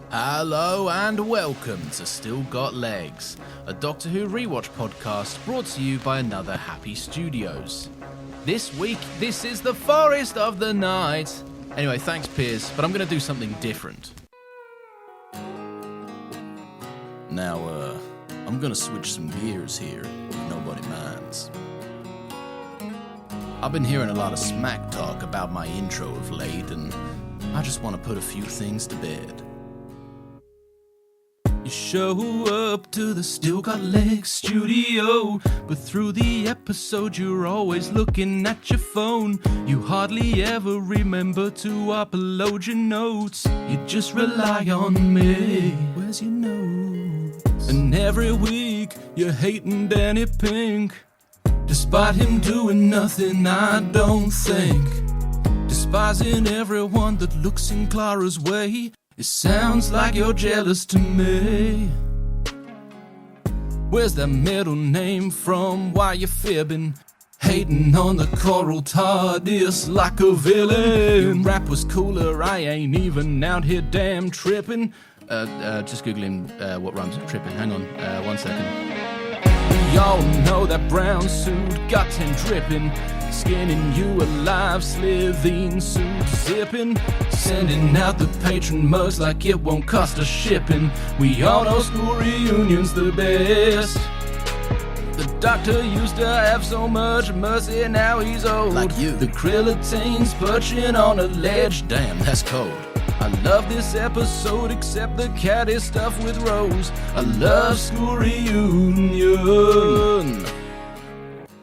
Hello and welcome to Still Got Legs, a Doctor Who Rewatch podcast brought to you by Another Happy Studios. This week, this is the Forest of the Night. Anyway, thanks Piers, but I'm going to do something different. Now, I'm going to switch some gears here, if nobody minds. I've been hearing a lot of smack talk about my intro of late, and I just want to put a few things to bed. You show up to the Still Got Legs studio, but through the episode you're always looking at your phone. You hardly ever remember to upload your notes. You just rely on me. Where's your notes? And every week you're hating Danny Pink, despite him doing nothing, I don't think. Despising everyone that looks in Clara's way. It sounds like you're jealous to me. Where's that middle name from? Why you fibbing? Hating on the Coral TARDIS like a villain. Your rap was cooler, I ain't even out here damn tripping. Just googling what rhymes with tripping. Hang on, 1 second. We all know that brown suit got him dripping. Skinning you alive, Slitheen suit zipping. Sending out the patron mugs like it won't cost us shipping. We all know school reunions the best. The doctor used to have so much mercy, now he's old. Like you. The Krillitane's perching on a ledge, damn, that's cold. I love this episode except the catty stuff with Rose. I love school reunion.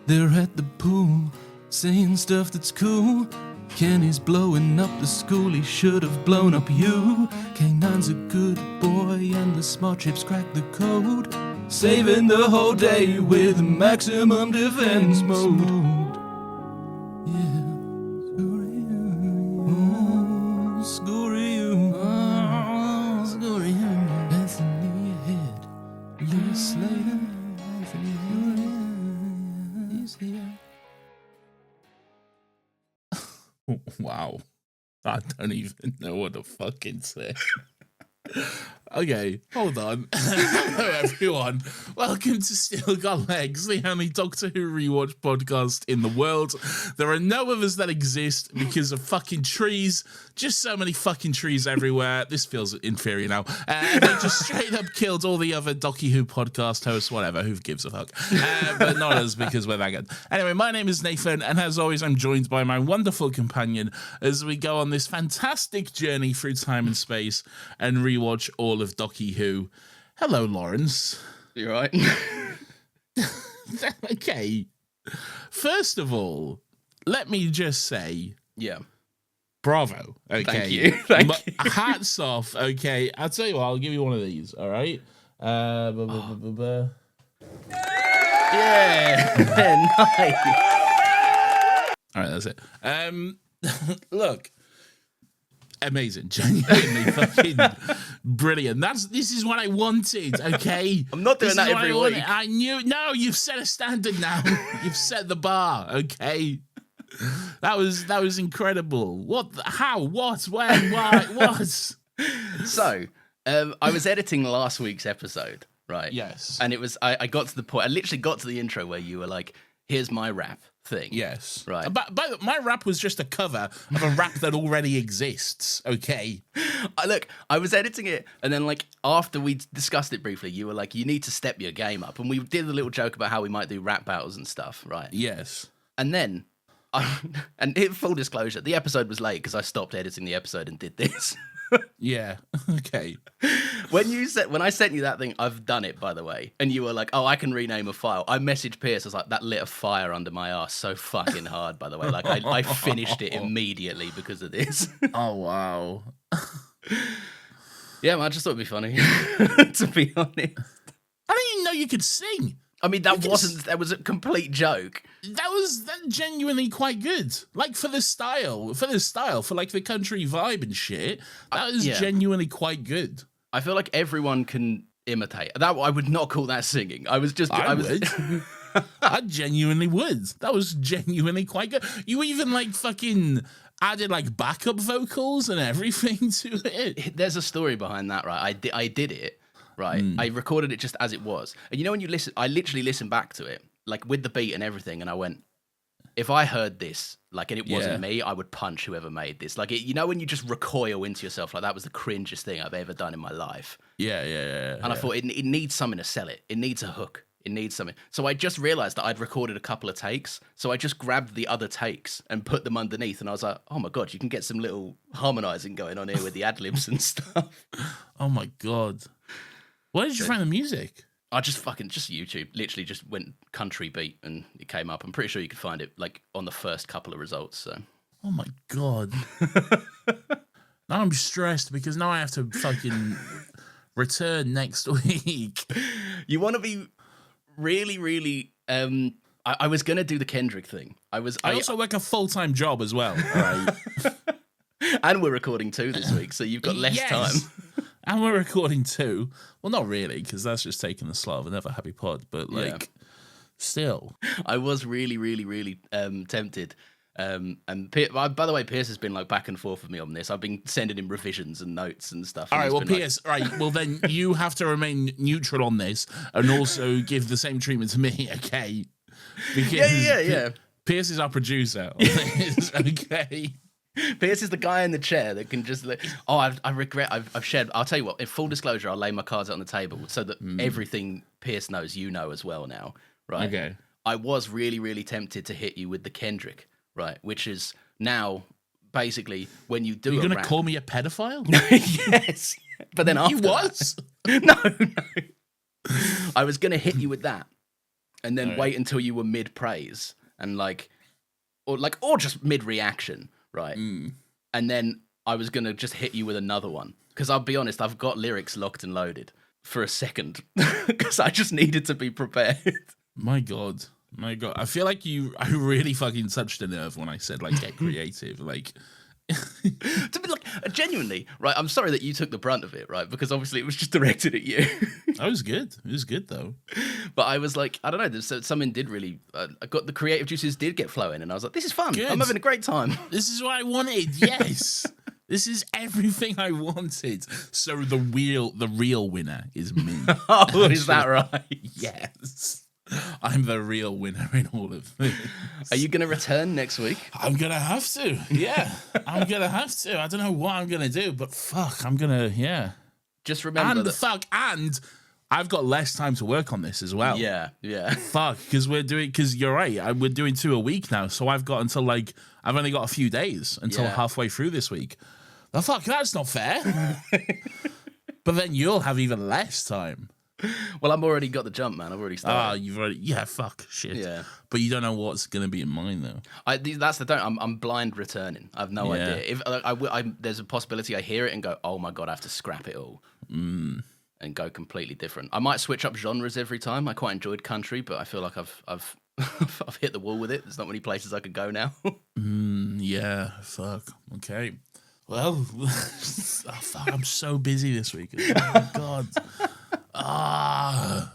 They're at the pool, saying stuff that's cool. Kenny's blowing up the school, he should have blown up you. K9's a good boy and the smart chips crack the code. Saving the whole day with maximum defense mode. Yeah. School reunion. Oh, school reunion. Anthony ahead. Lee Slater. Anthony ahead. He's here. Wow. I don't even know what to fucking say. Okay, hold on. Hello everyone. Welcome to Still Got Legs, the only Doctor Who Rewatch podcast in the world. There are no others that exist because of fucking trees. Just so many fucking trees everywhere. This feels inferior now. They just straight up killed all the other Doctor Who podcast hosts, whatever, who gives a fuck. But not us because we're that good. Anyway, my name is Nathan, and as always, I'm joined by my wonderful companion as we go on this fantastic journey through time and space and rewatch all of Doctor Who. Hello, Lawrence. You right? Okay. First of all, let me just say, Yeah. bravo. Okay. Thank you. Thank you. Hats off. Okay. I'll tell you what, I'll give you one of these. All right. Yeah. Nice. All right. That's it. Look. Amazing, genuinely fucking brilliant. This is what I wanted, okay? I'm not doing that every week. I knew. No, you've set a standard now. You've set the bar, okay? That was incredible. What? How? What? When? Why? What? So, I was editing last week's episode, right? Yes. And it was I got to the point. I literally got to the intro where you were like, "Here's my rap thing." Yes. Right. But my rap was just a cover of a rap that already exists, okay? Look, I was editing it, and then like after we discussed it briefly, you were like, "You need to step your game up," and we did a little joke about how we might do rap battles and stuff, right? Yes. And then, and in full disclosure, the episode was late because I stopped editing the episode and did this. Yeah. Okay. When I sent you that thing, I've done it, by the way, and you were like, "Oh, I can rename a file." I messaged Pierce. I was like, "That lit a fire under my ass so fucking hard." By the way, like I finished it immediately because of this. Oh wow. Yeah, man, I just thought it'd be funny. To be honest, I didn't even know you could sing. I mean, that was a complete joke. That was genuinely quite good. Like for the style, for like the country vibe and shit. That was genuinely quite good. I feel like everyone can imitate that. I would not call that singing. I would. I genuinely would. That was genuinely quite good. You even like fucking added like backup vocals and everything to it. There's a story behind that, right? I did it, right? I recorded it just as it was. And you know when you listen, I literally listened back to it, like with the beat and everything, and I went, if I heard this, like, and it wasn't me, I would punch whoever made this. Like, you know when you just recoil into yourself, like, that was the cringiest thing I've ever done in my life. Yeah. And I thought, it needs something to sell it. It needs a hook. It needs something. So I just realized that I'd recorded a couple of takes. So I just grabbed the other takes and put them underneath. And I was like, oh my God, you can get some little harmonizing going on here with the ad-libs and stuff. Oh my God. Where did you find the music? I just YouTube, literally just went country beat and it came up. I'm pretty sure you could find it like on the first couple of results. So. Oh my God. Now I'm stressed because now I have to fucking return next week. You want to be really, really, I was going to do the Kendrick thing. I also work a full-time job as well. All right. And we're recording 2 this week, so you've got less time. And we're recording 2. Well, not really, because that's just taking the slot of another happy pod. But like, still, I was really, really, really tempted. And by the way, Pierce has been like back and forth with me on this. I've been sending him revisions and notes and stuff. All right, well, Pierce, right, well then you have to remain neutral on this and also give the same treatment to me, okay? Because yeah. Pierce is our producer on this, okay? Pierce is the guy in the chair that can just like, I regret I've shared. I'll tell you what, in full disclosure, I'll lay my cards out on the table so that everything Pierce knows, you know as well now, right? Okay. I was really, really tempted to hit you with the Kendrick, right? Which is now basically when you do You're going to call me a pedophile? Yes. But then after No. I was going to hit you with that and then wait until you were mid-praise and or just mid-reaction. Right. And then I was going to just hit you with another one. Because I'll be honest, I've got lyrics locked and loaded for a second. Because I just needed to be prepared. My God. I feel like I really fucking touched a nerve when I said, like, get creative. Like, to be like, genuinely, right? I'm sorry that you took the brunt of it, right? Because obviously it was just directed at you. That was good. It was good, though. But I was like, I don't know, something did really, I got the creative juices did get flowing. And I was like, this is fun. Good. I'm having a great time. This is what I wanted. Yes. This is everything I wanted. So the real winner is me. Oh, is that right? Yes. I'm the real winner in all of this. Are you going to return next week? I'm going to have to. Yeah. I'm going to have to. I don't know what I'm going to do, but fuck, I'm going to, yeah. Just remember and I've got less time to work on this as well. Yeah. Fuck, because you're right. We're doing 2 a week now, so I've got until I've only got a few days until halfway through this week. The fuck, that's not fair. But then you'll have even less time. Well, I've already got the jump, man. I've already started. You've already, fuck, shit. Yeah. But you don't know what's going to be in mine, though. That's the don't. I'm blind returning. I have no idea. If there's a possibility I hear it and go, oh my God, I have to scrap it all. And go completely different. I might switch up genres every time. I quite enjoyed country, but I feel like I've I've hit the wall with it. There's not many places I could go now. Yeah, fuck. Okay. Well, fuck, I'm so busy this week. Oh my God. I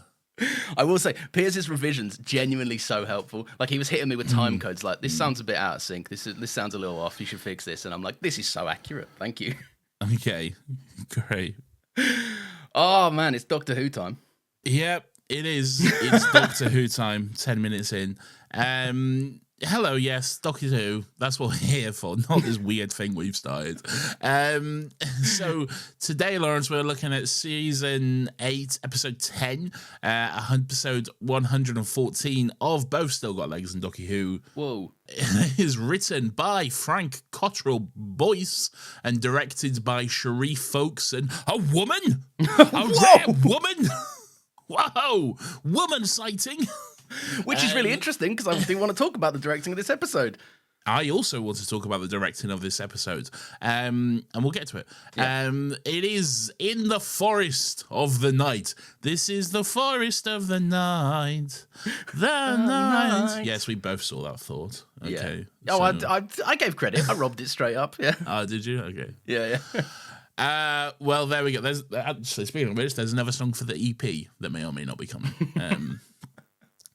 will say, Pierce's revisions genuinely so helpful. Like he was hitting me with time codes. Like this sounds a bit out of sync. This sounds a little off. You should fix this. And I'm like, this is so accurate. Thank you. Okay, great. Oh man, it's Doctor Who time. Yep, it is. It's Doctor Who time. 10 minutes in. Hello, yes, Doctor Who. That's what we're here for, not this weird thing we've started. So today, Lawrence, we're looking at season 8, episode 10, episode 114 of both Still Got Legs and Doctor Who. Whoa. It is written by Frank Cottrell Boyce and directed by Sharif Folkeson. A woman! A rare woman! Whoa! Woman sighting! Which is really interesting because I do want to talk about the directing of this episode. I also want to talk about the directing of this episode, and we'll get to it. Yeah. It is In the Forest of the Night. This is the forest of the night. The night. Yes, we both saw that thought. Okay. Yeah. Oh, I gave credit. I robbed it straight up. Yeah. Oh, did you? Okay. Yeah. Well, there we go. There's actually, speaking of which, there's another song for the EP that may or may not be coming.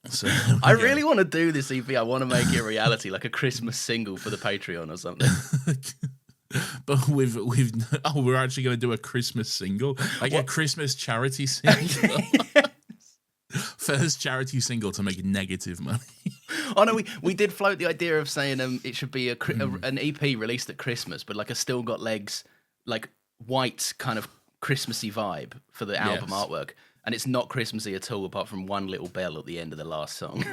So I really want to do this EP. I want to make it a reality, like a Christmas single for the Patreon or something. But we're actually going to do a Christmas single, like a Christmas charity single. First charity single to make negative money. Oh no, we did float the idea of saying it should be an EP released at Christmas, but like a Still Got Legs, like white kind of Christmassy vibe for the album artwork, and it's not Christmassy at all, apart from one little bell at the end of the last song.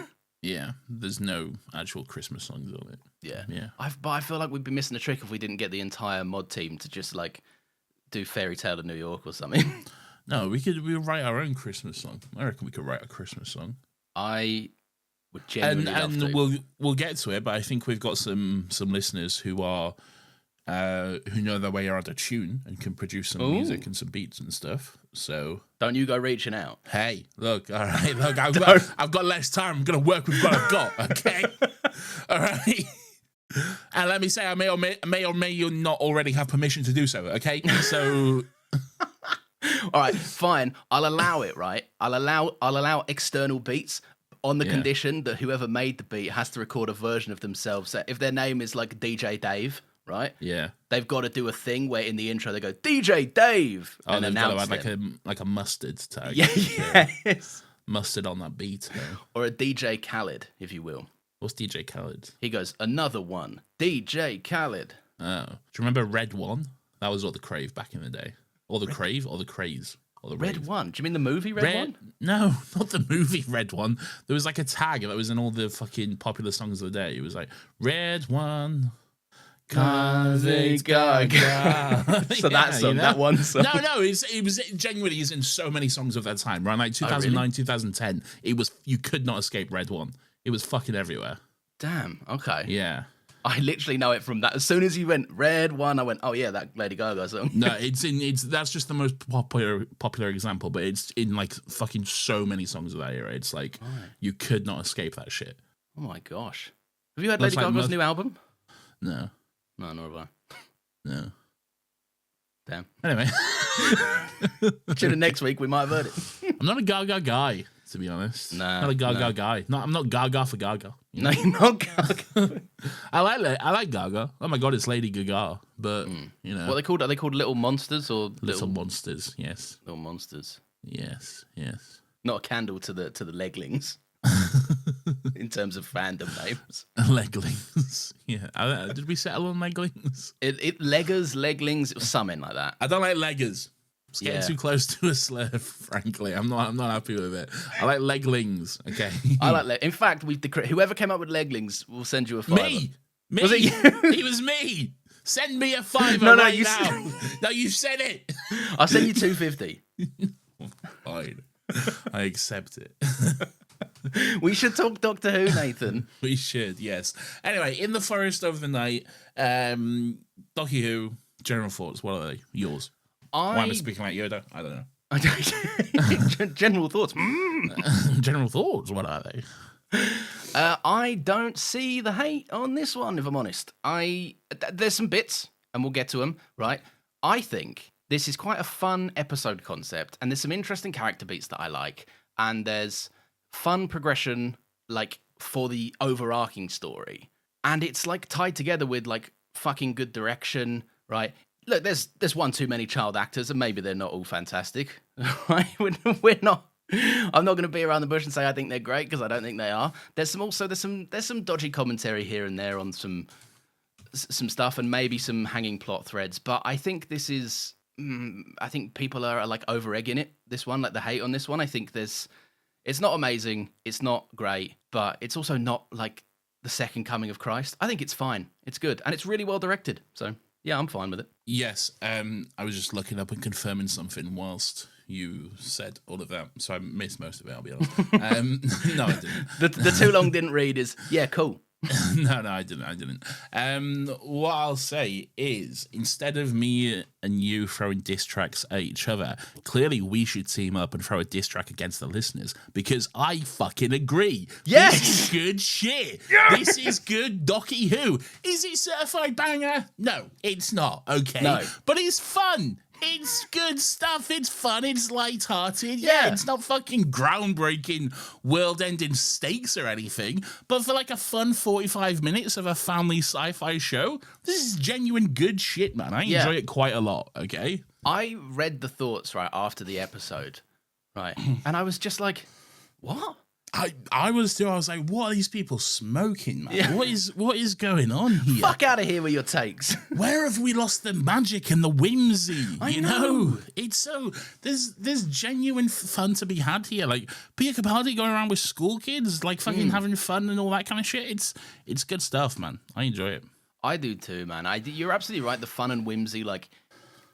Yeah, there's no actual Christmas songs on it. Yeah. But I feel like we'd be missing a trick if we didn't get the entire mod team to just like do Fairy Tale of New York or something. No, we'll write our own Christmas song. I reckon we could write a Christmas song. I would genuinely love to. And we'll get to it, but I think we've got some listeners who are who know their way around a tune and can produce some music and some beats and stuff. So don't you go reaching out. Hey, look, all right, look, I've got less time. I'm gonna work with what I've got. Okay, all right. And let me say, I may or may not already have permission to do so. Okay, so. All right, fine. I'll allow it, right? I'll allow external beats on the condition that whoever made the beat has to record a version of themselves. So if their name is like DJ Dave, right? Yeah. They've got to do a thing where in the intro they go, DJ Dave! And announce got to add like a mustard tag. Yes. Mustard on that beat. Or a DJ Khaled, if you will. What's DJ Khaled? He goes, another one. DJ Khaled. Oh. Do you remember Red One? That was all the crave back in the day. Or the crave, or the craze, or the Red rave. One. Do you mean the movie Red One? No, not the movie Red One. There was like a tag that was in all the fucking popular songs of the day. It was like Red One, Gaga. So that song, that one song. No, it was genuinely is in so many songs of that time. Right, like 2009, 2010. It was you could not escape Red One. It was fucking everywhere. Damn. Okay. Yeah. I literally know it from that. As soon as you went Red One, I went, oh yeah, that Lady Gaga song. No, that's just the most popular example, but it's in like fucking so many songs of that era. It's like you could not escape that shit. Oh my gosh. Have you heard Lady Gaga's new album? No. No, nor have I. No. Damn. Anyway. Tune in next week, we might have heard it. I'm not a Gaga guy, to be honest. Nah, not a Gaga guy. No, I'm not Gaga for Gaga. No, you're not Gaga. I like Gaga. Oh my god, it's Lady Gaga. But you know, what are they called? Little monsters or little monsters? Yes. Little monsters. Yes. Not a candle to the leglings. In terms of fandom names, leglings. Yeah. Did we settle on leglings? Leglings. It was something like that. I don't like leggers. It's getting too close to a slur, frankly. I'm not happy with it. I like leglings, okay? I like in fact, whoever came up with leglings will send you a $5. Me? Was it you? It was me. Send me a $5 no, right you now. No, you said it. I'll send you $2.50. Fine. I accept it. We should talk Doctor Who, Nathan. We should, yes. Anyway, In the Forest of the Night, Doctor Who, general thoughts, what are they? Yours? Why am I speaking like Yoda? I don't know. General thoughts. General thoughts, what are they? I don't see the hate on this one, if I'm honest. There's some bits, and we'll get to them, right? I think this is quite a fun episode concept, and there's some interesting character beats that I like, and there's fun progression, like, for the overarching story. And it's, like, tied together with, like, fucking good direction, right? Look, there's one too many child actors, and maybe they're not all fantastic, right? We're not. I'm not going to be around the bush and say I think they're great, because I don't think they are. There's some dodgy commentary here and there on some stuff, and maybe some hanging plot threads. But I think this is. I think people are like over egging it. This one, like the hate on this one. I think it's not amazing. It's not great, but it's also not like the second coming of Christ. I think it's fine. It's good, and it's really well directed. So. Yeah, I'm fine with it. Yes, I was just looking up and confirming something whilst you said all of that, so I missed most of it, I'll be honest. No, I didn't. The too long didn't read is, yeah, cool. No, I didn't. What I'll say is, instead of me and you throwing diss tracks at each other, clearly we should team up and throw a diss track against the listeners, because I fucking agree. Yes! This is good shit. Yes! This is good Docky Who. Is it certified banger? No, it's not, okay? No. But it's fun. It's good stuff. It's fun. It's lighthearted. Yeah, it's not fucking groundbreaking, world-ending stakes or anything. But for like a fun 45 minutes of a family sci-fi show, this is genuine good shit, man. I enjoy it quite a lot. Okay. I read the thoughts right after the episode, right, and I was just like, what? I was too. I was like, what are these people smoking, man? Yeah. What is going on here? Fuck out of here with your takes. Where have we lost the magic and the whimsy? I know. It's so there's genuine fun to be had here. Like Peter Capaldi going around with school kids, like fucking having fun and all that kind of shit. It's good stuff, man. I enjoy it. I do too, man. You're absolutely right. The fun and whimsy, like.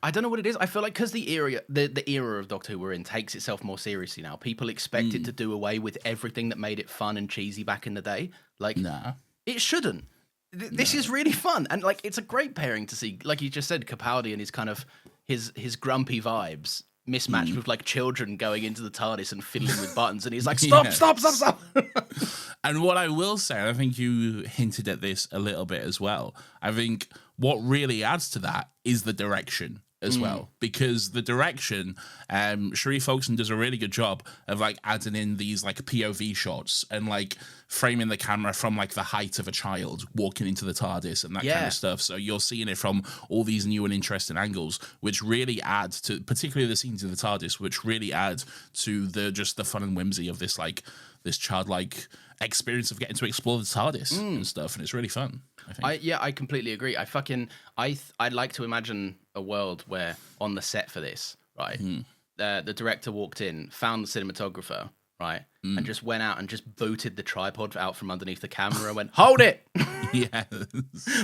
I don't know what it is. I feel like because the era of Doctor Who we're in takes itself more seriously now. People expect it to do away with everything that made it fun and cheesy back in the day. Like, nah, it shouldn't. This is really fun, and like it's a great pairing to see. Like you just said, Capaldi and his kind of his grumpy vibes mismatched with like children going into the TARDIS and fiddling with buttons, and he's like, stop. And what I will say, and I think you hinted at this a little bit as well. I think what really adds to that is the direction. As well, because the direction, Sharif Folkestone does a really good job of like adding in these like POV shots and like framing the camera from like the height of a child walking into the TARDIS and that kind of stuff. So you're seeing it from all these new and interesting angles, which really add to, particularly the scenes in the TARDIS, which really add to the fun and whimsy of this like this childlike experience of getting to explore the TARDIS and stuff, and it's really fun. I think. I completely agree. I'd like to imagine a world where on the set for this, right, the director walked in, found the cinematographer, right, and just went out and just booted the tripod out from underneath the camera and went, hold it! Yes.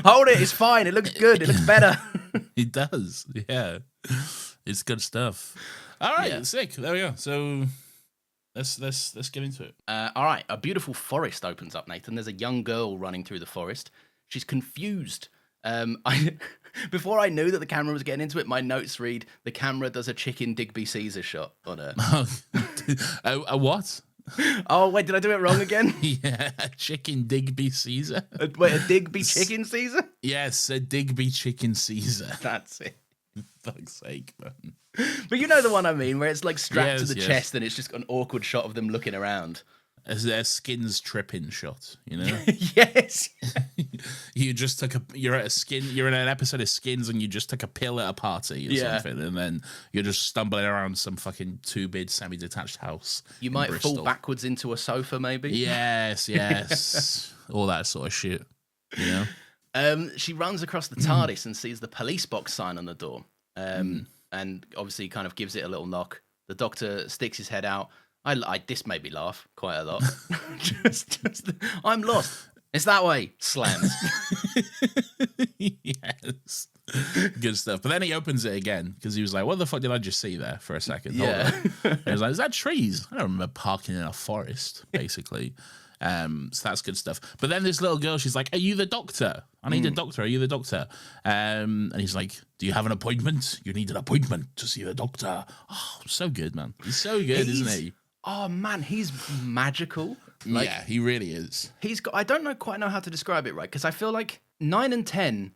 Hold it, it's fine, it looks good, it looks better. It does, yeah. It's good stuff. All right, sick. There we go. So let's get into it. All right, a beautiful forest opens up, Nathan. There's a young girl running through the forest. She's confused. Before I knew that the camera was getting into it, my notes read, the camera does a chicken Digby Caesar shot on her. A what? Oh, wait, did I do it wrong again? Yeah, a chicken Digby Caesar. Wait, a Digby chicken Caesar? Yes, a Digby chicken Caesar. That's it. Fuck's sake, man. But you know the one I mean, where it's like strapped to the chest and it's just an awkward shot of them looking around. As their skins tripping shot, you know? Yes. You're in an episode of Skins and you just took a pill at a party or something, and then you're just stumbling around some fucking two-bed semi-detached house. You might fall backwards into a sofa, maybe. Yes. All that sort of shit, you know? She runs across the TARDIS and sees the police box sign on the door. And obviously kind of gives it a little knock. The Doctor sticks his head out. This made me laugh quite a lot. I'm lost. It's that way. Slams. Yes. Good stuff. But then he opens it again because he was like, what the fuck did I just see there for a second? Yeah. And he was like, is that trees? I don't remember parking in a forest, basically. So that's good stuff. But then this little girl, she's like, are you the doctor? I need a doctor. Are you the doctor? And he's like, do you have an appointment? You need an appointment to see the doctor. Oh, so good, man. He's so good, isn't he? Oh, man, he's magical. Like, yeah, he really is. I don't quite know how to describe it, right? Because I feel like 9 and 10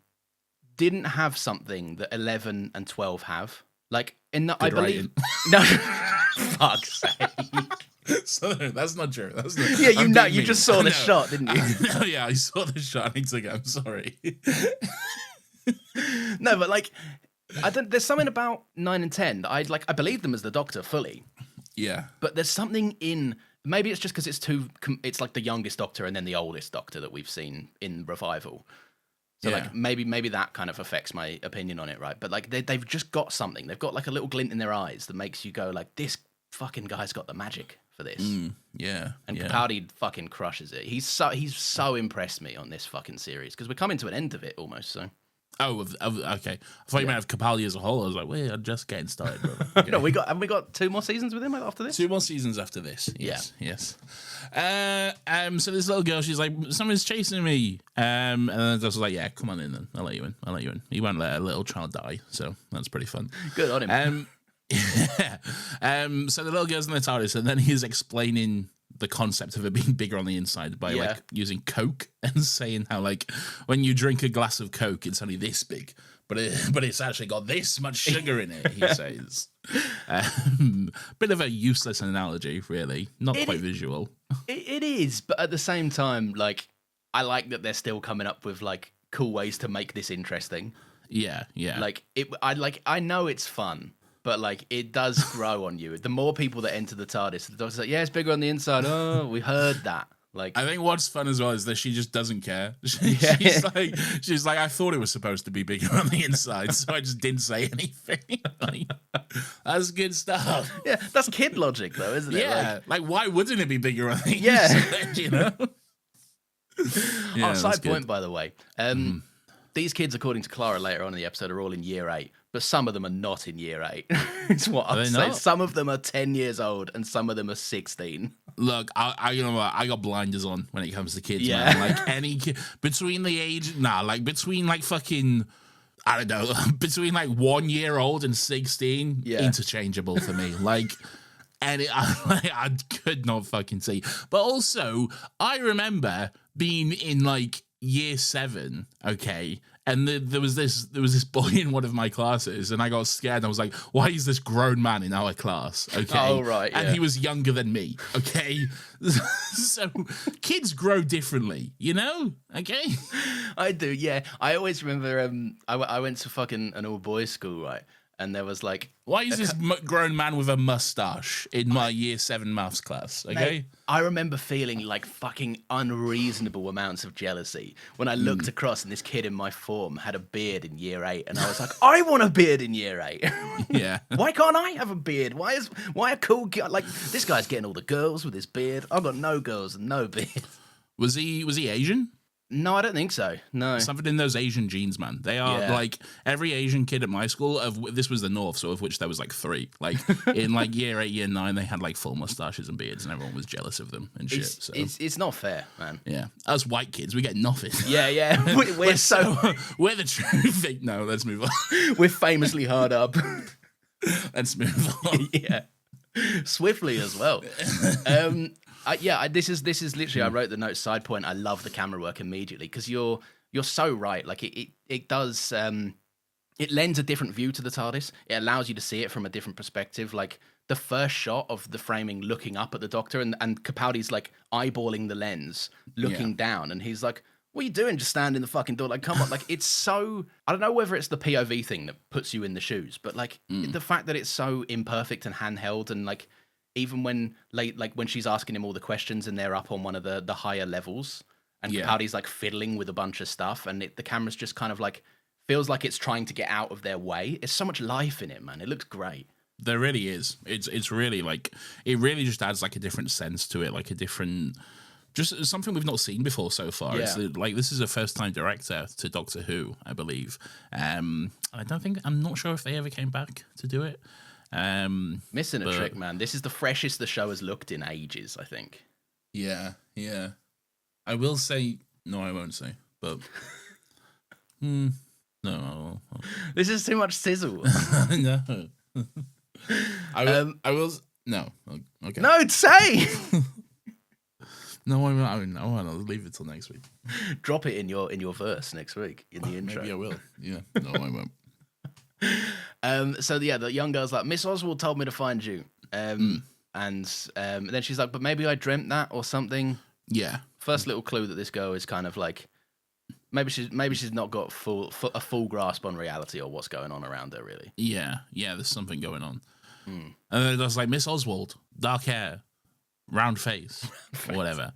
didn't have something that 11 and 12 have. Like, I believe... No, fuck's sake. So that's not true. Yeah, you just saw the shot, didn't you? Yeah, I saw the shot. I need to go. I'm sorry. No, but like, there's something about 9 and 10 that I believe them as the Doctor fully. Yeah, but there's something in. Maybe it's just because it's like the youngest Doctor and then the oldest Doctor that we've seen in Revival. So like maybe that kind of affects my opinion on it, right? But like they've just got something. They've got like a little glint in their eyes that makes you go like, this fucking guy's got the magic for this. Yeah. And Capaldi fucking crushes it. He's so impressed me on this fucking series because we're coming to an end of it almost. So. Oh, okay. I thought you meant of Capaldi as a whole. I was like, we're just getting started, bro. Okay. No, have we got 2 more seasons with him after this? 2 more seasons after this. Yes. So this little girl, she's like, someone's chasing me. And then I was like, yeah, come on in then. I'll let you in. He won't let a little child die, so that's pretty fun. Good on him. So the little girl's in the TARDIS, and then he's explaining the concept of it being bigger on the inside by like using Coke and saying how like when you drink a glass of Coke, it's only this big, but it's actually got this much sugar in it, he says. Bit of a useless analogy, really. Not quite visual. It is, but at the same time, like, I like that they're still coming up with, like, cool ways to make this interesting. Yeah. Like, I know it's fun, but, like, it does grow on you. The more people that enter the TARDIS, the doctor's like, yeah, it's bigger on the inside. Oh, we heard that. Like, I think what's fun as well is that she just doesn't care. She's like, I thought it was supposed to be bigger on the inside, so I just didn't say anything. Like, that's good stuff. Yeah, that's kid logic, though, isn't it? Yeah, like why wouldn't it be bigger on the inside? You know. Side point, by the way. These kids, according to Clara later on in the episode, are all in year 8, but some of them are not in year 8. It's what I'm saying. Some of them are 10 years old, and some of them are 16. Look, I you know what? I got blinders on when it comes to kids, man. Like any kid between the age, between like fucking, I don't know, between like 1 year old and 16, interchangeable for me. Like, and I could not fucking see. But also, I remember being in like year 7, okay, and there was this boy in one of my classes, and I got scared. I was like, "Why is this grown man in our class?" Okay, oh right, and he was younger than me. Okay, so kids grow differently, you know. Okay, I do. Yeah, I always remember. I went to fucking an all boys school, right? And there was like, why is this grown man with a mustache in my year 7 maths class? Okay, mate, I remember feeling like fucking unreasonable amounts of jealousy when I looked across and this kid in my form had a beard in year 8, and I was like, I want a beard in year 8. Yeah, why can't I have a beard? Why a cool guy like this guy's getting all the girls with his beard? I've got no girls and no beard. Was he Asian? No, I don't think so. No. Something in those Asian genes, man. They are like every Asian kid at my school. This was the North, so of which there was like 3. Like in like year 8, year 9, they had like full mustaches and beards, and everyone was jealous of them and shit. So it's not fair, man. Yeah, us white kids, we get nothing. Yeah. We're so we're the true thing. No, let's move on. We're famously hard up. Let's move on. Yeah, swiftly as well. This is literally. I wrote the note side point. I love the camera work immediately because you're so right. Like it does. It lends a different view to the TARDIS. It allows you to see it from a different perspective. Like the first shot of the framing, looking up at the Doctor, and Capaldi's like eyeballing the lens, looking down, and he's like, "What are you doing? Just stand in the fucking door." Like, come on. Like, it's so. I don't know whether it's the POV thing that puts you in the shoes, but like the fact that it's so imperfect and handheld, and like. Even when when she's asking him all the questions and they're up on one of the higher levels and Capaldi's like fiddling with a bunch of stuff and the camera's just kind of like feels like it's trying to get out of their way. There's so much life in it, man. It looks great. There really is. It's really like it really just adds like a different sense to it, like a different just something we've not seen before so far. Yeah. It's like this is a first-time director to Doctor Who, I believe. I'm not sure if they ever came back to do it. Missing a trick, man. This is the freshest the show has looked in ages, I think. Yeah. I will say no, I won't say, but no. This is too much sizzle. No. I will. No. Okay. No, say. No, I won't. I'll leave it till next week. Drop it in your verse next week in the intro. Maybe I will. Yeah. No, I won't. So the young girl's like, Miss Oswald told me to find you, and then she's like, but maybe I dreamt that or something. Yeah. First little clue that this girl is kind of like, maybe she's not got a full grasp on reality or what's going on around her, really. Yeah. There's something going on, and then it's like Miss Oswald, dark hair, round face, or whatever.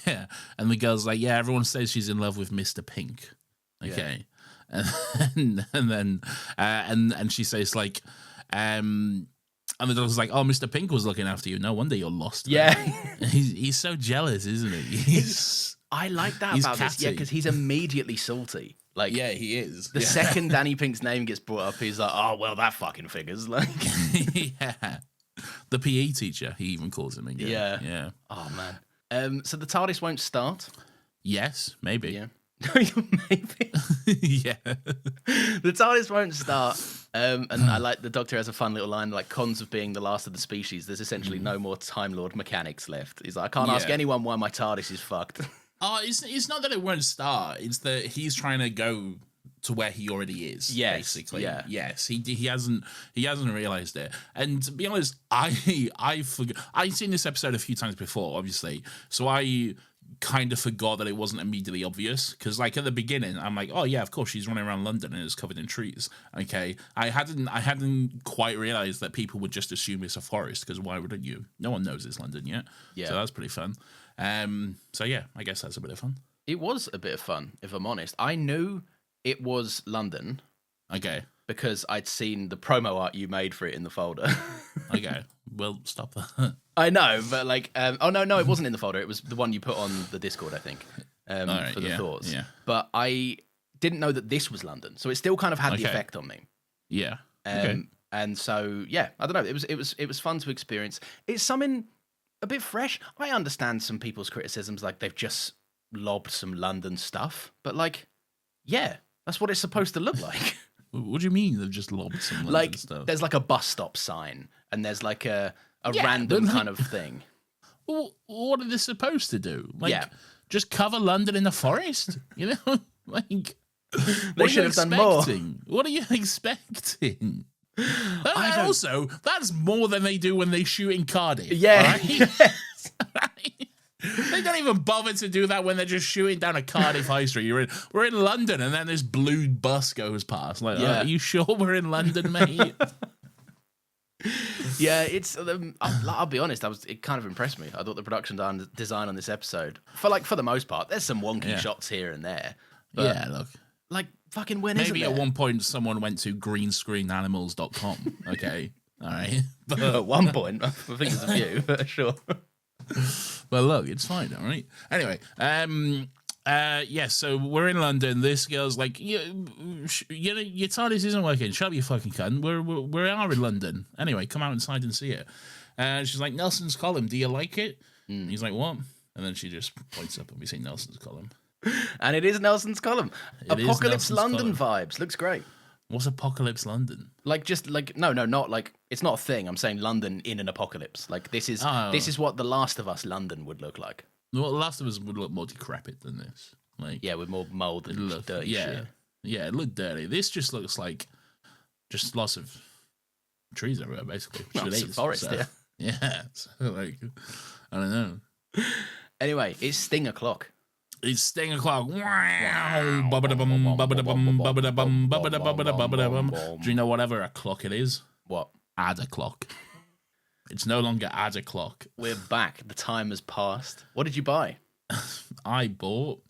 Yeah, and the girl's like, yeah, everyone says she's in love with Mr. Pink. Okay. Yeah. And then she says like, and the doctor's like, oh, Mr. Pink was looking after you. No wonder you're lost. Yeah, he's so jealous, isn't he? I like that about this. Yeah, because he's immediately salty. Like, yeah, he is. The second Danny Pink's name gets brought up, he's like, oh well, that fucking figures. Like, yeah, the PE teacher, he even calls him again. Yeah. Oh man. So the TARDIS won't start. Yes, maybe. Yeah. Maybe. Yeah. The TARDIS won't start. And I like the Doctor has a fun little line like, cons of being the last of the species, there's essentially no more Time Lord mechanics left. He's like, I can't ask anyone why my TARDIS is fucked. Oh, it's not that it won't start. It's that he's trying to go to where he already is. Yes, basically. yeah. Yes, he hasn't realized it. And to be honest, I forgot. I've seen this episode a few times before, obviously, so I kind of forgot that it wasn't immediately obvious, because like at the beginning I'm like, oh yeah, of course she's running around London and it's covered in trees. Okay, I hadn't quite realized that people would just assume it's a forest, because why wouldn't you? No one knows it's London yet. Yeah, so that's pretty fun. So yeah, I guess that's a bit of fun. It was a bit of fun, if I'm honest. I knew it was London. Okay. Because I'd seen the promo art you made for it in the folder. Okay, well, stop that. I know, but like, oh no, it wasn't in the folder. It was the one you put on the Discord, I think, right, for the thoughts. Yeah. But I didn't know that this was London, so it still kind of had the effect on me. Yeah. And so yeah, I don't know. It was fun to experience. It's something a bit fresh. I understand some people's criticisms, like they've just lobbed some London stuff, but like, yeah, that's what it's supposed to look like. What do you mean they've just lobbed some London like, stuff? There's like a bus stop sign, and there's like a random kind of thing. Well, what are they supposed to do? Like, just cover London in the forest? You know, like they should have done more. What are you expecting? Also, that's more than they do when they shoot in Cardiff. Yeah. Right? Yes. They don't even bother to do that when they're just shooting down a Cardiff high street. We're in London, and then this blue bus goes past. Like, are you sure we're in London, mate? Yeah, it's. I'll be honest. It kind of impressed me. I thought the production design on this episode, for the most part, there's some wonky shots here and there. But, yeah, look. Like, fucking when maybe at one point someone went to greenscreenanimals.com. Okay, all right. But at one point, I think it's a few, but sure. Well, look, it's fine, all right. Anyway, so we're in London. This girl's like, your TARDIS isn't working. Shut up, you fucking cunt. We are in London. Anyway, come out inside and see it. She's like, Nelson's column, do you like it? He's like, what? And then she just points up and we see Nelson's column. And it is Nelson's column. Apocalypse London vibes. Looks great. What's Apocalypse London? Like, just like, no, not like, it's not a thing. I'm saying London in an apocalypse. Like, this is what The Last of Us London would look like. Well, The Last of Us would look more decrepit than this. Like, yeah, with more mold and dirty shit. Yeah, it looked dirty. This just looks like just lots of trees everywhere, basically. It's a forest, so, yeah. So, like, I don't know. Anyway, it's Sting o'clock. It's Sting o'clock. Do you know whatever a clock it is? What? Add a clock. It's no longer add a clock. We're back. The time has passed. What did you buy? I bought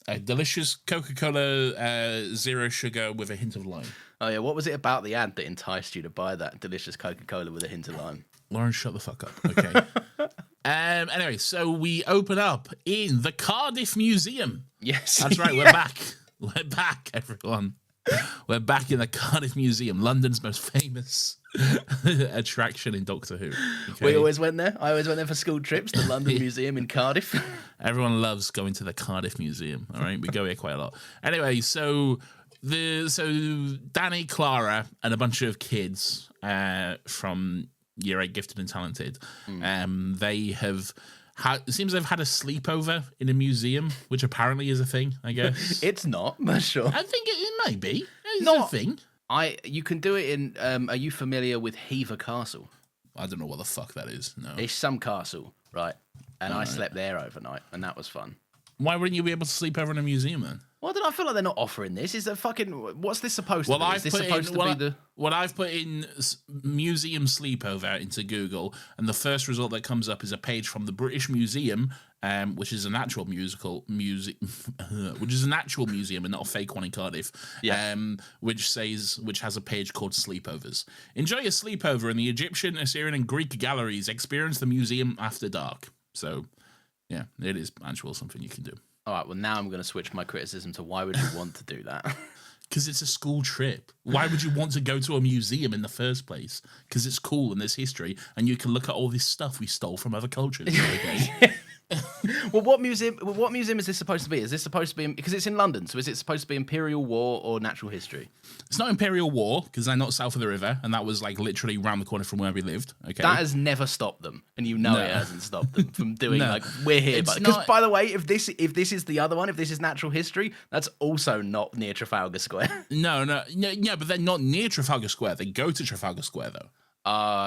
a delicious Coca-Cola zero sugar with a hint of lime. Oh yeah, what was it about the ad that enticed you to buy that delicious Coca-Cola with a hint of lime? Lauren, shut the fuck up. Okay. Anyway, so we open up in the Cardiff Museum. Yes. That's right, we're back. We're back, everyone. We're back in the Cardiff Museum, London's most famous attraction in Doctor Who. Okay? We always went there. I always went there for school trips, the London Museum in Cardiff. Everyone loves going to the Cardiff Museum, all right? We go here quite a lot. Anyway, so Danny, Clara, and a bunch of kids from Year 8 Gifted and Talented, they have it seems they've had a sleepover in a museum, which apparently is a thing, I guess. It's not, but sure. I think it might be. It's a thing. You can do it in, are you familiar with Hever Castle? I don't know what the fuck that is, no. It's some castle, right? And I slept there overnight, and that was fun. Why wouldn't you be able to sleep over in a museum, then? Well, I feel like they're not offering this. Is that fucking... What's this supposed to be? Is this supposed to be the... Well, I've put in museum sleepover into Google, and the first result that comes up is a page from the British Museum, which is an actual museum and not a fake one in Cardiff. Yeah. Which has a page called Sleepovers. Enjoy a sleepover in the Egyptian, Assyrian, and Greek galleries. Experience the museum after dark. So, yeah, it is actual something you can do. All right, well, now I'm going to switch my criticism to why would you want to do that? Because it's a school trip. Why would you want to go to a museum in the first place? Because it's cool and there's history, and you can look at all this stuff we stole from other cultures. Okay? Well, what museum? What museum is this supposed to be? Is this supposed to be because it's in London? So is it supposed to be Imperial War or Natural History? It's not Imperial War because they're not south of the river, and that was like literally round the corner from where we lived. Okay, That has never stopped them, and you know No. it hasn't stopped them from doing No. like we're here. It's Because not- by the way, if this is the other one, if this is Natural History, that's also not near Trafalgar Square. No, but they're not near Trafalgar Square. They go to Trafalgar Square though.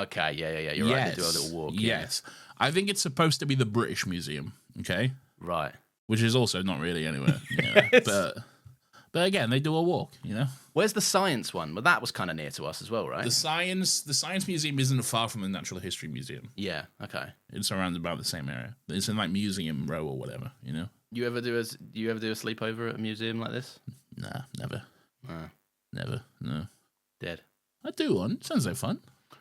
Okay, yeah. You're right. They do a little walk. Yeah. Yes. I think it's supposed to be the British Museum, okay? Right. Which is also not really anywhere. But again, they do a walk, you know? Where's the science one? Well, that was kind of near to us as well, right? The Science Museum isn't far from the Natural History Museum. Yeah. Okay. It's around about the same area. It's in like Museum Row or whatever, you know? You ever do a sleepover at a museum like this? Nah, never. Never, no. Dead. I'd do one. Sounds like fun.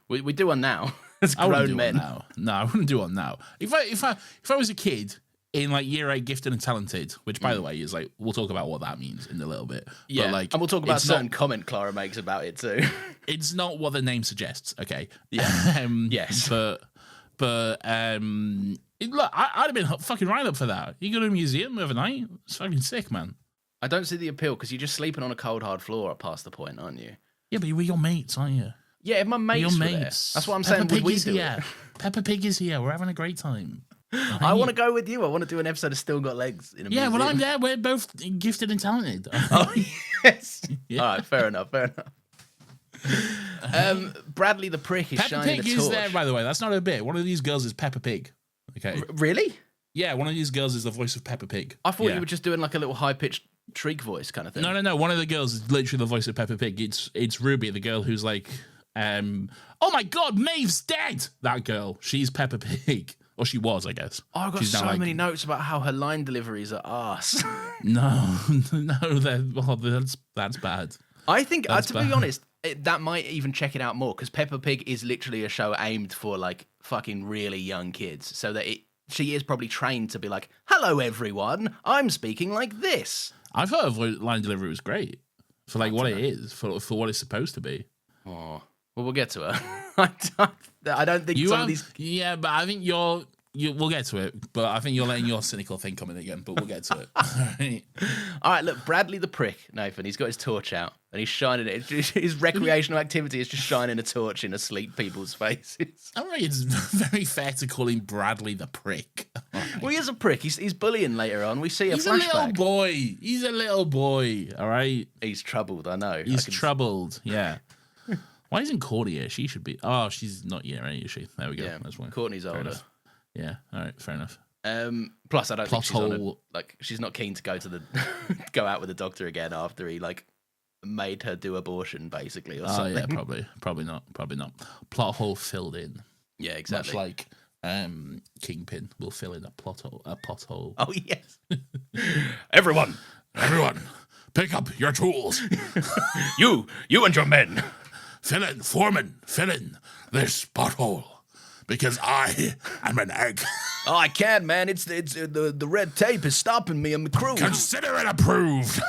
We do one now. As I wouldn't grown do men. one now. No, I wouldn't do one now. If I was a kid in like year 8, gifted and talented, which by the way is like we'll talk about what that means in a little bit. Yeah, but, like, and we'll talk about a it's certain not, comment Clara makes about it too. it's not what the name suggests. Okay. Yeah. Yes. But look, I'd have been fucking right up for that. You go to a museum overnight. It's fucking sick, man. I don't see the appeal because you're just sleeping on a cold hard floor up past the point, aren't you? Yeah, but you're with your mates, aren't you? Yeah, if my mates Your were there. mates. That's what I'm Peppa saying. Pig Would we is do here. it? Peppa Pig is here. We're having a great time. I want to go with you. I want to do an episode of Still Got Legs in a Yeah, museum. well, I'm there. We're both gifted and talented. Oh, yes. Yeah. All right, fair enough. Bradley the Prick is Peppa shining Pig a is torch. there, by the way. That's not a bit. One of these girls is Peppa Pig. Okay. Really? Yeah, one of these girls is the voice of Peppa Pig. I thought Yeah. you were just doing like a little high-pitched shriek voice kind of thing. No. One of the girls is literally the voice of Peppa Pig. It's Ruby, the girl who's like, oh my God, Maeve's dead. That girl, she's Peppa Pig, or she was, I guess. Oh, I've got She's now, so like- many notes about how her line deliveries are arse. No, that's bad. I think, That's to bad. be honest, that might even check it out more because Peppa Pig is literally a show aimed for like fucking really young kids, so that she is probably trained to be like, "Hello, everyone, I'm speaking like this." I thought her line delivery was great for like what it is, for what it's supposed to be. Oh, well, we'll get to her. I don't think some of these. Yeah, but I think we'll get to it, but I think you're letting your cynical thing come in again, but we'll get to it. Alright. All right, look, Bradley the Prick, Nathan. He's got his torch out and he's shining it. His recreational activity is just shining a torch in asleep people's faces. I don't think it's very fair to call him Bradley the Prick. Well, he is a prick. He's bullying later on. We see a He's a little flashback. boy. He's a little boy, all right? He's troubled, I know. He's troubled, yeah. Why isn't Courtney here? She should be. Oh, she's not here, right? Is she? There we go. Yeah, That's one. Courtney's Fair older. enough. Yeah, all right, fair enough. Plus, I don't think Plot she's on hole. she's not keen to go to the go out with the doctor again after he like made her do abortion, basically, or Oh, something. yeah, probably not. Plot hole filled in. Yeah, exactly. Much like Kingpin will fill in a pothole. Oh yes. Everyone, Pick up your tools. you and your men. Foreman, fill in this pothole. Because I am an egg. Oh, I can't, man. It's the red tape is stopping me and the crew. Consider it approved.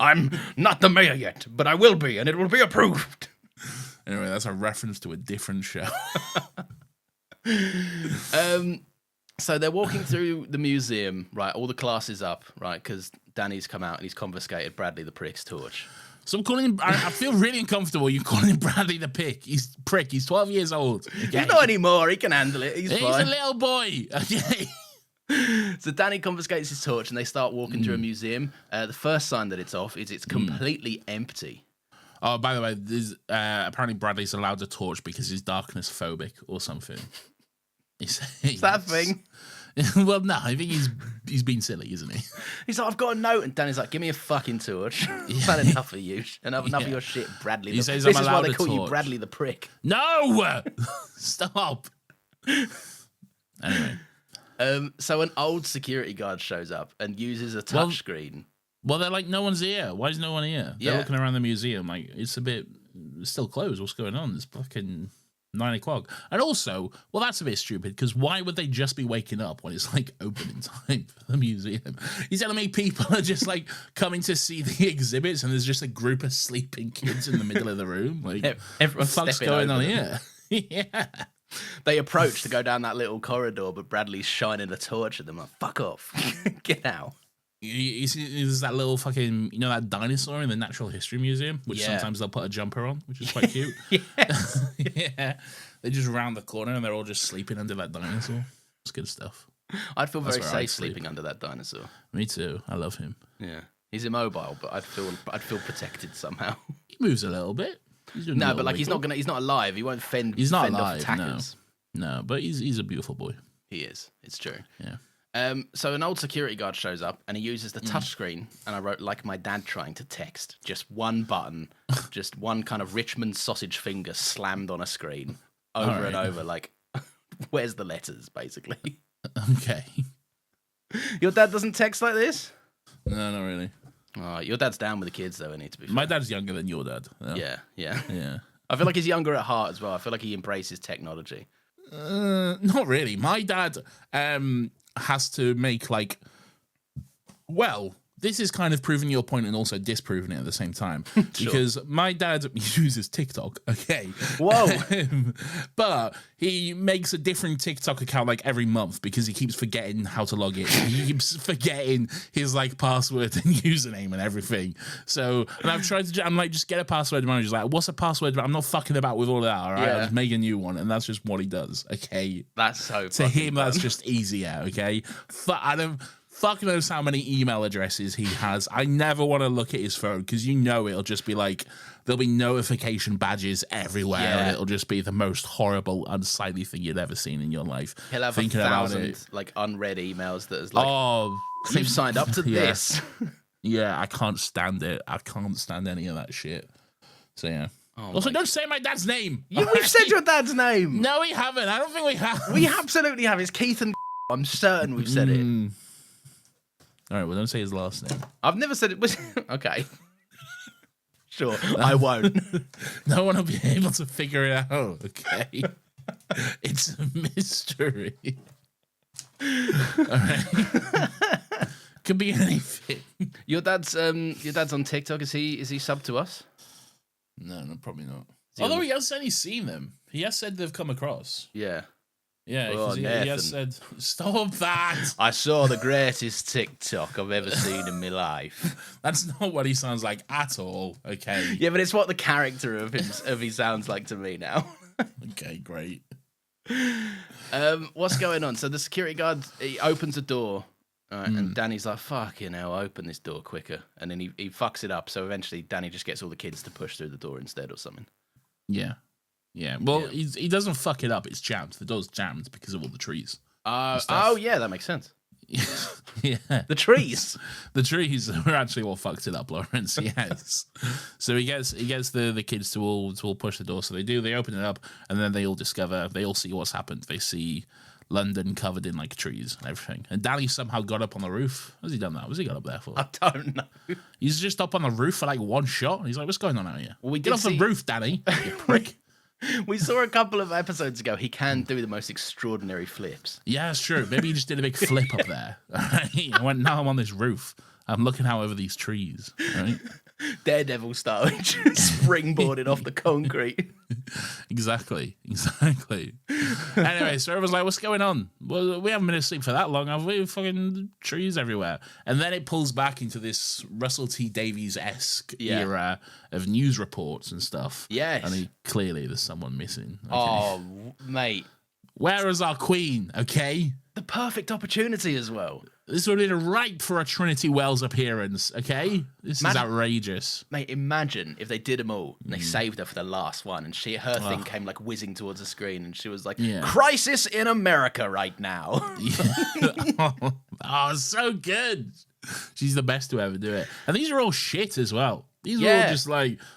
I'm not the mayor yet, but I will be, and it will be approved. Anyway, that's a reference to a different show. So they're walking through the museum, right? All the classes up, right? Because Danny's come out and he's confiscated Bradley the Prick's torch. So I'm calling him. I feel really uncomfortable. You calling him Bradley the Prick? He's 12 years old. Okay? He's not anymore. He can handle it. He's He's fine. a little boy. Okay. So Danny confiscates his torch and they start walking through a museum. The first sign that it's off is it's completely empty. Oh, by the way, apparently Bradley's allowed a torch because he's darkness phobic or something. Is that a thing? Well, no, I think he's been silly, isn't he? He's like, I've got a note. And Danny's like, give me a fucking torch. I've had enough of you. Enough of your shit, Bradley. He says this I'm is why allowed they a call you torch. Bradley the Prick. No! Stop. Anyway. So an old security guard shows up and uses a touch screen. Well, they're like, no one's here. Why is no one here? They're Yeah. looking around the museum like, it's still closed. What's going on? It's fucking 9 o'clock. And also, well, that's a bit stupid because why would they just be waking up when it's like open in time for the museum? You're telling me people are just like coming to see the exhibits and there's just a group of sleeping kids in the middle of the room? Like, what the Everyone's fuck's stepping going over on them. here? Yeah. They approach to go down that little corridor, but Bradley's shining a torch at them. Like, fuck off. Get out. You see, there's that little fucking, that dinosaur in the Natural History Museum, which sometimes they'll put a jumper on, which is quite cute. Yeah. They just round the corner and they're all just sleeping under that dinosaur. It's good stuff. I'd feel very safe sleeping under that dinosaur. Me too. I love him. Yeah. He's immobile, but I'd feel protected somehow. He moves a little bit. No, but like he's not alive. He won't fend. He's not alive. Off attackers. No, but he's a beautiful boy. He is. It's true. Yeah. So an old security guard shows up and he uses the touchscreen, and I wrote, like my dad trying to text. Just one button, just one kind of Richmond sausage finger slammed on a screen over and over. Like, where's the letters, basically? Okay. Your dad doesn't text like this? No, not really. Your dad's down with the kids, though, I need to be fair. My dad's younger than your dad. Yeah. Yeah. I feel like he's younger at heart as well. I feel like he embraces technology. Not really. My dad has to make this is kind of proving your point and also disproving it at the same time. Because my dad uses TikTok, okay? Whoa. But he makes a different TikTok account every month because he keeps forgetting how to log in. He keeps forgetting his password and username and everything. So, and I've tried to, I'm like, just get a password manager. He's like, what's a password? I'm not fucking about with all of that, all right? I'll just make a new one. And that's just what he does, okay? That's so to him, that's just easier, okay? Fuck knows how many email addresses he has. I never want to look at his phone because it'll just be there'll be notification badges everywhere and it'll just be the most horrible, unsightly thing you'd ever seen in your life. He'll have 1,000 unread emails that is you've signed up to this. Yeah, I can't stand it. I can't stand any of that shit. So yeah. Also, don't say my dad's name. We've said your dad's name. No, we haven't. I don't think we have. We absolutely have. It's Keith and I'm certain we've said it. All right, well, don't say his last name. I've never said it. Okay. Sure, I won't. No one will be able to figure it out, okay? It's a mystery. All right. Could be anything. Your dad's on TikTok. Is he sub to us? No, probably not. Although he has said he's seen them. He has said they've come across. Yeah. Yeah, because he has said, stop that! I saw the greatest TikTok I've ever seen in my life. That's not what he sounds like at all, okay? Yeah, but it's what the character of he sounds like to me now. Okay, great. What's going on? So the security guard, he opens a door, and Danny's like, fucking hell, open this door quicker. And then he fucks it up, so eventually Danny just gets all the kids to push through the door instead or something. Yeah. Yeah, well, he doesn't fuck it up. It's jammed. The door's jammed because of all the trees. Yeah, that makes sense. Yeah. The trees. The trees were actually what fucked it up, Lawrence. Yes. So he gets the kids to all push the door. So they do. They open it up, and then they all see what's happened. They see London covered in trees and everything. And Danny somehow got up on the roof. What's he done that? What's he got up there for? I don't know. He's just up on the roof for one shot. He's like, what's going on out here? Well, get off the roof, Danny. You prick. We saw a couple of episodes ago, he can do the most extraordinary flips. Yeah, it's true. Maybe he just did a big flip up there. Right? I went, now I'm on this roof. I'm looking out over these trees. Right? Daredevil style, just springboarded off the concrete. Exactly. Anyway, so everyone's like, what's going on? Well, we haven't been asleep for that long, have we? Fucking trees everywhere. And then it pulls back into this Russell T Davies-esque era of news reports and stuff. Yes. And clearly there's someone missing. Okay. Oh, mate. Where is our queen, okay? The perfect opportunity as well. This would have been ripe for a Trinity Wells appearance, okay? This is outrageous. Mate, imagine if they did them all and they saved her for the last one and her thing came whizzing towards the screen and she was like, crisis in America right now. Oh, so good. She's the best to ever do it. And these are all shit as well. These are all just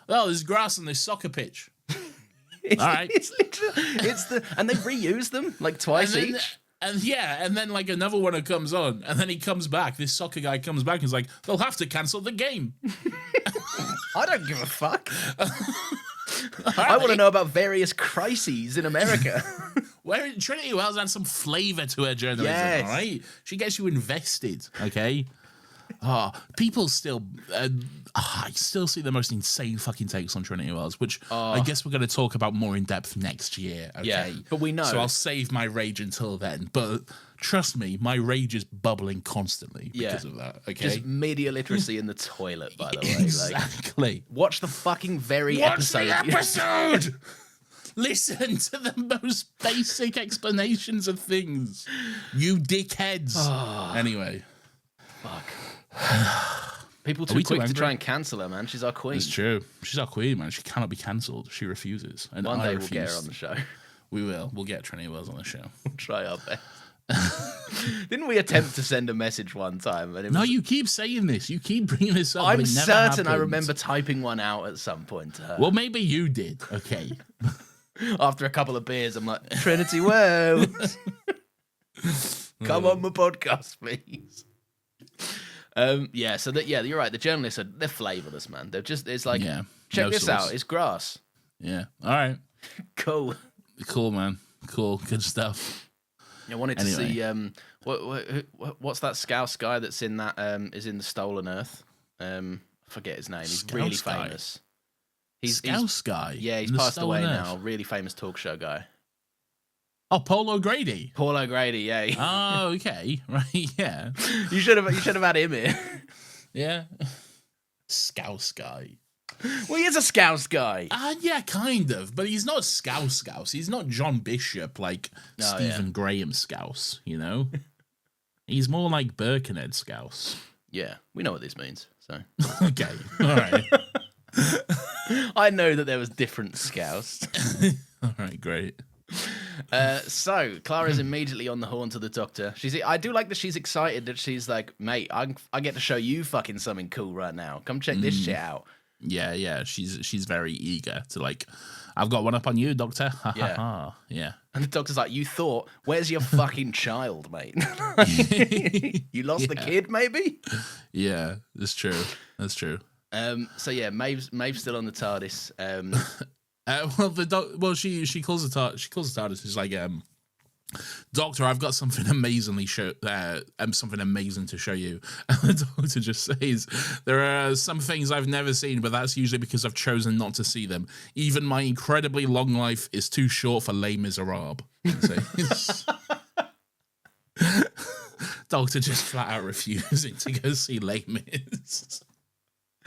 there's grass on this soccer pitch. All right. It's literally, and they reuse them twice each. And then another one comes on, and then he comes back. This soccer guy comes back and is like, they'll have to cancel the game. I don't give a fuck. I want to know about various crises in America. Where Trinity Wells adds some flavour to her journalism, all right? She gets you invested, okay? People still, I still see the most insane fucking takes on Trinity Wells, which I guess we're going to talk about more in depth next year. Okay? Yeah, but we know. So I'll save my rage until then. But trust me, my rage is bubbling constantly because of that. Okay, just media literacy in the toilet, by the way. Exactly. Watch the fucking episode. The episode. Listen to the most basic explanations of things, you dickheads. Anyway. Fuck. People too quick to try and cancel her, man. She's our queen. It's true. She's our queen, man. She cannot be cancelled. She refuses. And One day we'll get her on the show. We will. We'll get Trinity Wells on the show. We'll try our best. Didn't we attempt to send a message one time? And no, you keep saying this. You keep bringing this up. I'm certain I remember typing one out at some point to her. Well, maybe you did. Okay. After a couple of beers, I'm like, Trinity Wells, come on my podcast, please. You're right. The journalists they're flavorless, man. They're just, it's like, check this out. It's grass. Yeah. All right. Cool, man. Cool. Good stuff. I wanted to see what's that Scouse guy that's in that is in the Stolen Earth. Forget his name. He's Scouse really guy. famous. Scouse guy. Yeah, he's passed away now. Really famous talk show guy. Oh, Paul O'Grady. Paul O'Grady, yeah. Oh, okay. Right, yeah. You should have had him here. Yeah. Scouse guy. Well, he is a Scouse guy. Yeah, kind of. But he's not Scouse. He's not John Bishop like Stephen Graham Scouse, you know? He's more like Birkenhead Scouse. Yeah, we know what this means. So okay. All right. I know that there was different Scouse. All right, great. So Clara's immediately on the horn to the doctor. I do like that she's excited that she's like, mate, I get to show you fucking something cool right now. Come check this shit out. Yeah. She's very eager to like, I've got one up on you, doctor. Yeah. And the doctor's like, you thought, where's your fucking child, mate? You lost the kid, maybe? Yeah, that's true. Maeve's still on the TARDIS. She calls the TARDIS. She's like, Doctor, I've got something something amazing to show you. And the doctor just says, there are some things I've never seen, but that's usually because I've chosen not to see them. Even my incredibly long life is too short for Les Miserables. Doctor just flat out refusing to go see Les Mis.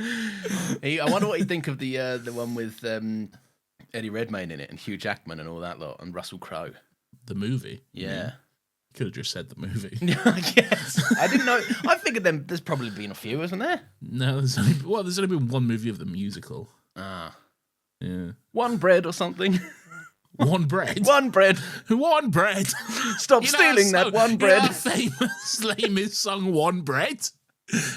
I wonder what you think of the one with Eddie Redmayne in it and Hugh Jackman and all that lot and Russell Crowe. The movie? Yeah. Could have just said the movie. Yes. I didn't know. I figured there's probably been a few, hasn't there? No, there's only been one movie of the musical. Ah. Yeah. One bread or something. One bread? One bread. One bread. Stop stealing that one bread. You know famous Les Mis song, One Bread?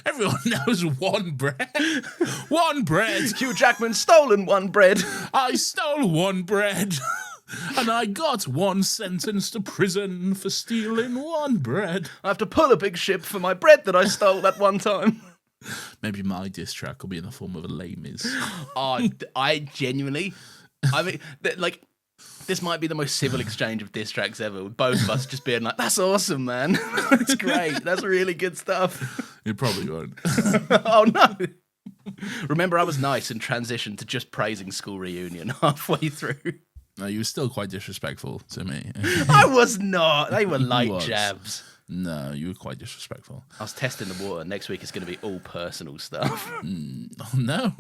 Everyone knows one bread. One bread. Hugh Jackman stolen one bread. I stole one bread. And I got one sentence to prison for stealing one bread. I have to pull a big ship for my bread that I stole that one time. Maybe my diss track will be in the form of a Les Mis. I genuinely, this might be the most civil exchange of diss tracks ever, with both of us just being like, that's awesome, man. That's great. That's really good stuff. It probably won't. Oh, no. Remember, I was nice and transitioned to just praising School Reunion halfway through. No, you were still quite disrespectful to me. I was not. They were light jabs. No, you were quite disrespectful. I was testing the water. Next week is going to be all personal stuff. Oh, no.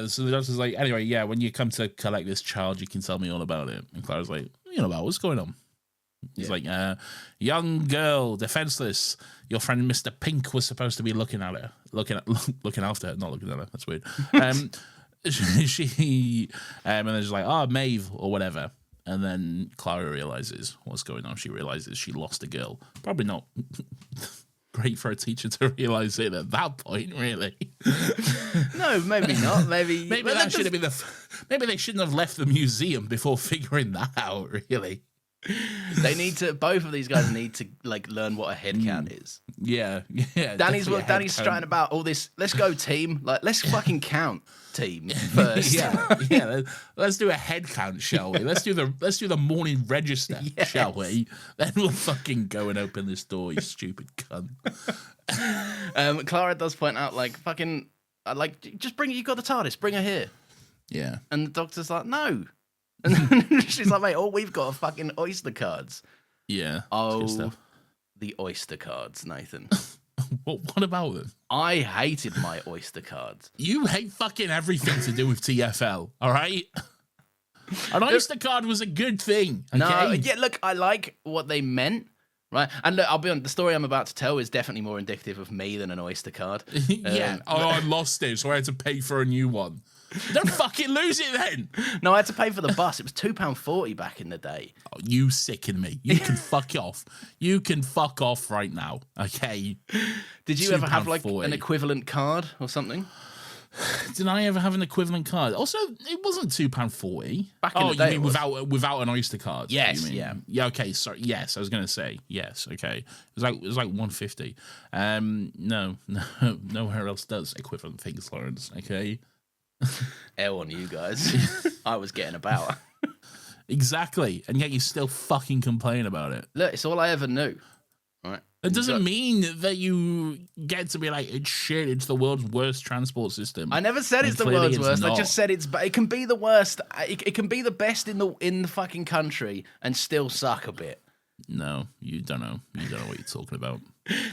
So the doctor's like, anyway, when you come to collect this child, you can tell me all about it. And Clara's like, what's going on? He's like, young girl, defenseless. Your friend Mr. Pink was supposed to be looking after her. Not looking at her. That's weird. She and then she's like, Maeve or whatever. And then Clara realizes what's going on. She realizes she lost a girl. Probably not great for a teacher to realize it at that point, really. No, maybe not. Maybe that should have been maybe they shouldn't have left the museum before figuring that out, really. They need to. Both of these guys need to like learn what a head count is. Yeah. Danny's trying about all this. Let's go, team. Like, let's fucking count, team, first. yeah. Let's do a head count, shall we? Let's do the morning register, shall we? Then we'll fucking go and open this door, you stupid cunt. Clara does point out, like, fucking, like, just bring it. You got the TARDIS. Bring her here. Yeah. And the Doctor's like, no. And then she's like, mate, all we've got are fucking Oyster cards. Yeah. Oh, the Oyster cards, Nathan. What about them? I hated my Oyster cards. You hate fucking everything to do with TFL, all right? An Oyster card was a good thing, okay? No, yeah, look, I like what they meant, right? And look, I'll be honest, the story I'm about to tell is definitely more indicative of me than an Oyster card. Yeah. I lost it, so I had to pay for a new one. Don't fucking lose it then. No, I had to pay for the bus. It was £2.40 back in the day. Oh, you sicken me. You can fuck off. You can fuck off right now, okay? Did you ever have like £2.40. an equivalent card or something? Did I ever have an equivalent card? Also, it wasn't £2.40. Back in the day, you mean without an Oyster card? Yes, you mean? Yeah. Okay. Sorry. Yes, I was gonna say yes. Okay. It was like £1.50. No, nowhere else does equivalent things, Lawrence. Okay. Hell on you guys. I was getting about. Exactly, and yet you still fucking complain about it. Look, it's all I ever knew. All right. It doesn't mean that you get to be like, it's shit, it's the world's worst transport system. I never said it's the world's worst. I just said it can be the worst. It can be the best in the fucking country and still suck a bit. No, you don't know. You don't know what you're talking about.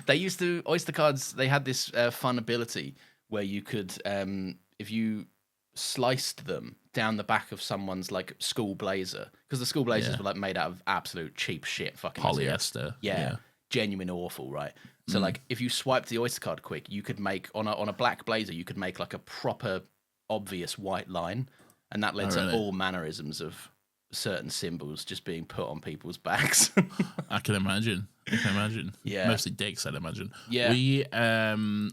They used to, Oyster cards, they had this fun ability where you could, if you sliced them down the back of someone's like school blazer, because the school blazers were like made out of absolute cheap shit fucking polyester. Yeah. Genuine awful, right? So like if you swiped the Oyster card quick, you could make on a black blazer, you could make like a proper obvious white line, and that led to all mannerisms of certain symbols just being put on people's backs. I can imagine. Yeah. Mostly dicks, I'd imagine. Yeah. We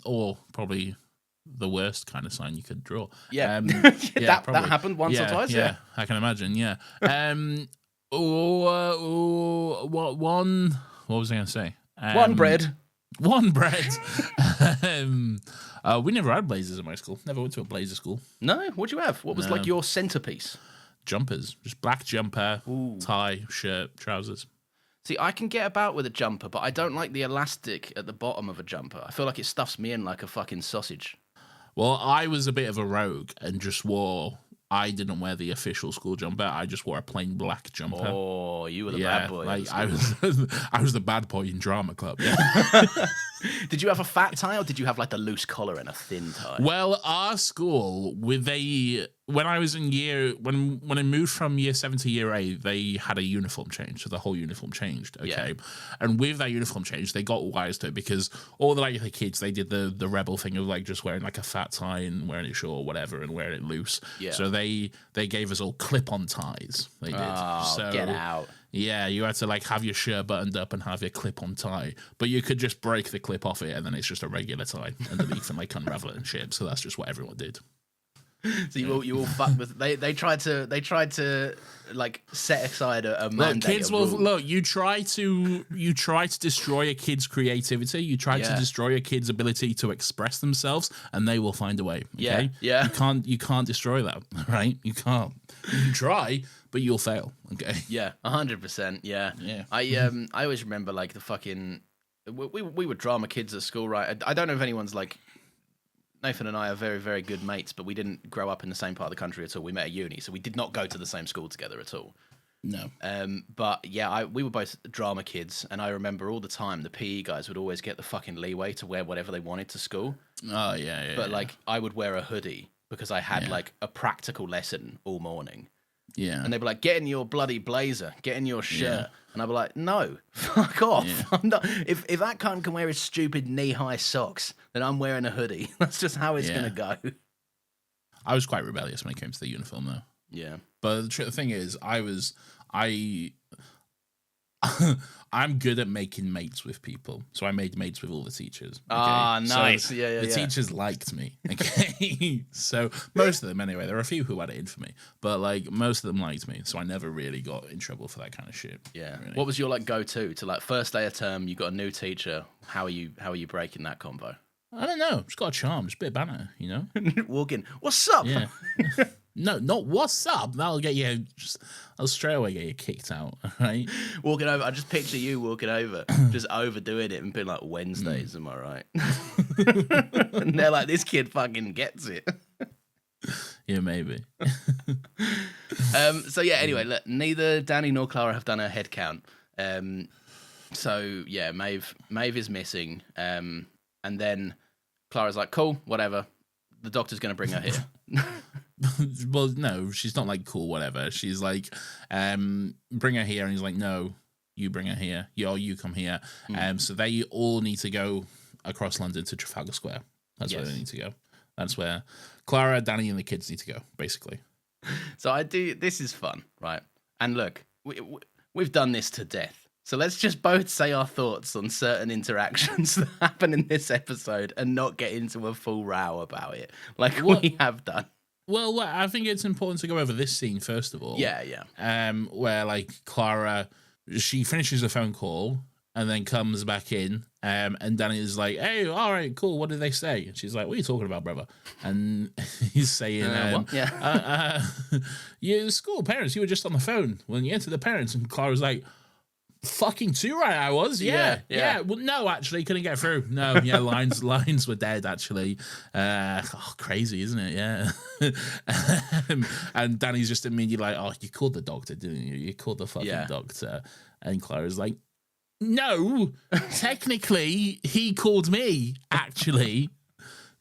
or probably the worst kind of sign you could draw. Yeah. Yeah, that happened once or twice. Yeah. I can imagine. Yeah. What was I going to say? One bread. We never had blazers at my school. Never went to a blazer school. No? What'd you have? What was like your centerpiece? Jumpers. Just black jumper, tie, shirt, trousers. See, I can get about with a jumper, but I don't like the elastic at the bottom of a jumper. I feel like it stuffs me in like a fucking sausage. Well, I was a bit of a rogue and just I didn't wear the official school jumper. I just wore a plain black jumper. Oh, you were the bad boy. Like I was the bad boy in drama club. Yeah. Did you have a fat tie or did you have like a loose collar and a thin tie? Well, our school when I was in when I moved from year 7 to year 8, they had a uniform change, so the whole uniform changed. Okay, yeah. And with that uniform change, they got wise to it because all the kids, they did the rebel thing of like just wearing like a fat tie and wearing it short or whatever and wearing it loose. Yeah. So they gave us all clip-on ties. They did. Oh, so, get out. Yeah, you had to like have your shirt buttoned up and have your clip-on tie, but you could just break the clip off it and then it's just a regular tie underneath and like unravel it and shit. So that's just what everyone did. So you all fucked with they tried to like set aside a mandate. Kids will look. You try to destroy a kid's creativity. You try to destroy a kid's ability to express themselves, and they will find a way. Okay? Yeah. You can't destroy that, right? You can't. You can try, but you'll fail. Okay. Yeah, 100%. Yeah. I always remember like the fucking we were drama kids at school, right? I don't know if anyone's like. Nathan and I are very, very good mates, but we didn't grow up in the same part of the country at all. We met at uni, so we did not go to the same school together at all. No. But yeah, we were both drama kids, and I remember all the time the PE guys would always get the fucking leeway to wear whatever they wanted to school. Oh, yeah. But like, I would wear a hoodie because I had like a practical lesson all morning. Yeah. And they'd be like, get in your bloody blazer, get in your shirt. And I'd be like, no, fuck off. Yeah. I'm not, if that cunt can wear his stupid knee-high socks, then I'm wearing a hoodie. That's just how it's going to go. I was quite rebellious when it came to the uniform, though. Yeah. But the thing is, I I'm good at making mates with people. So I made mates with all the teachers. Okay? Ah, nice. So yeah. the teachers liked me. Okay. So most of them, anyway. There are a few who had it in for me, but like most of them liked me. So I never really got in trouble for that kind of shit. Yeah. Really. What was your like go-to to like first day of term? You got a new teacher. How are you breaking that combo? I don't know. Just got a charm. Just a bit of banter, you know? Walk in. What's up? Yeah. No, not what's up. That'll get you, I'll straight away get you kicked out, all right? Walking over. I just picture you walking over, just overdoing it and being like, Wednesdays, am I right? And they're like, this kid fucking gets it. Yeah, maybe. So yeah, anyway, look, neither Danny nor Clara have done a head count. So yeah, Maeve is missing. And then Clara's like, cool, whatever. The doctor's going to bring her here. Well, no, she's not like cool, whatever. She's like, bring her here. And he's like, no, you bring her here. You come here. So they all need to go across London to Trafalgar Square. That's where they need to go. That's where Clara, Danny, and the kids need to go, basically. So this is fun, right? And look, we've done this to death. So let's just both say our thoughts on certain interactions that happen in this episode and not get into a full row about it, like we have done. Well, I think it's important to go over this scene first of all. Yeah. Where like Clara, she finishes a phone call and then comes back in, and Danny is like, "Hey, all right, cool. What did they say?" And she's like, "What are you talking about, brother?" And he's saying, what? Yeah. "You school parents. You were just on the phone when you entered the parents." And Clara's like, "Fucking too right, I was. Yeah. Well, no, actually, couldn't get through. No, yeah, lines were dead. Actually, crazy, isn't it? Yeah." And Danny's just immediately like, "Oh, you called the doctor, didn't you? You called the fucking doctor." And Clara's like, "No, technically, he called me. Actually."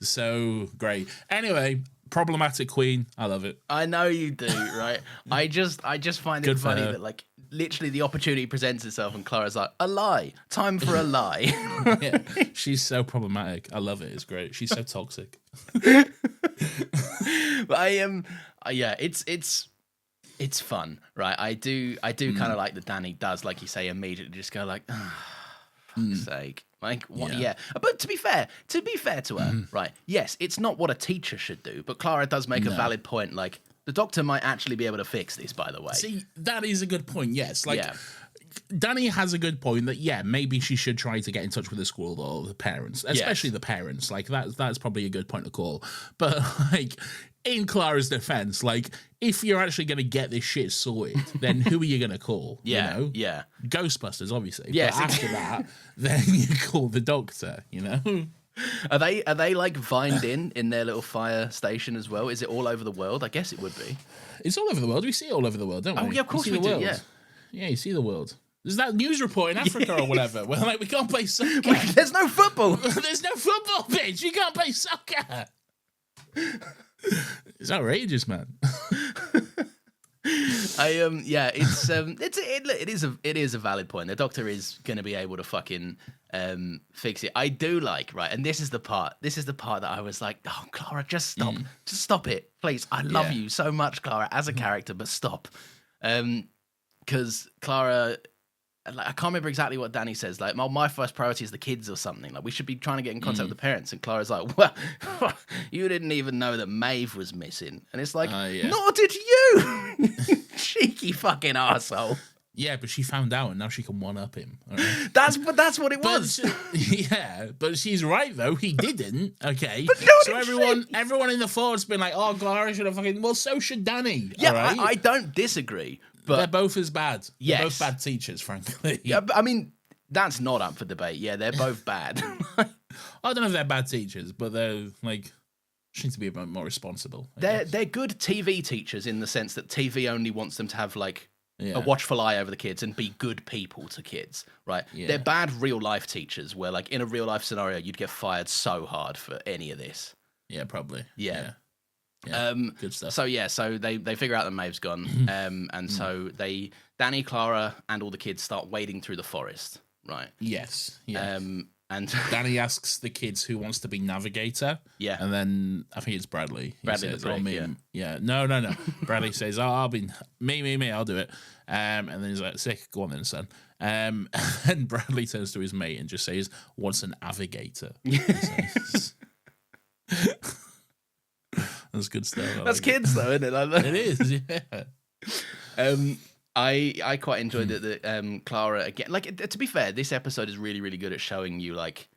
So great. Anyway. Problematic queen. I love it. I know you do, right? I just find it funny that like literally the opportunity presents itself and Clara's like, a lie. Time for a lie. Yeah, she's so problematic. I love it. It's great. She's so toxic. But it's fun, right? I do kind of like that Danny does, like you say, immediately just go like, fuck's sake. Like, what? Yeah. But to be fair to her, right? Yes, it's not what a teacher should do, but Clara does make a valid point. Like, the doctor might actually be able to fix this, by the way. See, that is a good point, yes. Like, Danny has a good point that, maybe she should try to get in touch with the school or the parents, especially the parents. Like, that's probably a good point to call. But, like, in Clara's defense, like, if you're actually going to get this shit sorted, then who are you going to call? Yeah, you know? yeah. Ghostbusters, obviously. Yes. But after that, then you call the doctor, you know? Are they like vined in their little fire station as well? Is it all over the world? I guess it would be. It's all over the world. We see it all over the world, don't we? Oh, yeah, of course we do, yeah. Yeah, you see the world. There's that news report in Africa or whatever where, like, we can't play soccer. There's no football. There's no football, bitch. You can't play soccer. It's outrageous, man. It is a valid point. The doctor is going to be able to fucking fix it. I do like, right, and this is the part that I was like, oh, Clara, just stop. Just stop it, please. I love you so much, Clara, as a character, but stop. Because Clara, like, I can't remember exactly what Danny says. Like, my first priority is the kids or something. Like, we should be trying to get in contact with the parents. And Clara's like, well, you didn't even know that Maeve was missing. And it's like, nor did you, cheeky fucking arsehole. Yeah, but she found out and now she can one-up him. Right? That's what it was. But she's right, though. He didn't, okay? So everyone in the fort's been like, oh, Clara should have fucking... Well, so should Danny. Yeah, right? I don't disagree. But they're both as bad. Yes. They're both bad teachers, frankly. Yeah, I mean, that's not up for debate. Yeah, they're both bad. I don't know if they're bad teachers, but they're, like, she needs to be a bit more responsible. They're good TV teachers in the sense that TV only wants them to have, like, a watchful eye over the kids and be good people to kids, right? Yeah. They're bad real-life teachers where, like, in a real-life scenario, you'd get fired so hard for any of this. Yeah, probably. Yeah. Good stuff. So they figure out that Maeve's gone, and so Danny, Clara, and all the kids start wading through the forest, right? Yes. Yeah. And Danny asks the kids who wants to be navigator. Yeah. And then I think it's Bradley. He Bradley says, the Brick, me. yeah. Yeah. No. Bradley says, oh, I'll be me, I'll do it. And then he's like, sick, go on then, son. And Bradley turns to his mate and just says, what's an navigator? That's good stuff. That's kids, though, isn't it? It is, yeah. I quite enjoyed that Clara, again, like, to be fair, this episode is really, really good at showing you, like,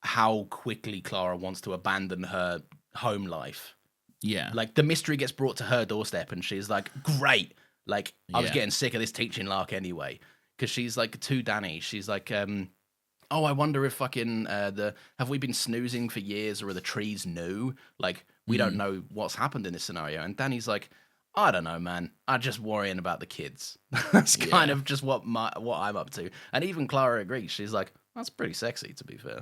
how quickly Clara wants to abandon her home life. Yeah. Like, the mystery gets brought to her doorstep, and she's like, great. Like, I was getting sick of this teaching lark anyway. Because she's like, to Danny, she's like, oh, I wonder if fucking, have we been snoozing for years, or are the trees new? Like, we don't know what's happened in this scenario. And Danny's like, I don't know, man. I'm just worrying about the kids. That's kind of just what I'm up to. And even Clara agrees. She's like, that's pretty sexy, to be fair.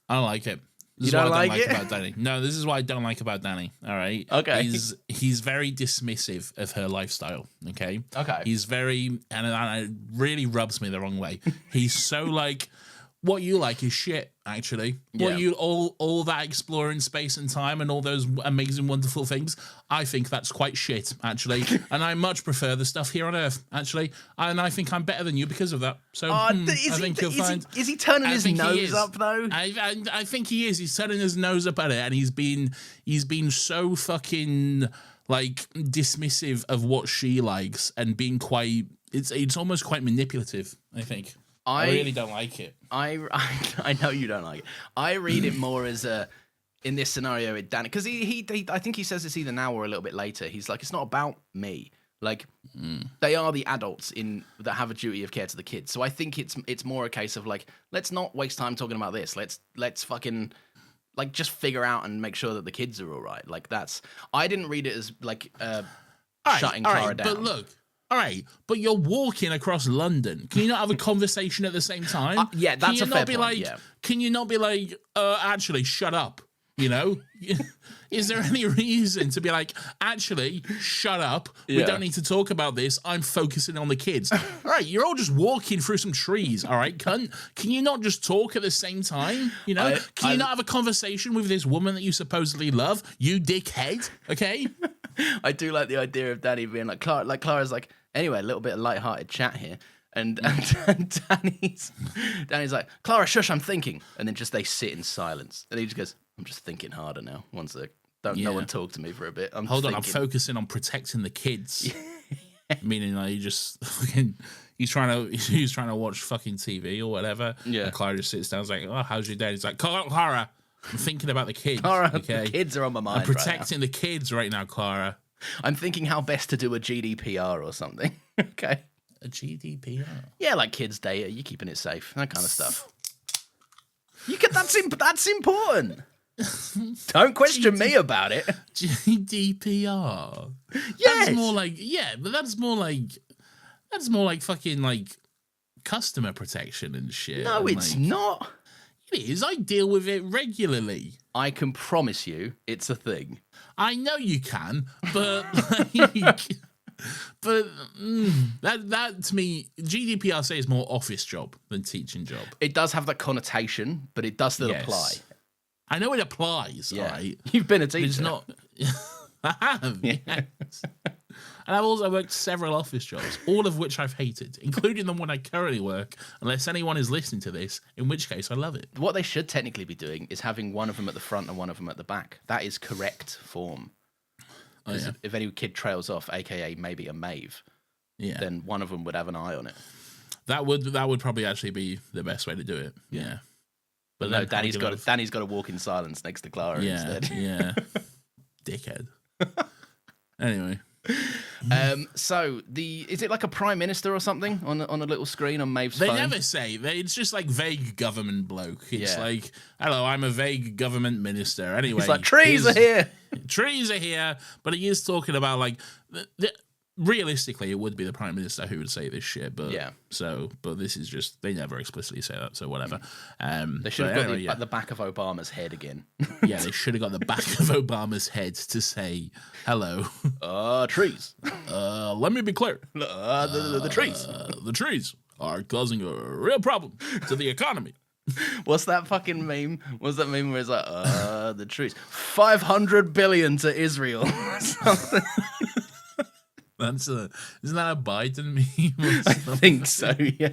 I don't like it. This You is don't what I like don't like it? about Danny. No, this is what I don't like about Danny. All right. Okay. He's very dismissive of her lifestyle. Okay. Okay. He's very, and it really rubs me the wrong way. He's so like, what you like is shit, actually. Yeah. What you all that exploring space and time and all those amazing, wonderful things, I think that's quite shit, actually. And I much prefer the stuff here on Earth, actually. And I think I'm better than you because of that. So I think you'll find. Is he turning his nose up though? I think he is. He's turning his nose up at it, and he's been so fucking like dismissive of what she likes and being quite. It's almost quite manipulative, I think. I really don't like it. I know you don't like it. I read it more as in this scenario, Danny, because he I think he says this either now or a little bit later. He's like, it's not about me. Like, they are the adults that have a duty of care to the kids. So I think it's more a case of like, let's not waste time talking about this. Let's fucking like just figure out and make sure that the kids are all right. Like I didn't read it as like shutting Clara down. But look. All right, but you're walking across London. Can you not have a conversation at the same time? Yeah, that's a fair point. Like, yeah. Can you not be like, actually, shut up? You know? Is there any reason to be like, actually, shut up? Yeah. We don't need to talk about this. I'm focusing on the kids. All right, you're all just walking through some trees. All right, cunt. Can you not just talk at the same time? You know? Can you not have a conversation with this woman that you supposedly love? You dickhead. Okay? I do like the idea of Danny being like, Clara's like, anyway, a little bit of lighthearted chat here. And Danny's like, Clara, shush, I'm thinking. And then just they sit in silence. And he just goes, I'm just thinking harder now. One sec. No one talk to me for a bit. Hold on, I'm focusing on protecting the kids. Meaning like he's trying to watch fucking TV or whatever. Yeah. And Clara just sits down and is like, oh, how's your day? He's like, Clara, I'm thinking about the kids. Clara, okay? The kids are on my mind. I'm protecting the kids right now, Clara. I'm thinking how best to do a GDPR or something. Okay. A GDPR? Yeah, like kids' data. You're keeping it safe. That kind of stuff. That's important. Don't question me about it. GDPR. Yes. That's more like fucking like customer protection and shit. No, it's not. It is. I deal with it regularly. I can promise you it's a thing. I know you can, but that to me, GDPR says more office job than teaching job. It does have that connotation, but it does still apply. I know it applies, yeah. all right? You've been a teacher. It's not... I have, yes. And I've also worked several office jobs, all of which I've hated, including the one I currently work, unless anyone is listening to this, in which case I love it. What they should technically be doing is having one of them at the front and one of them at the back. That is correct form. If any kid trails off, aka maybe a Maeve, then one of them would have an eye on it. That would probably actually be the best way to do it. Yeah. But no, Danny's got to walk in silence next to Clara instead. Yeah. Dickhead. Anyway. So is it like a prime minister or something on a little screen on Maeve's phone? They never say. It's just like vague government bloke. It's like, hello, I'm a vague government minister. Anyway, it's like trees are here. Trees are here, but he is talking about like realistically, it would be the prime minister who would say this shit. But but this is just they never explicitly say that. So whatever. They should have got the back of Obama's head again. Yeah, they should have got the back of Obama's head to say hello. Trees. Let me be clear. The trees. The trees are causing a real problem to the economy. What's that fucking meme? What's that meme where it's like, the truth, 500 billion to Israel? Something. Isn't that a Biden meme? I think so. Yeah.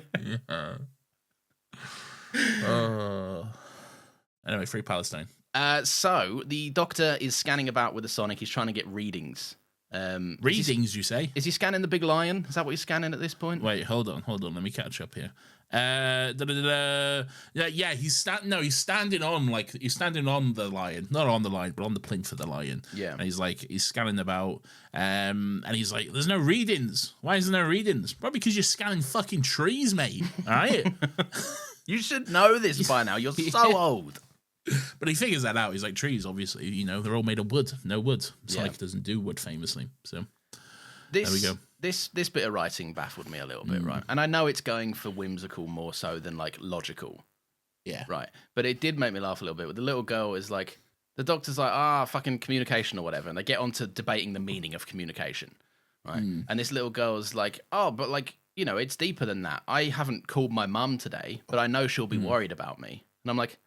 Yeah. Anyway, free Palestine. So the Doctor is scanning about with the Sonic. He's trying to get readings. Readings, you say? Is he scanning the big lion? Is that what he's scanning at this point? Wait, hold on. Let me catch up here. Yeah, he's standing on the lion, not on the lion, but on the plinth of the lion. Yeah, and he's scanning about, and he's like, "There's no readings. Why is there no readings? Probably because you're scanning fucking trees, mate. All right, you should know this by now. You're so old." But he figures that out. He's like, trees, obviously, they're all made of wood. No wood. Sonic doesn't do wood, famously. So there we go. This bit of writing baffled me a little bit, right? And I know it's going for whimsical more so than like logical. Yeah. Right. But it did make me laugh a little bit. The little girl is like, the Doctor's like, fucking communication or whatever. And they get on to debating the meaning of communication. Right. And this little girl's like, but like, it's deeper than that. I haven't called my mum today, but I know she'll be worried about me. And I'm like,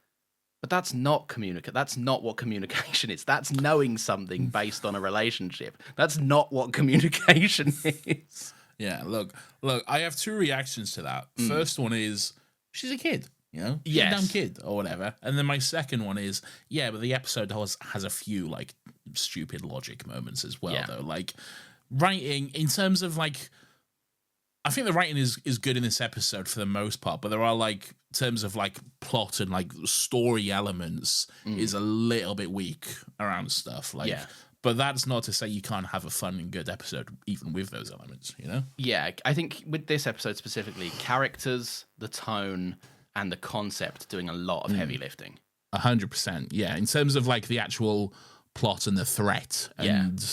but that's not That's not what communication is. That's knowing something based on a relationship. That's not what communication is. Yeah, look, I have two reactions to that. First one is, she's a kid, She's a dumb kid or whatever. And then my second one is, but the episode has a few, like, stupid logic moments as well, though. Like, writing, in terms of, like, I think the writing is good in this episode for the most part, but there are, like, in terms of, like, plot and, like, story elements is a little bit weak around stuff. Like, but that's not to say you can't have a fun and good episode even with those elements, Yeah, I think with this episode specifically, characters, the tone, and the concept doing a lot of heavy lifting. 100%, yeah. In terms of, like, the actual plot and the threat and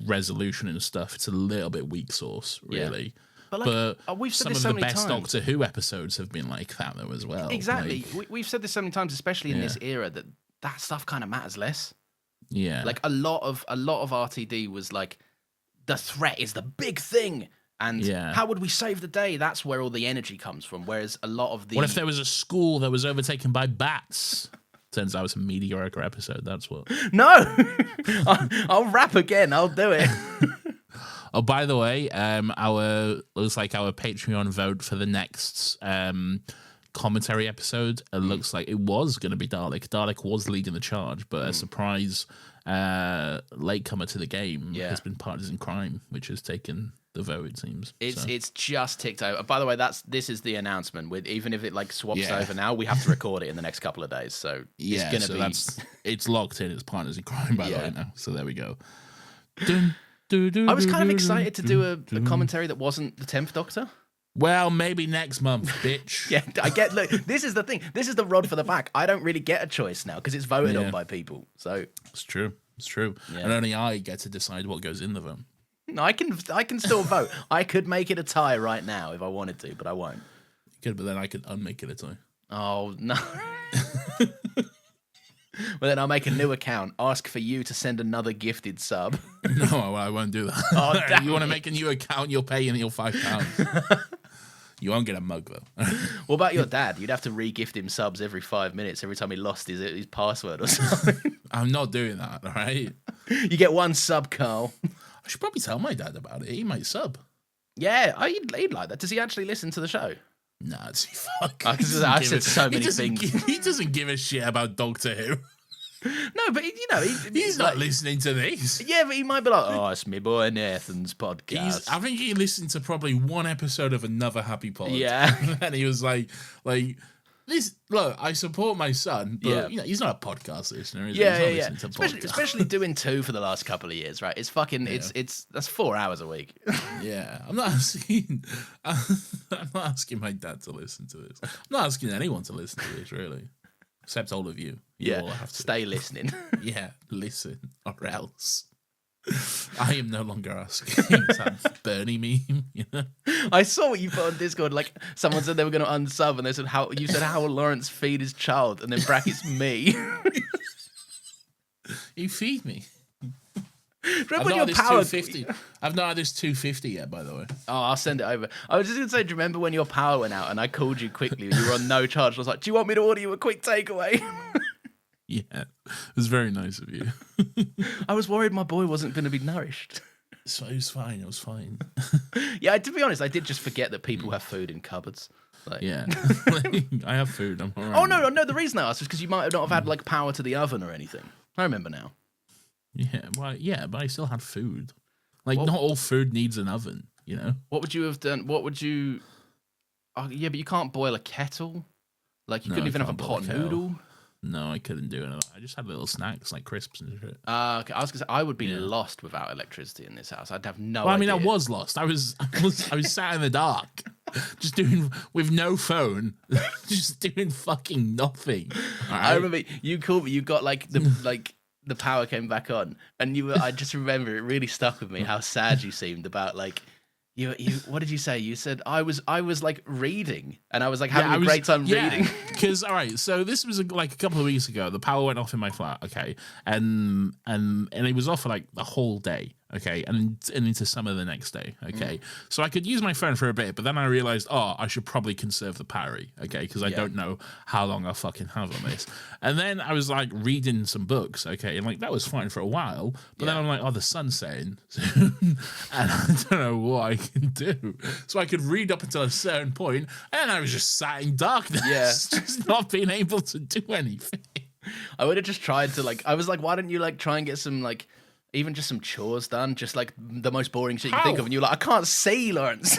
resolution and stuff, it's a little bit weak sauce, really. Yeah. But we've said some this of so the many best times. Doctor Who episodes have been like that, though, as well. Exactly. We've said this so many times, especially in this era, that stuff kind of matters less. Yeah. Like, a lot of RTD was like, the threat is the big thing. And how would we save the day? That's where all the energy comes from. Whereas a lot of the... What if there was a school that was overtaken by bats? Turns out it's a mediocre episode, that's what. No! I'll rap again. I'll do it. Oh, by the way, looks like our Patreon vote for the next commentary episode. It looks like it was going to be Dalek. Dalek was leading the charge, but a surprise latecomer to the game has been Partisan Crime, which has taken the vote. It seems it's just ticked over. By the way, this is the announcement. With even if it like swaps over now, we have to record it in the next couple of days. So it's gonna be. It's locked in. It's Partisan Crime by the way now. So there we go. I was kind of excited to do a commentary that wasn't the 10th Doctor. Well, maybe next month, bitch. Yeah, I get. Look, this is the thing. This is the rod for the back. I don't really get a choice now because it's voted on by people. So it's true. Yeah. And only I get to decide what goes in the vote. No, I can still vote. I could make it a tie right now if I wanted to, but I won't. You could, but then I could unmake it a tie. Oh no. Well, then I'll make a new account. Ask for you to send another gifted sub. No, I won't do that. Oh, damn you want to make a new account? You'll pay in your £5. You won't get a mug though. What about your dad? You'd have to re-gift him subs every 5 minutes every time he lost his password or something. I'm not doing that. All right. You get one sub, Carl. I should probably tell my dad about it. He might sub. Yeah, he'd like that. Does he actually listen to the show? Nah, it's fuck. I've said so many things. He doesn't give a shit about Doctor Who. No, but he's not listening to these. Yeah, but he might be like, "Oh, it's me boy Nathan's podcast." I think he listened to probably one episode of Another Happy Pod. Yeah, and he was like this. Look, I support my son, but he's not a podcast listener. Is he? Yeah. Especially doing 2 for the last couple of years, right? It's fucking. Yeah. It's that's 4 hours a week. Yeah, I'm not asking my dad to listen to this. I'm not asking anyone to listen to this, really. Except all of you. You all have to stay listening. Yeah, listen, or else. I am no longer asking. That Bernie meme, I saw what you put on Discord. Like, someone said they were going to unsub, and they said, how will Lawrence feed his child? And then brackets me. You feed me. Remember I've when not your had this power... 250. I've not had this 250 yet, by the way. Oh, I'll send it over. I was just going to say, do you remember when your power went out and I called you quickly? You were on no charge. I was like, do you want me to order you a quick takeaway? Yeah, it was very nice of you. I was worried my boy wasn't going to be nourished. So it was fine. It was fine. Yeah, to be honest, I did just forget that people have food in cupboards. Like... Yeah, I have food. I'm all right. Oh, no. The reason I asked is because you might not have had like power to the oven or anything. I remember now. Yeah, well, yeah, but I still had food. Like, not all food needs an oven, you know? What would you have done? What would you... Oh, yeah, but you can't boil a kettle. Like, you couldn't even have a pot noodle. No, I couldn't do any of that. I just had little snacks like crisps and shit. Okay. I was gonna say I would be lost without electricity in this house. I'd have no. Well, I idea. mean, I was lost. I was sat in the dark, just doing with no phone, just doing fucking nothing. Right? I remember you called me. You got like the power came back on, and you were. I just remember it really stuck with me how sad you seemed about like. You what did you say? You said I was like reading, and I was like having a great time reading. Because all right, so this was like a couple of weeks ago. The power went off in my flat, okay, and it was off for like the whole day, okay, and into summer the next day, okay. So I could use my phone for a bit, but then I realized, I should probably conserve the battery, okay, because I don't know how long I'll fucking have on this. And then I was like reading some books, okay, and like that was fine for a while, but then I'm like, the sun's setting, and I don't know what I can do. So I could read up until a certain point, and I was just sat in darkness, just not being able to do anything. I would have just tried to I was like, why don't you like try and get some like even just some chores done, just like the most boring shit you can think of, and you're like, I can't see, Lawrence.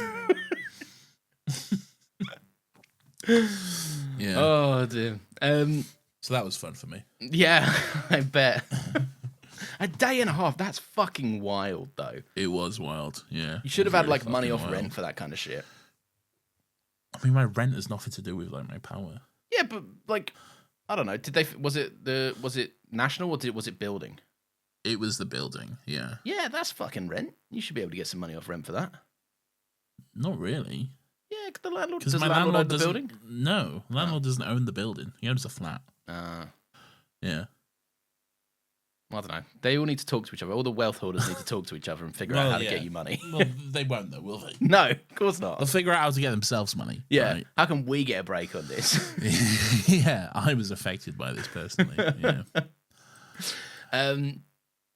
Yeah. Oh dear. So that was fun for me. Yeah, I bet. A day and a half. That's fucking wild, though. It was wild. Yeah. You should have had like money off rent for that kind of shit. I mean, my rent has nothing to do with like my power. Yeah, but like, I don't know. Did they? Was it national or was it building? It was the building. Yeah. Yeah, that's fucking rent. You should be able to get some money off rent for that. Not really. Yeah, the landlord Because my landlord own the doesn't. building. No, landlord doesn't own the building. He owns the flat. Yeah. I don't know. They all need to talk to each other. All the wealth holders need to talk to each other and figure out how to get you money. Well, they won't though, will they? No, of course not. They'll figure out how to get themselves money. Yeah. Right? How can we get a break on this? Yeah, I was affected by this personally. Yeah.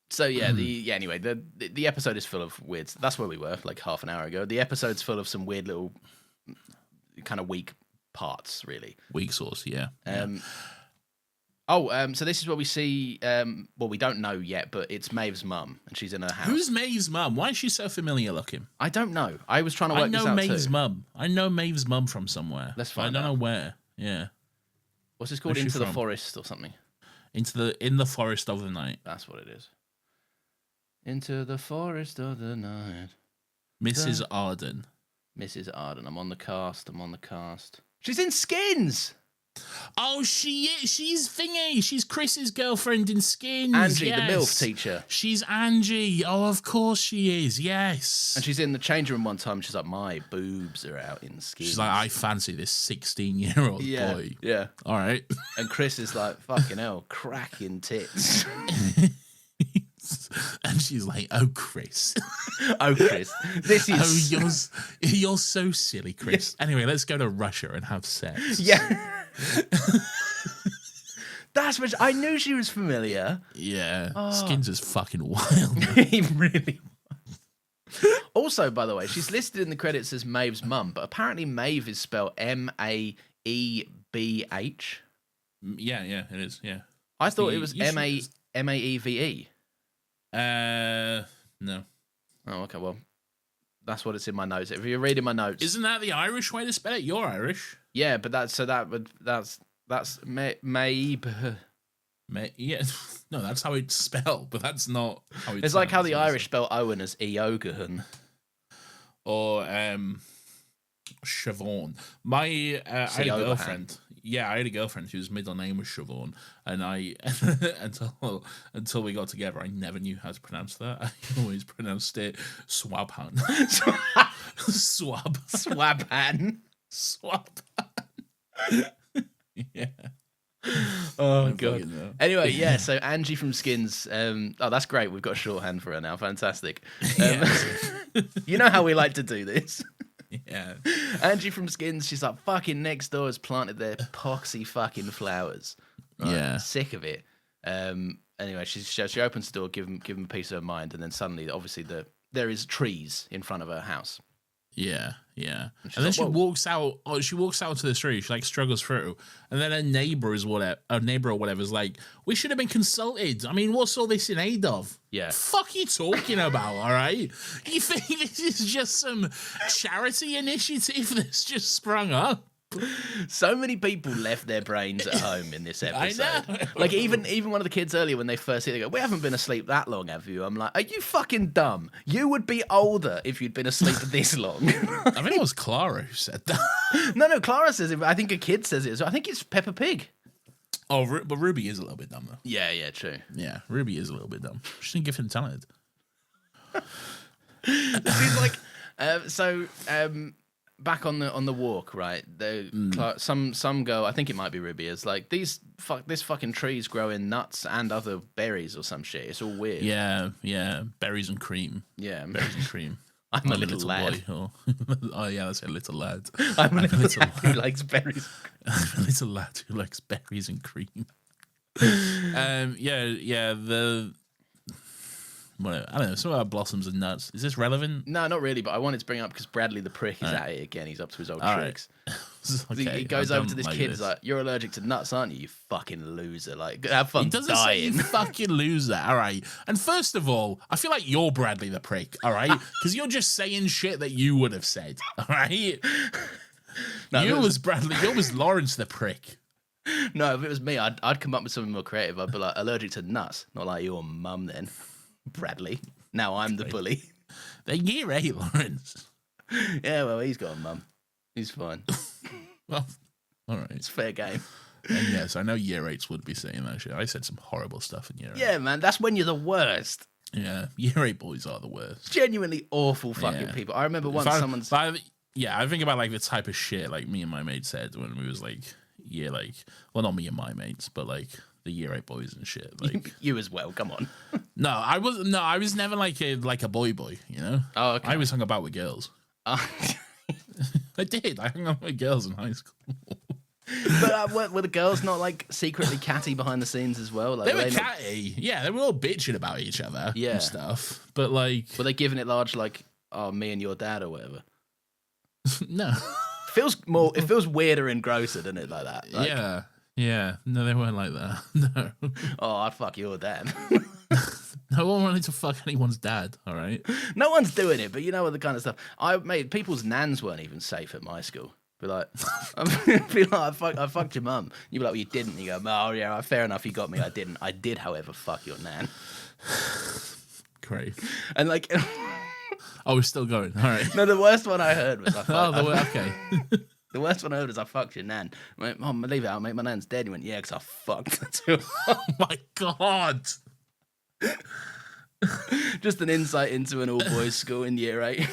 So yeah, anyway, the episode is full of weird. That's where we were like half an hour ago. The episode's full of some weird little kind of weak parts, really. Weak sauce, yeah. So this is where we see. Well, we don't know yet, but it's Maeve's mum, and she's in her house. Who's Maeve's mum? Why is she so familiar looking? I don't know. I was trying to work this out I know Maeve's too. mum. I know Maeve's mum from somewhere. Let's find I don't out. know where. Yeah. What's this called? Where's she Into the from? Forest or something? In the forest of the night. That's what it is. Into the forest of the night. Mrs. Arden. Mrs. Arden. I'm on the cast. She's in Skins. Oh, she's thingy. She's Chris's girlfriend in Skins. Angie, yes. the MILF teacher. She's Angie. Oh, of course she is. Yes. And she's in the change room one time. She's like, my boobs are out in Skins. She's like, I fancy this 16-year-old boy. Yeah. All right. And Chris is like, fucking hell, cracking tits. And she's like, "Oh, Chris, oh, Chris, this is you're so silly, Chris." Yeah. Anyway, let's go to Russia and have sex. Yeah, that's what I knew she was familiar. Yeah, Skins is fucking wild. He really was. Also, by the way, she's listed in the credits as Maeve's mum, but apparently Maeve is spelled Maebh. Yeah, it is. Yeah, I thought it was Maeve. No. Oh, okay. Well, that's what it's in my notes. If you're reading my notes, isn't that the Irish way to spell it? You're Irish. Yeah, but that's Maebe. Yeah, no, that's how it's spelled, but that's not how it's like how the Irish spell Owen as Eogahan. Or Siobhan. My I had a girlfriend. Yeah, I had a girlfriend whose middle name was Siobhan, and I until we got together, I never knew how to pronounce that. I always pronounced it Swabhan. Swabhan. Swabhan. Yeah. Oh god. Anyway, yeah. So Angie from Skins. That's great. We've got a shorthand for her now. Fantastic. You know how we like to do this. Yeah. Angie from Skins. She's like, fucking next door has planted their poxy fucking flowers. Right? Yeah. Sick of it. Anyway, she opens the door, give him a piece of her mind, and then suddenly, obviously, there is trees in front of her house. Yeah, yeah. And then like, she walks out. Oh, she walks out to the street. She like struggles through, and then her neighbor or whatever is like, "We should have been consulted. I mean, what's all this in aid of? Yeah. Fuck you talking about? All right? You think this is just some charity initiative that's just sprung up?" So many people left their brains at home in this episode. I know. Like even one of the kids earlier when they first see it, they go, "We haven't been asleep that long, have you?" I'm like, "Are you fucking dumb? You would be older if you'd been asleep this long." I think it was Clara who said that. No, Clara says it, but I think a kid says it. So I think it's Peppa Pig. Oh, but Ruby is a little bit dumb though. Yeah, true. Yeah, Ruby is a little bit dumb. She didn't give him talent. She's like, back on the walk, right? Some girl, I think it might be Ruby, is like, this fucking tree's growing nuts and other berries or some shit. It's all weird. Yeah, berries and cream. Yeah, Berries and cream. I'm a little lad. Boy. Oh yeah, that's a little lad. I'm a little lad who likes berries. I'm a little lad who likes berries and cream. Whatever. I don't know. Some about blossoms and nuts. Is this relevant? No, not really. But I wanted to bring it up because Bradley the prick is at it again. He's up to his old tricks. Okay, he goes over to this kid. He's like, "You're allergic to nuts, aren't you? You fucking loser! Like, have fun dying." Say you fucking loser. All right. And first of all, I feel like you're Bradley the prick. All right, because you're just saying shit that you would have said. All right. No, you was Bradley. You was Lawrence the prick. No, if it was me, I'd come up with something more creative. I'd be like, allergic to nuts, not like your mum then. Bradley. Now I'm the bully. They're year 8, Lawrence. Yeah, well, he's got a mum. He's fine. Well, all right. It's fair game. And yes, I know year 8s would be saying that shit. I said some horrible stuff in year 8. Yeah, man, that's when you're the worst. Yeah, year 8 boys are the worst. Genuinely awful fucking people. I remember once someone's... I think about like the type of shit like me and my mate said when we was like, well, not me and my mates, but like the year 8 boys and shit. Like you as well. Come on. No, I was never like a boy, you know. Oh, okay. I always hung about with girls. I did. I hung out with girls in high school. But were the girls not like secretly catty behind the scenes as well? Like, they were catty. Yeah, they were all bitching about each other and stuff. But like, were they giving it large like, "Oh, me and your dad" or whatever? No. It feels weirder and grosser, doesn't it? Like that. Like, yeah. No, they weren't like that. No. Oh, I'd fuck your dad. No one wanted to fuck anyone's dad. All right. No one's doing it, but you know what the kind of stuff. People's nans weren't even safe at my school. Be like, I fucked your mum. You be like, "Well, you didn't." You go, "Oh yeah, fair enough. You got me. I didn't. I did, however, fuck your nan." Great. And like. Oh, we're still going. All right. No, the worst one I heard was okay. The worst one I heard was I fucked your nan. I went, "Oh, leave it out, mate. My nan's dead." He went, "Yeah, because I fucked her too." Oh my god. Just an insight into an all-boys school in year 8.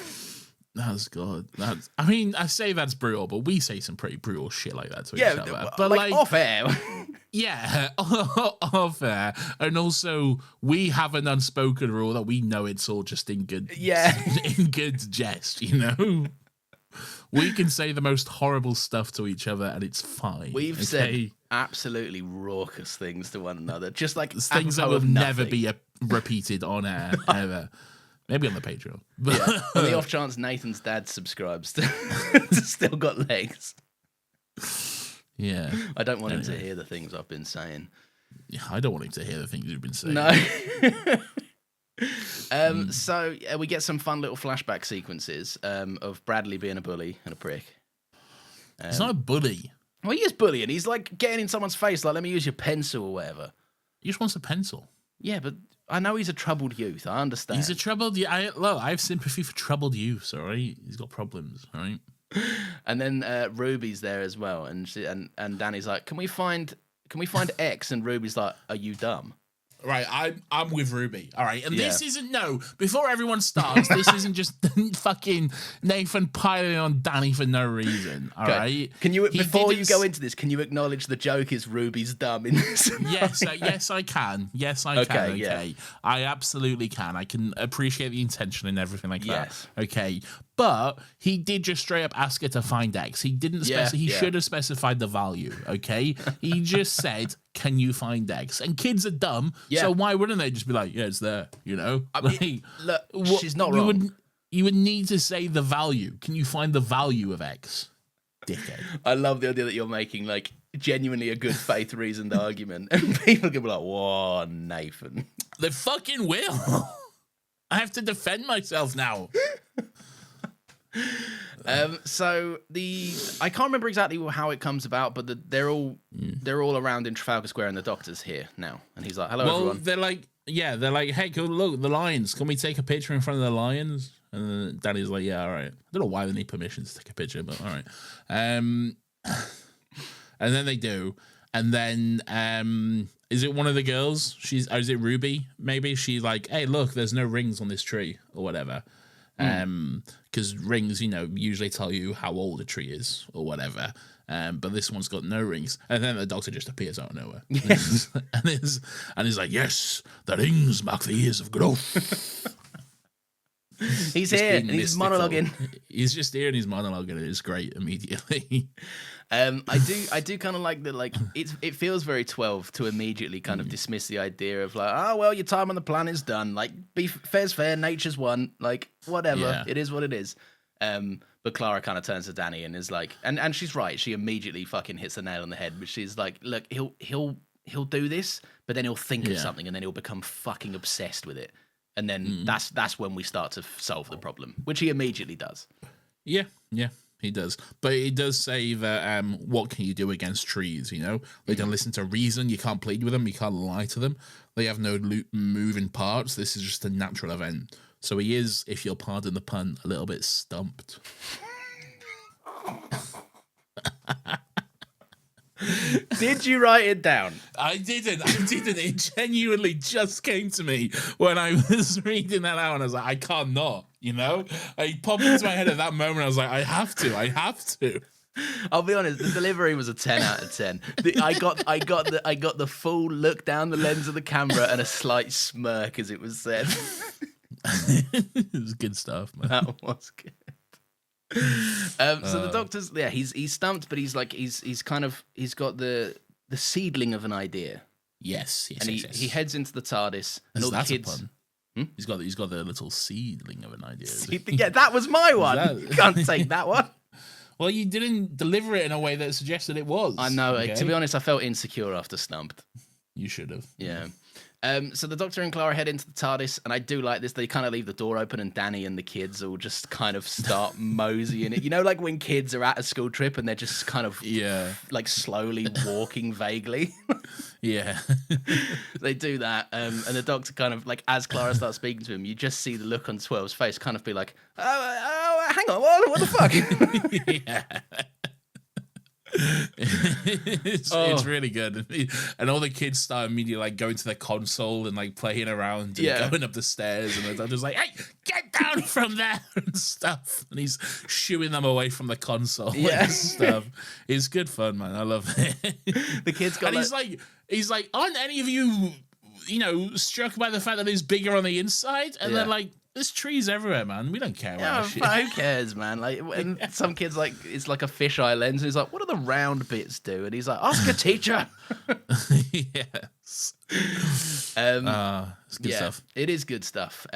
That's good. I mean, I say that's brutal, but we say some pretty brutal shit like that to each other. But like off air. Yeah, off air. And also, we have an unspoken rule that we know it's all just in good, in good jest, you know? We can say the most horrible stuff to each other and it's fine. We've said absolutely raucous things to one another. Just like things that will never be repeated on air, ever. Maybe on the Patreon. But on the off chance Nathan's dad subscribes to Still Got Legs. Yeah. I don't want him to hear the things I've been saying. Yeah, I don't want him to hear the things you've been saying. No. So we get some fun little flashback sequences of Bradley being a bully and a prick. He's not a bully. Well, he is bullying. He's like getting in someone's face, like, "Let me use your pencil" or whatever. He just wants a pencil. Yeah, but I know he's a troubled youth. I understand. He's a troubled youth. I have sympathy for troubled youths, all right? He's got problems, all right? And then Ruby's there as well, and Danny's like, "Can we find X?" And Ruby's like, "Are you dumb?" Right, I'm with Ruby. All right, and Yeah. this isn't before everyone starts, this isn't just fucking Nathan piling on Danny for no reason. All right. Can you He before you didn't go into this, can you acknowledge the joke is Ruby's dumb in this? Yes, yes, I can. Yes, I can. Okay, Okay, yeah. I absolutely can. I can appreciate the intention and everything like Yes. that. Okay, but he did just straight up ask her to find X. He didn't. He should have specified the value. Okay, he just said, "Can you find X?" And kids are dumb, so why wouldn't they just be like, "Yeah, it's there," you know? I mean, look, she's not wrong. You would need to say the value. Can you find the value of X? Dickhead. I love the idea that you're making like genuinely a good faith reasoned argument, and people can be like, "Whoa, Nathan." They fucking will. I have to defend myself now. So I can't remember exactly how it comes about, but they're all around in Trafalgar Square, and the Doctor's here now, and he's like, "Hello, everyone." They're like, "Hey, go look, the lions. Can we take a picture in front of the lions?" And then Danny's like, "Yeah, all right." I don't know why they need permission to take a picture, but all right. And then they do, and then is it one of the girls? Is it Ruby? Maybe she's like, "Hey, look, there's no rings on this tree or whatever." Because rings, usually tell you how old a tree is or whatever. But this one's got no rings. And then the Doctor just appears out of nowhere. and he's like, "Yes, the rings mark the years of growth." He's here and he's monologuing. He's just here and he's monologuing, and it's great immediately. I do kind of like that. Like it feels very 12 to immediately kind of dismiss the idea of like, "Oh well, your time on the planet's done. Like, fair's fair, nature's won. Like, whatever, it is what it is." But Clara kind of turns to Danny and is like, and she's right. She immediately fucking hits the nail on the head. But she's like, "Look, he'll do this, but then he'll think of something, and then he'll become fucking obsessed with it." And then that's when we start to solve the problem, which he immediately does. Yeah, he does. But he does say that what can you do against trees, They don't listen to reason. You can't plead with them. You can't lie to them. They have no moving parts. This is just a natural event. So he is, if you'll pardon the pun, a little bit stumped. Did you write it down? I didn't. It genuinely just came to me when I was reading that out, and I was like, I can't not, It popped into my head at that moment. I was like, I have to. I'll be honest, the delivery was a 10 out of 10. I got the full look down the lens of the camera and a slight smirk as it was said. It was good stuff, man. That was good. So the Doctor's he's stumped, but he's got the seedling of an idea. Yes. And he heads into the TARDIS, and all the kids. He's got the little seedling of an idea. Yeah, that was my one. You can't take that one. Well, you didn't deliver it in a way that suggested it was. I know. Okay? To be honest, I felt insecure after stumped. You should have. Yeah. So the Doctor and Clara head into the TARDIS, and I do like this. They kind of leave the door open, and Danny and the kids all just kind of start moseying it. Like when kids are at a school trip and they're just kind of like slowly walking vaguely. Yeah. They do that, and the Doctor kind of like, as Clara starts speaking to him, you just see the look on 12's face kind of be like, oh hang on, what the fuck? Yeah. It's really good, and all the kids start immediately like going to the console and like playing around and going up the stairs, and the Doctor's like, "Hey, get down from there," and stuff, and he's shooing them away from the console and stuff. It's good fun, man. I love it. The kids got, and he's like, "Aren't any of you, struck by the fact that it's bigger on the inside?" And they're like, "There's trees everywhere, man. We don't care about this shit." Who cares, man? Like, and some kids like, it's like a fisheye lens, and he's like, "What do the round bits do?" And he's like, "Ask a teacher." Yes. It's good stuff. It is good stuff.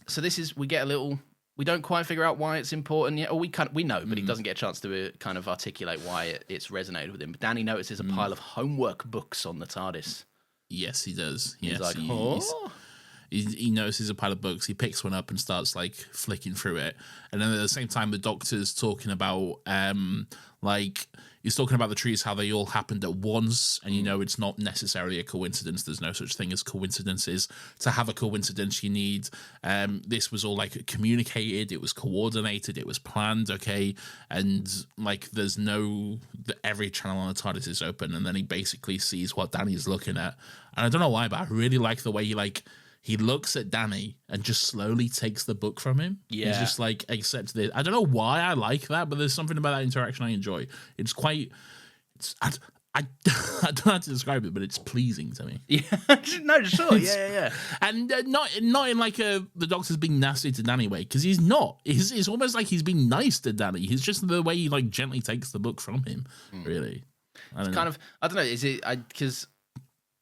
So we get a little. We don't quite figure out why it's important yet, or we know, but he doesn't get a chance to kind of articulate why it's resonated with him. But Danny notices a pile of homework books on the TARDIS. Yes, he does. He's yes, like, he notices a pile of books. He picks one up and starts like flicking through it. And then at the same time, the Doctor's talking about like he's talking about the trees, how they all happened at once, and it's not necessarily a coincidence. There's no such thing as coincidences. To have a coincidence, you need this was all like communicated, it was coordinated, it was planned, okay, and like there's no every channel on the TARDIS is open, and then he basically sees what Danny's looking at, and I don't know why, but I really like the way he looks at Danny and just slowly takes the book from him. Yeah. He's just like, accept this. I don't know why I like that, but there's something about that interaction I enjoy. It's quite... I don't know how to describe it, but it's pleasing to me. Yeah, no, sure, yeah. And not in like the Doctor's being nasty to Danny way, because he's not. It's almost like he's being nice to Danny. He's just the way he like gently takes the book from him, really. I don't know, is it... Because...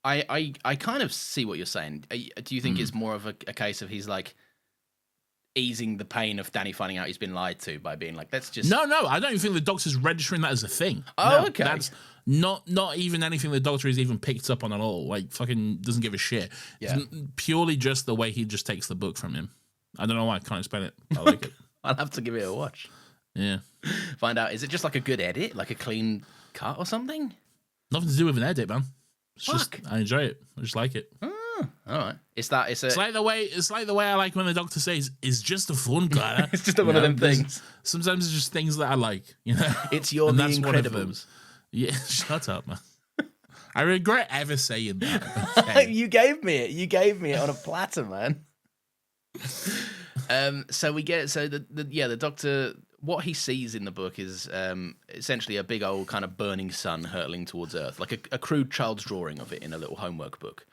I kind of see what you're saying. Do you think it's more of a case of he's like easing the pain of Danny finding out he's been lied to by being like, let's just... No, I don't even think the Doctor's registering that as a thing. Oh, no, okay. That's not even anything the Doctor has even picked up on at all. Like, fucking doesn't give a shit. Yeah. It's purely just the way he just takes the book from him. I don't know why I can't explain it. I like it. I'll have to give it a watch. Yeah. Find out, is it just like a good edit? Like a clean cut or something? Nothing to do with an edit, man. It's Fuck. just, I enjoy it. I just like it. Oh, all right. It's like the way I like when the Doctor says, "It's just a fun guy." It's just one of them things. Sometimes it's just things that I like. It's your The Incredibles. Yeah, shut up, man. I regret ever saying that. Okay. You gave me it on a platter, man. So the Doctor. What he sees in the book is essentially a big old kind of burning sun hurtling towards Earth, like a crude child's drawing of it in a little homework book.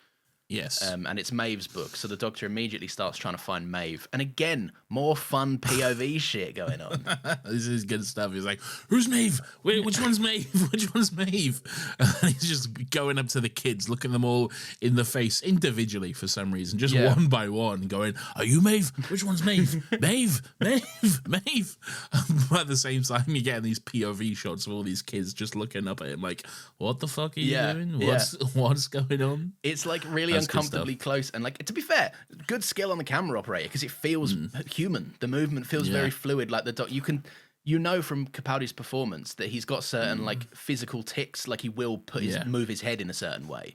Yes. And it's Maeve's book, so the Doctor immediately starts trying to find Maeve. And again, more fun POV shit going on. This is good stuff. He's like, who's Maeve? Wait, which one's Maeve? Which one's Maeve? And he's just going up to the kids, looking them all in the face individually for some reason, just one by one, going, are you Maeve? Which one's Maeve? Maeve, Maeve, Maeve. But at the same time, you're getting these POV shots of all these kids just looking up at him like, what the fuck are you doing? What's going on? It's like really uncomfortably close, and like, to be fair, good skill on the camera operator, because it feels human. The movement feels very fluid. Like you know from Capaldi's performance that he's got certain like physical tics, like he will move his head in a certain way,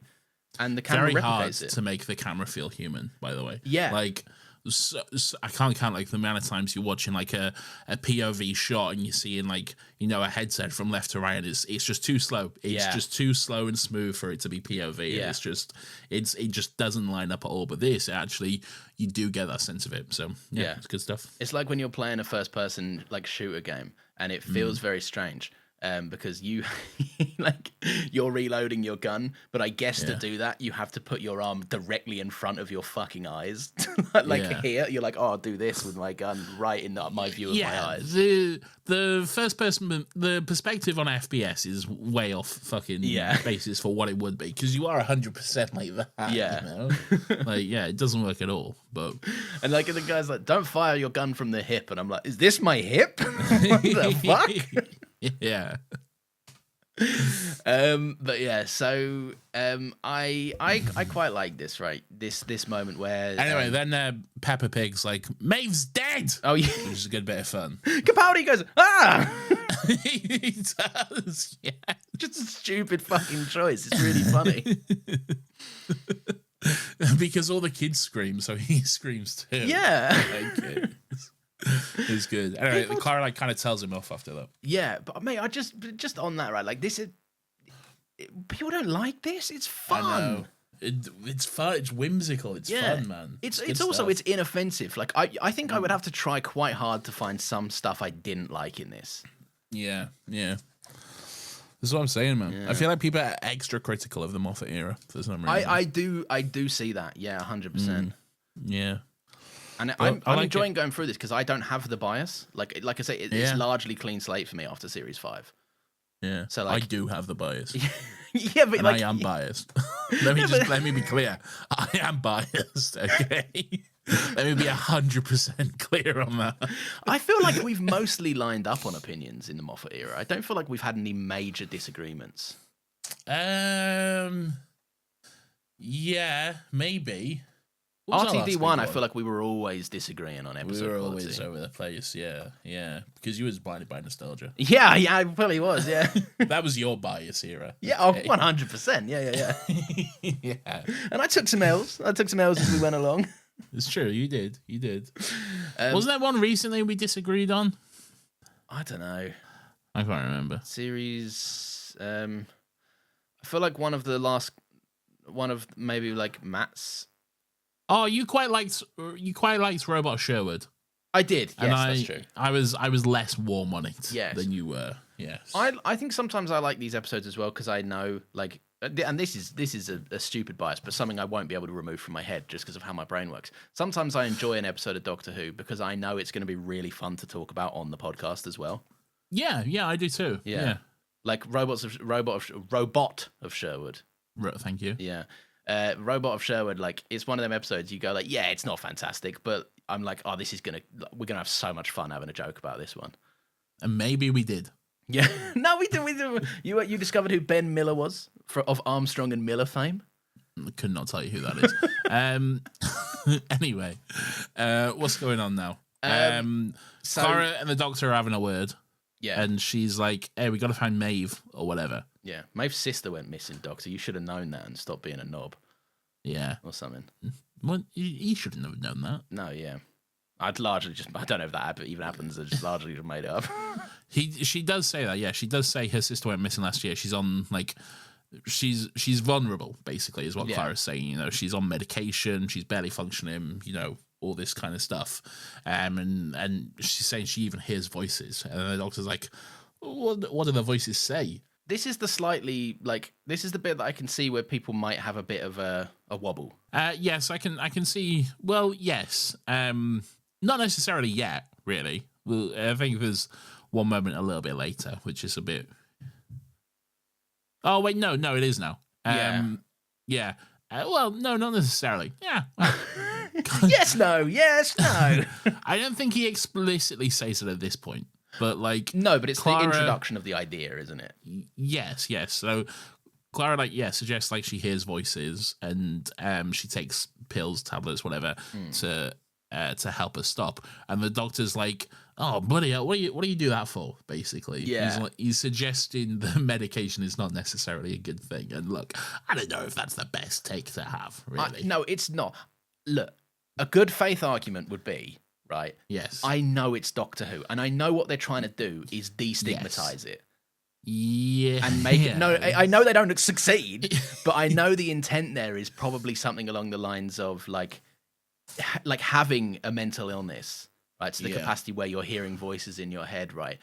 and the camera very replicates hard it. to make the camera feel human, by the way. Yeah, like so I can't count like the amount of times you're watching like a POV shot and you're seeing like a headset from left to right, and it's just too slow. It's just too slow and smooth for it to be POV. Yeah. It just doesn't line up at all. But this actually, you do get that sense of it. So yeah, it's good stuff. It's like when you're playing a first person like shooter game, and it feels very strange. Because you're reloading your gun, but I guess to do that you have to put your arm directly in front of your fucking eyes. Here, you're like, oh, I'll do this with my gun right in my view of my eyes. The first person, the perspective on FPS is way off fucking basis for what it would be, because you are 100% like that. Yeah, it doesn't work at all. But and like the guy's like, don't fire your gun from the hip, and I'm like, is this my hip? What the fuck? Yeah. But yeah, so I quite like this, right? This moment where anyway, then Peppa Pig's like, Maeve's dead. Oh yeah, which is a good bit of fun. Capaldi goes, He does, yeah. Just a stupid fucking choice. It's really funny. Because all the kids scream, so he screams too. Yeah. Okay. It's good. Anyway, the car kind of tells him off after that. Yeah, but mate, I just on that, right? Like this is people don't like this. It's fun. I know. It's fun. It's whimsical. It's fun, man. It's also stuff. It's inoffensive. Like I think I would have to try quite hard to find some stuff I didn't like in this. Yeah. That's what I'm saying, man. Yeah. I feel like people are extra critical of the Moffat era for some reason. I do see that. Yeah, 100%. Yeah. And I'm enjoying going through this because I don't have the bias. Like I say, it's largely clean slate for me after Series 5. Yeah. So I do have the bias. Yeah, but and I am biased. Let me be clear. I am biased. Okay. Let me be 100% clear on that. I feel like we've mostly lined up on opinions in the Moffat era. I don't feel like we've had any major disagreements. Yeah, maybe. What was our last big RTD1, I feel like we were always disagreeing on episode we were quality. always over the place, yeah. Because you was blinded by nostalgia. Yeah, I probably was, yeah. That was your bias era. Yeah, 100%. Yeah. Yeah. And I took some L's. As we went along. It's true, you did. Wasn't there one recently we disagreed on? I don't know. I can't remember. Series, I feel like one of maybe like Matt's. Oh, you quite liked Robot Sherwood. I did. Yes, And that's true. I was less warm on it than you were. Yes. I think sometimes I like these episodes as well because I know, like, and this is a stupid bias, but something I won't be able to remove from my head just because of how my brain works. Sometimes I enjoy an episode of Doctor Who because I know it's going to be really fun to talk about on the podcast as well. Yeah, I do too. Yeah. Like Robot of Sherwood. Thank you. Yeah. Robot of Sherwood, like, it's one of them episodes you go like, yeah, it's not fantastic, but I'm like, oh, we're gonna have so much fun having a joke about this one. And maybe we did. Yeah. No, we did. You discovered who Ben Miller was of Armstrong and Miller fame? I could not tell you who that is. Anyway, what's going on now? Clara and the Doctor are having a word. Yeah. And she's like, hey, we got to find Maeve or whatever. Yeah. Maeve's sister went missing, Doctor. You should have known that and stopped being a knob. Yeah. Or something. Well, he shouldn't have known that. No, yeah. I don't know if that even happens. I just largely just made it up. She does say that, yeah. She does say her sister went missing last year. She's on, like, she's vulnerable, basically, is what Clara's saying. You know, she's on medication. She's barely functioning, you know, all this kind of stuff. And she's saying she even hears voices. And the Doctor's like, what do the voices say? This is the bit that I can see where people might have a bit of a wobble. Yes, I can see. Well, yes. Not necessarily yet, really. Well, I think there's one moment a little bit later, which is a bit. Oh wait, no, it is now. Yeah. Well, no, not necessarily. Yeah. Yes, no. I don't think he explicitly says it at this point, but like no, but it's Clara, the introduction of the idea, isn't it? Yes. So Clara, suggests like she hears voices and she takes pills, tablets, whatever to help her stop. And the Doctor's like, "Oh, buddy, what do you do that for?" Basically, he's suggesting the medication is not necessarily a good thing. And look, I don't know if that's the best take to have. Really, no, it's not. Look, a good faith argument would be right. Yes, I know it's Doctor Who, and I know what they're trying to do is destigmatize it. Yeah, and make it. No, I know they don't succeed, but I know the intent there is probably something along the lines of like having a mental illness, right? To the capacity where you're hearing voices in your head, right?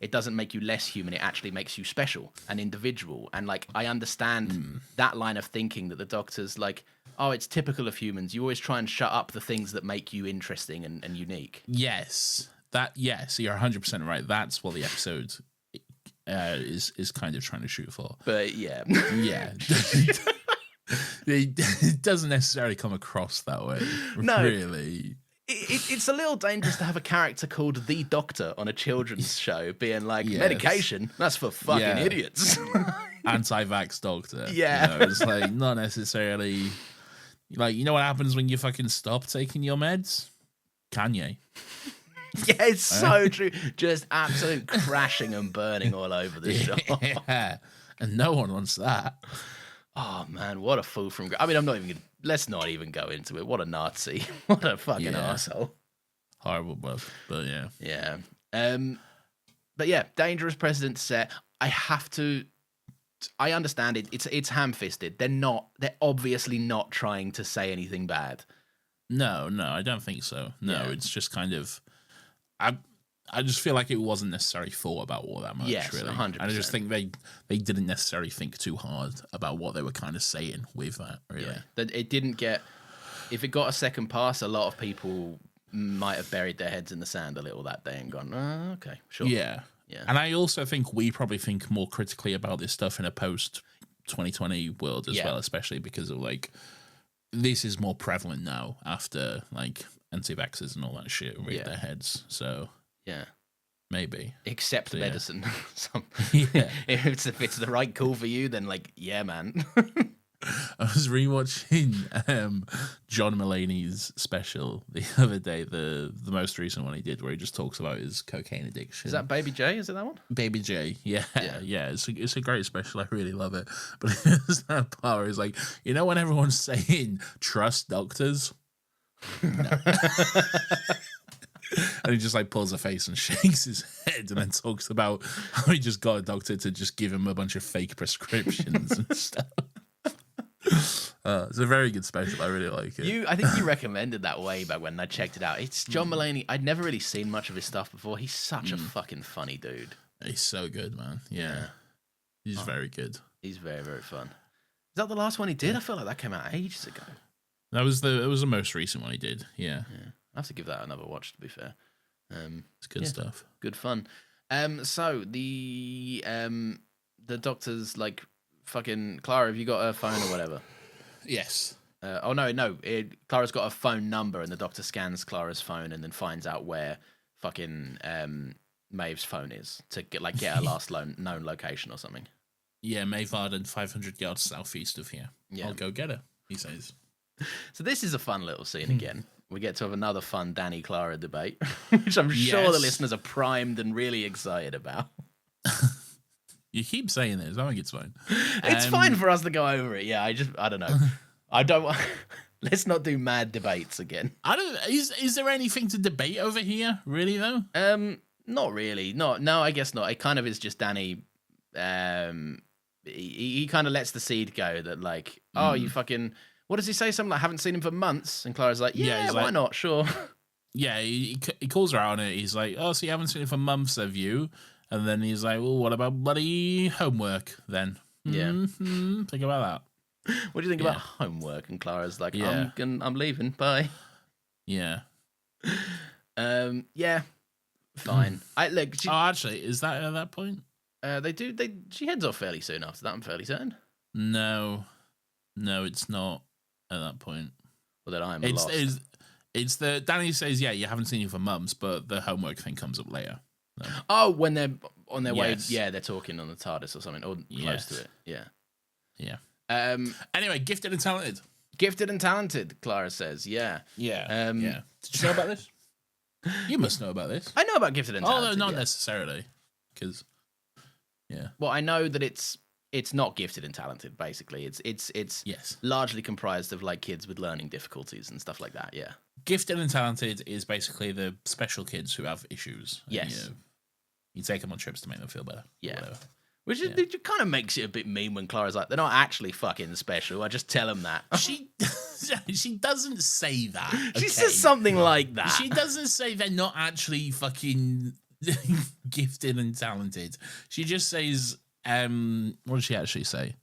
It doesn't make you less human. It actually makes you special and individual. And like, I understand that line of thinking that the Doctor's like, oh, it's typical of humans. You always try and shut up the things that make you interesting and unique. Yes, you're 100% right. That's what the episode is kind of trying to shoot for. But yeah. It doesn't necessarily come across that way. No. Really. It's a little dangerous to have a character called the Doctor on a children's show being like, medication, that's for fucking idiots. Anti-vax Doctor. Yeah. You know, it's like not necessarily like, you know what happens when you fucking stop taking your meds? Kanye. Yeah, it's so true. Just absolute crashing and burning all over the shop. Yeah. And no one wants that. Oh man, what a fool from... I mean, let's not even go into it. What a Nazi. What a fucking asshole. Horrible, but yeah. Yeah. But yeah, dangerous precedent set. I understand it. It's ham-fisted. They're obviously not trying to say anything bad. No, I don't think so. No, it's just kind of... I just feel like it wasn't necessarily thought about all that much, really. 100%. And I just think they didn't necessarily think too hard about what they were kind of saying with that, really. Yeah. That it didn't get... If it got a second pass, a lot of people might have buried their heads in the sand a little that day and gone, oh, okay, sure. Yeah. And I also think we probably think more critically about this stuff in a post-2020 world as well, especially because of, like, this is more prevalent now after, like, anti-vaxxers and all that shit read their heads, so... Yeah. Maybe. Except medicine. Yeah. If it's the right call for you, then like, yeah, man. I was rewatching John Mulaney's special the other day, the most recent one he did, where he just talks about his cocaine addiction. Is that Baby J? Is it that one? Baby J? Yeah. It's a great special. I really love it. But there's that part where he's like, you know, when everyone's saying trust doctors, no. And he just like pulls a face and shakes his head, and then talks about how he just got a doctor to just give him a bunch of fake prescriptions and stuff. It's a very good special. I really like it. I think you recommended that way back when I checked it out. It's John Mulaney. I'd never really seen much of his stuff before. He's such a fucking funny dude. He's so good, man. Yeah. He's very good. He's very, very fun. Is that the last one he did? I feel like that came out ages ago. It was the most recent one he did. Yeah. I have to give that another watch, to be fair. It's good stuff. Good fun. So the doctor's like, fucking Clara, have you got a phone or whatever? Yes. Clara's got a phone number, and the doctor scans Clara's phone and then finds out where fucking Maeve's phone is to get her last known location or something. Yeah, Maeve Arden, 500 yards southeast of here. Yeah. I'll go get her, he says. So this is a fun little scene again. We get to have another fun Danny-Clara debate, which I'm sure the listeners are primed and really excited about. You keep saying this. I think it's fine. It's fine for us to go over it. Yeah, I don't know. I don't. Let's not do mad debates again. Is there anything to debate over here? Really though? Not really. No, I guess not. It kind of is just Danny. He kind of lets the seed go that like, oh, you fucking. What does he say? Something like, I haven't seen him for months. And Clara's like, yeah, why not? Sure. Yeah, he calls her out on it. He's like, oh, so you haven't seen him for months, have you? And then he's like, well, what about bloody homework then? Yeah. Think about that. What do you think about homework? And Clara's like, I'm leaving. Bye. Yeah. Yeah. Fine. Actually, is that at that point? She heads off fairly soon after that, I'm fairly certain. No, it's not at that point. Well, then I'm lost. It's the Danny says, yeah, you haven't seen you for months, but the homework thing comes up later. No. Oh, when they're on their way, they're talking on the TARDIS or something, or close to it. Yeah. Anyway, gifted and talented. Gifted and talented, Clara says. Yeah. Yeah. Did you know about this? You must know about this. I know about gifted and talented. Although not necessarily, because Well, I know that it's not gifted and talented. Basically, it's largely comprised of like kids with learning difficulties and stuff like that. Yeah. Gifted and talented is basically the special kids who have issues. Yes. You take them on trips to make them feel better. Yeah. Which it kind of makes it a bit mean when Clara's like, they're not actually fucking special. I just tell them that. She doesn't say that. She says something like that. She doesn't say they're not actually fucking gifted and talented. She just says, what does she actually say?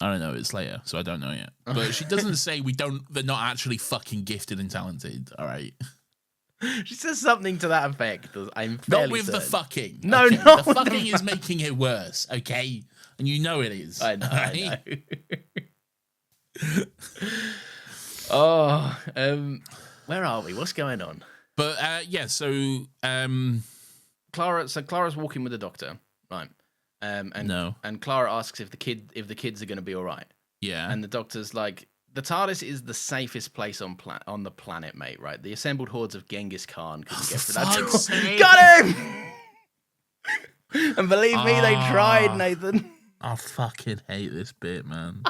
I don't know. It's later, so I don't know yet. But she doesn't say they're not actually fucking gifted and talented. All right. She says something to that effect. I'm not with the fucking. No, okay? not the fucking is making it worse. Okay, and you know it is. I know. Right? I know. Where are we? What's going on? But so Clara's walking with the doctor, right? And Clara asks if the kids are going to be all right. Yeah. And the doctor's like, the TARDIS is the safest place on the planet, mate. Right? The assembled hordes of Genghis Khan couldn't get through that door. Got him. And believe me, they tried, Nathan. I fucking hate this bit, man.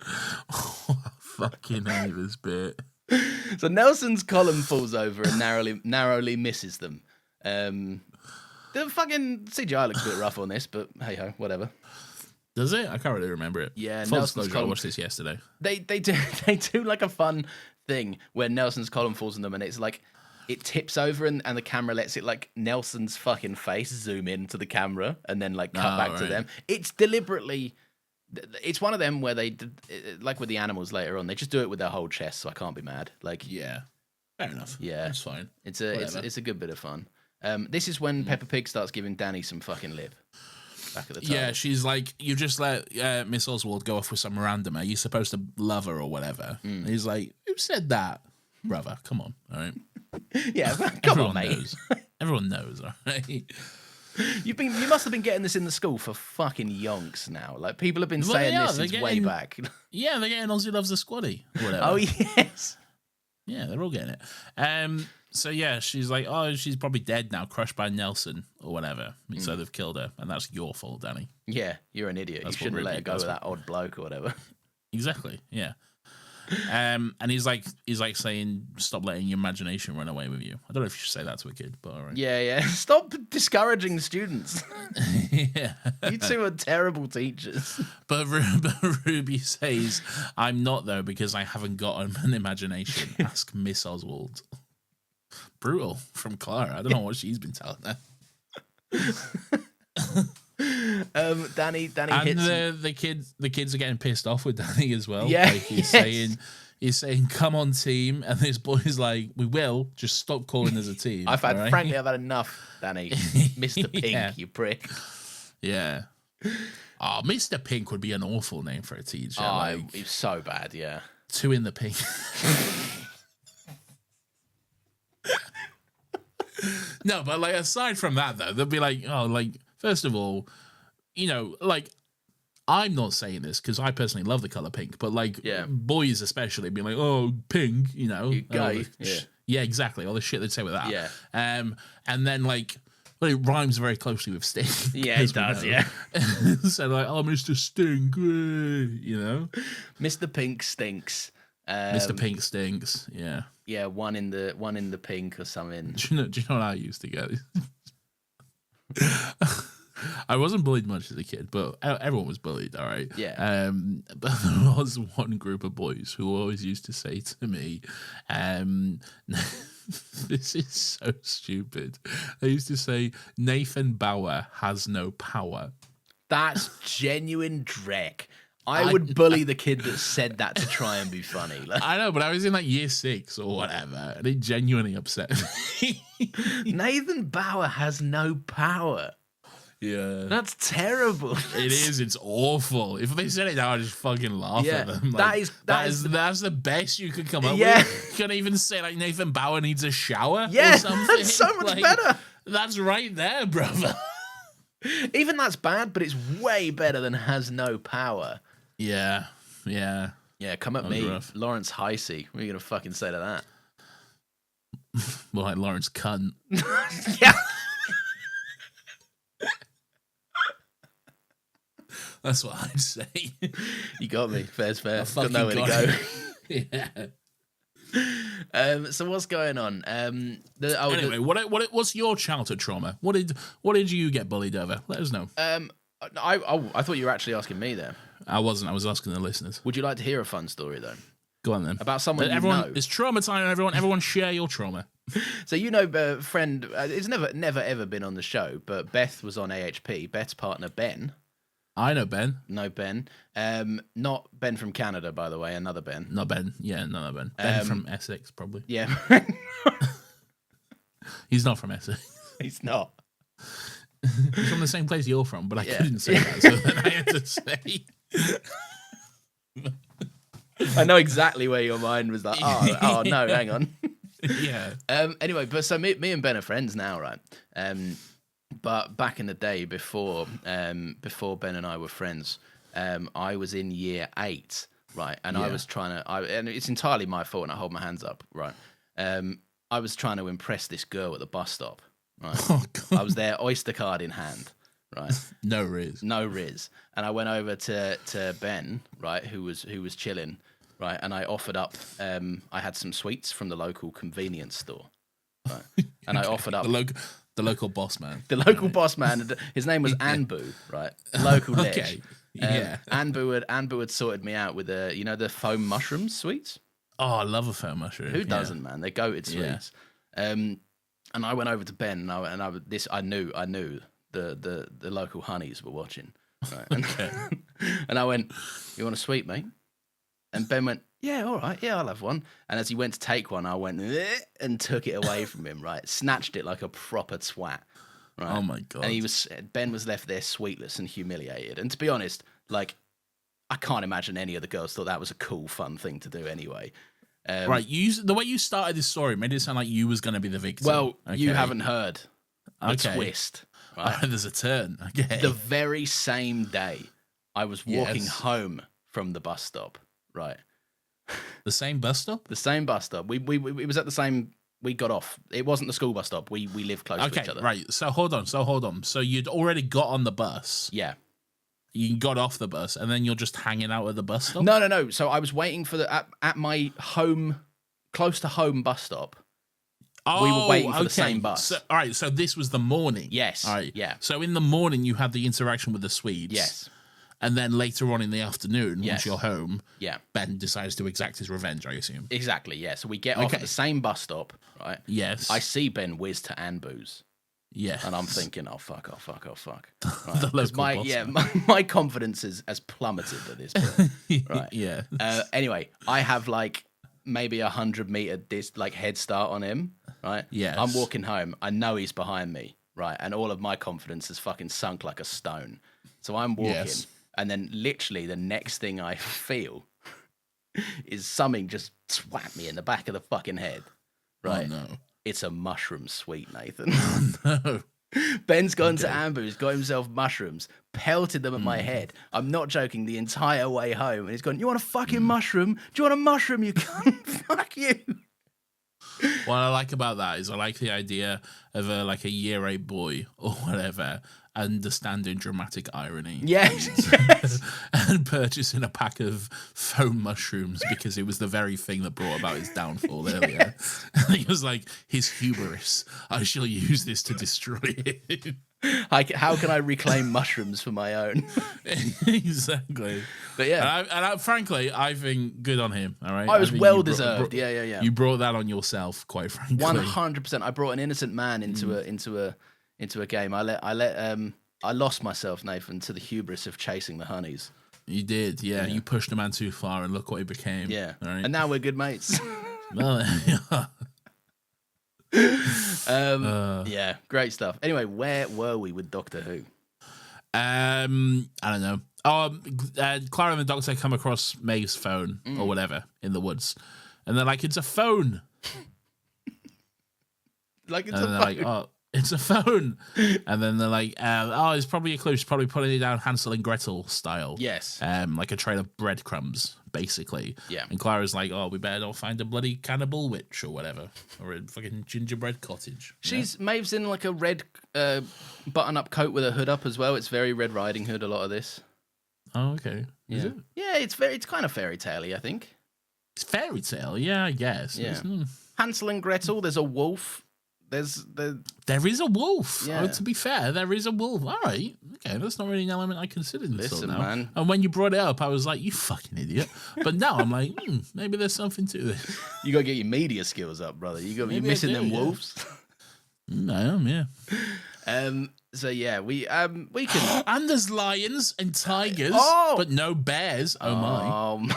I fucking hate this bit. So Nelson's column falls over and narrowly misses them. The fucking CGI looks a bit rough on this, but hey ho, whatever. Does it? I can't really remember it. Yeah, Nelson's column. I watched this yesterday. They do like a fun thing where Nelson's column falls on them, and it's like it tips over, and the camera lets it like Nelson's fucking face zoom into the camera, and then like cut back to them. It's deliberately. It's one of them where they, like with the animals later on, they just do it with their whole chest, so I can't be mad. Like, yeah, fair enough. Yeah, that's fine. It's a good bit of fun. This is when Peppa Pig starts giving Danny some fucking lip. Back at the top. Yeah, she's like, you just let Miss Oswald go off with some random. Are you supposed to love her or whatever? And he's like, who said that, brother? Come on, all right. Yeah, come on, mate. Knows. Everyone knows, all right. You must have been getting this in the school for fucking yonks now. Like people have been saying this since way back. Yeah, they're getting Ozzy Loves the Squaddy. Whatever. Oh yes. Yeah, they're all getting it. So yeah, she's like, oh, she's probably dead now, crushed by Nelson or whatever. So they've killed her, and that's your fault, Danny. Yeah, you're an idiot. You shouldn't have let her go with that odd bloke or whatever. Exactly. Yeah. And he's like saying, stop letting your imagination run away with you. I don't know if you should say that to a kid, but all right. Yeah. Stop discouraging students. Yeah. You two are terrible teachers. But Ruby says, I'm not, though, because I haven't got an imagination. Ask Miss Oswald. Brutal from Clara. I don't know what she's been telling her. Danny and hits the kids are getting pissed off with Danny as well. Yeah, like he's saying, come on, team, and this boy's like, we will, just stop calling us a team. Frankly, I've had enough, Danny. Mr. Pink, you prick. Yeah. Oh, Mr. Pink would be an awful name for a teacher. Oh, it's so bad, yeah. 2 in the pink. No, but like aside from that though, they'll be like, oh, like first of all, you know, like I'm not saying this because I personally love the color pink, but like boys especially be like, oh, pink, you know, you gay. Yeah, exactly, all the shit they'd say with that. Yeah. And then like, well, it rhymes very closely with Sting. Yeah, it does. Yeah. So like, oh, Mr. Stink, you know, Mr. Pink stinks. Mr. Pink stinks. Yeah. Yeah, one in the pink or something. Do you know what I used to get? I wasn't bullied much as a kid, but everyone was bullied, all right? Yeah. But there was one group of boys who always used to say to me, this is so stupid. They used to say, Nathan Bauer has no power. That's genuine dreck. I would bully the kid that said that to try and be funny. Like, I know, but I was in like year 6 or whatever, and it genuinely upset me. Nathan Bauer has no power. Yeah. That's terrible. It is. It's awful. If they said it now, I'd just fucking laugh at them. Like, that's the best you could come up with. You can't even say like Nathan Bauer needs a shower or something. That's so much better. That's right there, brother. Even that's bad, but it's way better than has no power. Yeah. Yeah, come at me, rough. Lawrence Heisey. What are you going to fucking say to that? Well, like Lawrence Cunt. Yeah. That's what I'd say. You got me. Fair's fair. Got nowhere to go. Yeah. So what's going on? Anyway, what's your childhood trauma? What did you get bullied over? Let us know. I thought you were actually asking me there. I wasn't. I was asking the listeners. Would you like to hear a fun story though? Go on then. About someone everyone, you know. It's trauma time, everyone. Everyone share your trauma. So you know, friend, it's never ever been on the show, but Beth was on AHP. Beth's partner Ben. I know Ben. No Ben. Not Ben from Canada, by the way. Another Ben. Not Ben. Yeah, another Ben. Ben from Essex, probably. Yeah. He's not from Essex. He's not. He's from the same place you're from, but I couldn't say that, so then I had to say. I know exactly where your mind was like, oh no, hang on. Yeah. Anyway, but so me and Ben are friends now, right? But back in the day, before Ben and I were friends, I was in year 8, right? And I was trying to, and it's entirely my fault, and I hold my hands up, right? I was trying to impress this girl at the bus stop, right? Oh, God. I was there, Oyster card in hand, right? No riz. And I went over to Ben, right, who was chilling, right? And I offered up, I had some sweets from the local convenience store, right? And I offered up the local boss man. The local boss man. His name was Anbu, right? Local ledge. Okay. Yeah. Anbu had sorted me out with the foam mushroom sweets. Oh, I love a foam mushroom. Who doesn't, man? They're goated sweets. Yeah. And I went over to Ben, and I knew the local honeys were watching, right? And, and I went, "You want a sweet, mate?" And Ben went, "Yeah, all right, yeah, I'll have one." And as he went to take one, I went and took it away from him, right? Snatched it like a proper twat, right? Oh my God! And Ben was left there sweetless and humiliated. And to be honest, like, I can't imagine any of the girls thought that was a cool, fun thing to do anyway. Right, the way you started this story made it sound like you was going to be the victim. Well, you haven't heard the twist. Right? There's a turn. Okay. The very same day, I was walking Yes. home from the bus stop. Right. The same bus stop? The same bus stop. We it was at the same. We got off. It wasn't the school bus stop. We live close to each other. Right. So hold on. So you'd already got on the bus. Yeah. You got off the bus, and then you're just hanging out at the bus stop? No. So I was waiting for at my home, close to home bus stop. Oh, we were waiting for the same bus. So, all right. So this was the morning. Yes. All right. Yeah. So in the morning, you had the interaction with the Swedes. Yes. And then later on in the afternoon, once Yes. you're home, Yeah. Ben decides to exact his revenge, I assume. Exactly. Yeah. So we get off at the same bus stop. Right. Yes. I see Ben whiz to Anbu's. Yes. And I'm thinking, oh fuck. The Right. 'Cause local my confidence has plummeted at this point. Right. Yeah. Anyway, I have like maybe 100-meter head start on him. Right. Yes. I'm walking home. I know he's behind me. Right. And all of my confidence has fucking sunk like a stone. So I'm walking, Yes. and then literally the next thing I feel is something just swat me in the back of the fucking head. Right. Oh, no. It's a mushroom sweet, Nathan. No. Ben's gone to Ambu's, got himself mushrooms, pelted them at my head. I'm not joking, the entire way home. And he's gone, you want a fucking mushroom? Do you want a mushroom, you cunt? Fuck you. What I like about that is I like the idea of a year 8 boy or whatever understanding dramatic irony. Yes. And purchasing a pack of foam mushrooms because it was the very thing that brought about his downfall earlier. And he was like, his hubris, I shall use this to destroy it. How can I reclaim mushrooms for my own? Exactly. But yeah. And I, frankly, I think good on him. All right. I was think well you deserved. Yeah. You brought that on yourself, quite frankly. 100%. I brought an innocent man into a game. I lost myself, Nathan, to the hubris of chasing the honeys. You did, yeah. You pushed a man too far, and look what he became. Yeah, all right? and now we're good mates. Well, yeah, great stuff. Anyway, where were we with Doctor Who? I don't know. Clara and the Doctor come across Maeve's phone or whatever in the woods, and they're like, "It's a phone." Like it's and a phone. they're like, "Oh, it's a phone." And then they're like, "Oh, it's probably a clue. She's probably putting it down Hansel and Gretel style." Yes. Like a trail of breadcrumbs, basically. Yeah. And Clara's like, "Oh, we better not find a bloody cannibal witch or whatever, or a fucking gingerbread cottage." Maeve's in like a red button-up coat with a hood up as well. It's very Red Riding Hood. A lot of this. Oh, okay. Is Yeah. it? Yeah, it's kind of fairy tale-y, I think. It's fairy tale, yeah, I guess. Yeah. It's- Hansel and Gretel. There's a wolf. There is a wolf. Yeah. Oh, to be fair, there is a wolf. All right. Okay, that's not really an element I considered until Listen, now. man. And when you brought it up, I was like, you fucking idiot. But now I'm like, maybe there's something to this. You gotta get your media skills up, brother. You're Maybe I missing do, them yeah. wolves. I am, yeah. So yeah, we can. And there's lions and tigers, Oh! but no bears. Oh, my. Oh my.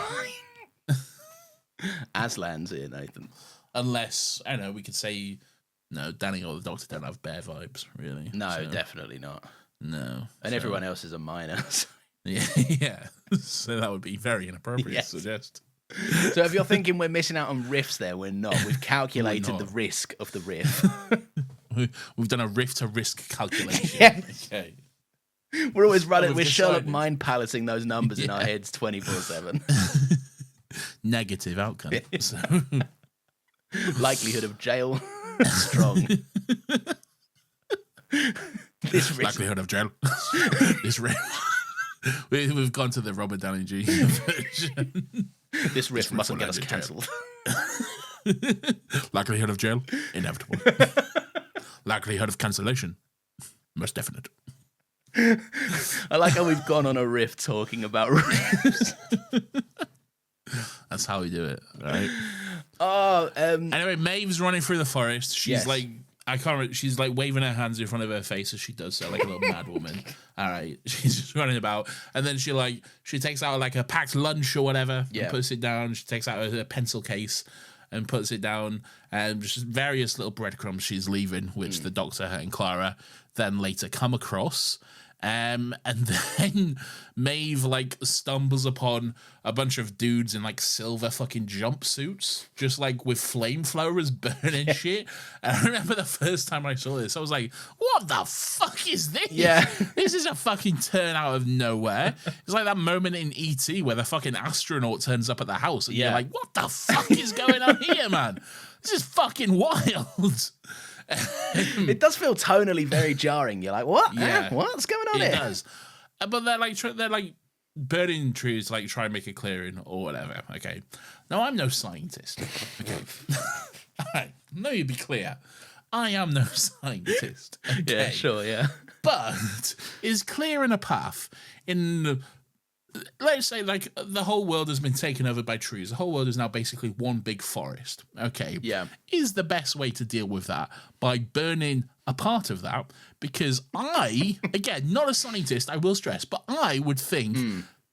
Aslan's here, Nathan. Unless, I don't know, we could say, no, Danny or the Doctor don't have bear vibes, really. No, So, definitely not. No. And So, everyone else is a minor. Yeah. So that would be very inappropriate Yes. to suggest. So if you're thinking we're missing out on riffs there, we're not. We've calculated We're the not. risk of the riff. We've done a riff to risk calculation. Yes. Okay. We're always running. We've We're Sherlock decided. mind palancing those numbers in our Yeah. heads 24/7. Negative outcome. So, Likelihood of jail strong. This risk. likelihood of jail. This riff. We've gone to the Robert Downey Jr. version. This riff riff mustn't will get us end in jail. cancelled. Likelihood of jail. Inevitable. Likelihood of cancellation. Most definite. I like how we've gone on a riff talking about riffs. That's how we do it, right? Oh, Anyway, Maeve's running through the forest. She's Yes. like, I can't remember, she's like waving her hands in front of her face as she does so, like a little mad woman. All right. She's just running about. And then she takes out like a packed lunch or whatever Yeah. and puts it down. She takes out her pencil case and puts it down. And just various little breadcrumbs she's leaving, which the Doctor and Clara then later come across. And then Maeve like stumbles upon a bunch of dudes in like silver fucking jumpsuits, just like with flamethrowers burning shit. And I remember the first time I saw this, I was like, what the fuck is this? Yeah. This is a fucking turn out of nowhere. It's like that moment in E.T. where the fucking astronaut turns up at the house and you're like, what the fuck is going on here, man? This is fucking wild. It does feel tonally very jarring. You're like, what? Yeah. What's going on here? It does. But they're like burning trees, like try and make a clearing or whatever. Okay. Now I'm no scientist. Okay. All right. No, you be clear. I am no scientist. Okay? Yeah, sure, yeah. But is clearing a path in, let's say, like the whole world has been taken over by trees. The whole world is now basically one big forest. Okay. Yeah. Is the best way to deal with that by burning a part of that? Because I, again, not a scientist, I will stress, but I would think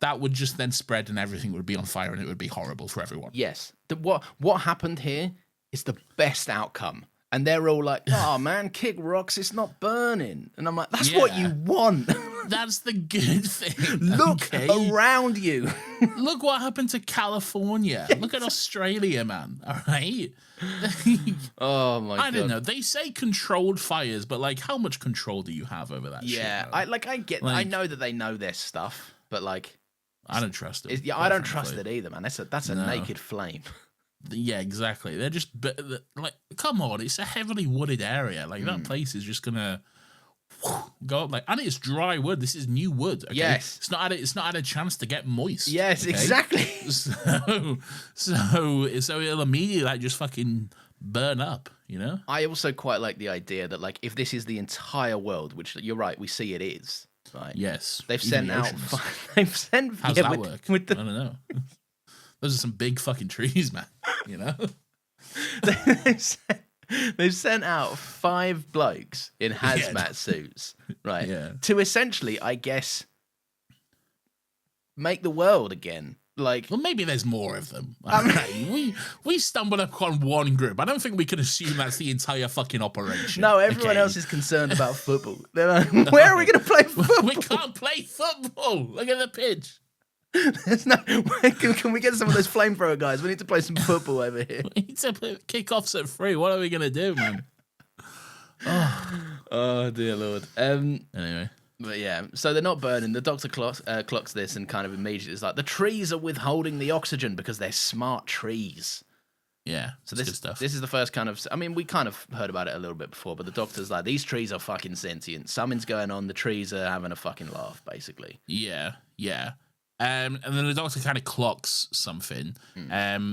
that would just then spread and everything would be on fire and it would be horrible for everyone. Yes. What happened here is the best outcome. And they're all like, oh man, kick rocks, it's not burning. And I'm like, that's what you want. That's the good thing. Look around you. Look what happened to California. Look at Australia, man. All right. Oh my god. I don't know. They say controlled fires, but like, how much control do you have over that? Yeah, shit, I know that they know their stuff, but like, I don't trust it. I don't trust it either, man. That's a naked flame. Yeah, exactly. They're just like, come on, it's a heavily wooded area. Like that place is just gonna go up. Like, and it's dry wood. This is new wood. Okay? Yes, it's not had a chance to get moist. Yes, okay? exactly. So it'll immediately like just fucking burn up. You know. I also quite like the idea that like if this is the entire world, which you're right, we see it is. Right. Yes. They've Even sent the out. oceans. They've sent. How's yeah, that with, work? With the, I don't know. Those are some big fucking trees, man. You know? They've sent out 5 blokes in hazmat suits, right? Yeah. To essentially, I guess, make the world again. Like, well, maybe there's more of them. Okay. We stumbled upon one group. I don't think we can assume that's the entire fucking operation. No, everyone else is concerned about football. They're like, where are we going to play football? We can't play football. Look at the pitch. There's no. Can we get some of those flamethrower guys? We need to play some football over here. We need to play kickoffs at 3. What are we gonna do, man? Oh dear lord. Anyway, but yeah, so they're not burning. The doctor clocks this and kind of immediately is like, the trees are withholding the oxygen because they're smart trees. yeah. So it's good stuff. This is the first kind of. I mean, we kind of heard about it a little bit before, but the doctor's like, these trees are fucking sentient. Something's going on. The trees are having a fucking laugh, basically. Yeah. And then the doctor kind of clocks something.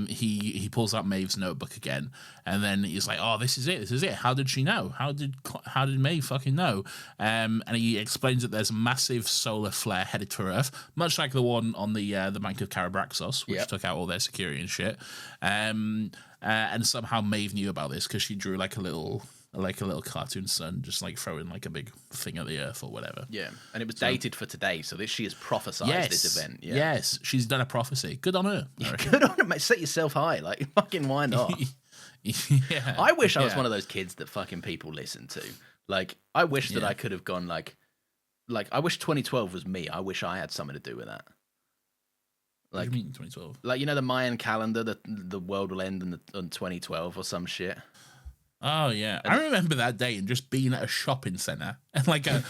He pulls out Maeve's notebook again, and then he's like, "Oh, this is it. How did she know? How did Maeve fucking know?" And he explains that there's a massive solar flare headed to Earth, much like the one on the Bank of Carabraxos, which took out all their security and shit. And somehow Maeve knew about this because she drew like a little cartoon sun, just like throwing like a big thing at the Earth or whatever. Yeah, and it was dated for today, so she has prophesized this event. Yeah. Yes, she's done a prophecy. Good on her. Good on her, mate. Set yourself high. Like, fucking why not? Yeah. I wish I was one of those kids that fucking people listen to. Like, I wish that I could have gone like, I wish 2012 was me. I wish I had something to do with that. Like, what do you mean 2012? Like, you know, the Mayan calendar, the world will end on 2012 or some shit. Oh yeah, I remember that day and just being at a shopping center and I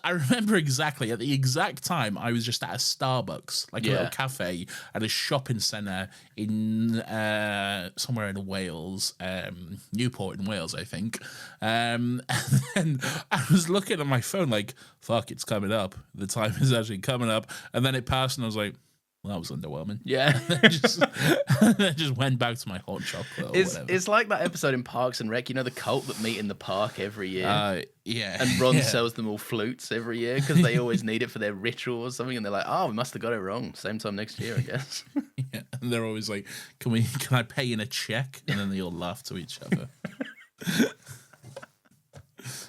remember exactly at the exact time I was just at a Starbucks, like a little cafe at a shopping center in somewhere in Wales, Newport in Wales, I think. And then I was looking at my phone like, fuck, it's coming up. The time is actually coming up, and then it passed, and I was like, well, that was underwhelming. Yeah. I just went back to my hot chocolate or whatever. It's like that episode in Parks and Rec, you know, the cult that meet in the park every year. Yeah. And Ron sells them all flutes every year because they always need it for their ritual or something. And they're like, oh, we must have got it wrong. Same time next year, I guess. Yeah. And they're always like, can I pay in a check? And then they all laugh to each other.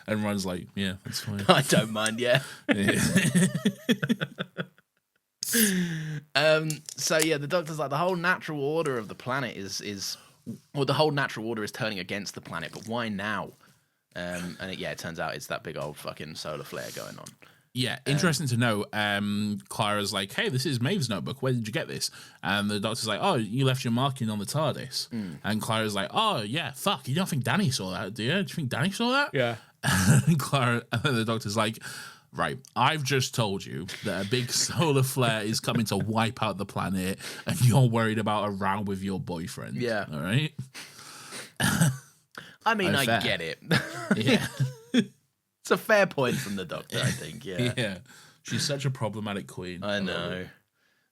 And Ron's like, yeah, that's fine. I don't mind, yeah. So yeah, the doctor's like, the whole natural order of the planet is the whole natural order is turning against the planet, but why now? And it turns out it's that big old fucking solar flare going on. Yeah, interesting to know. Clara's like, hey, this is Maeve's notebook. Where did you get this? And the doctor's like, oh, you left your marking on the TARDIS. And Clara's like, oh, yeah, fuck. You don't think Danny saw that, do you? Do you think Danny saw that? Yeah. And then the doctor's like, right, I've just told you that a big solar flare is coming to wipe out the planet and you're worried about a row with your boyfriend. Yeah. All right? I mean, I fair. get it. Yeah. It's a fair point from the doctor, I think. Yeah. Yeah. She's such a problematic queen. I know.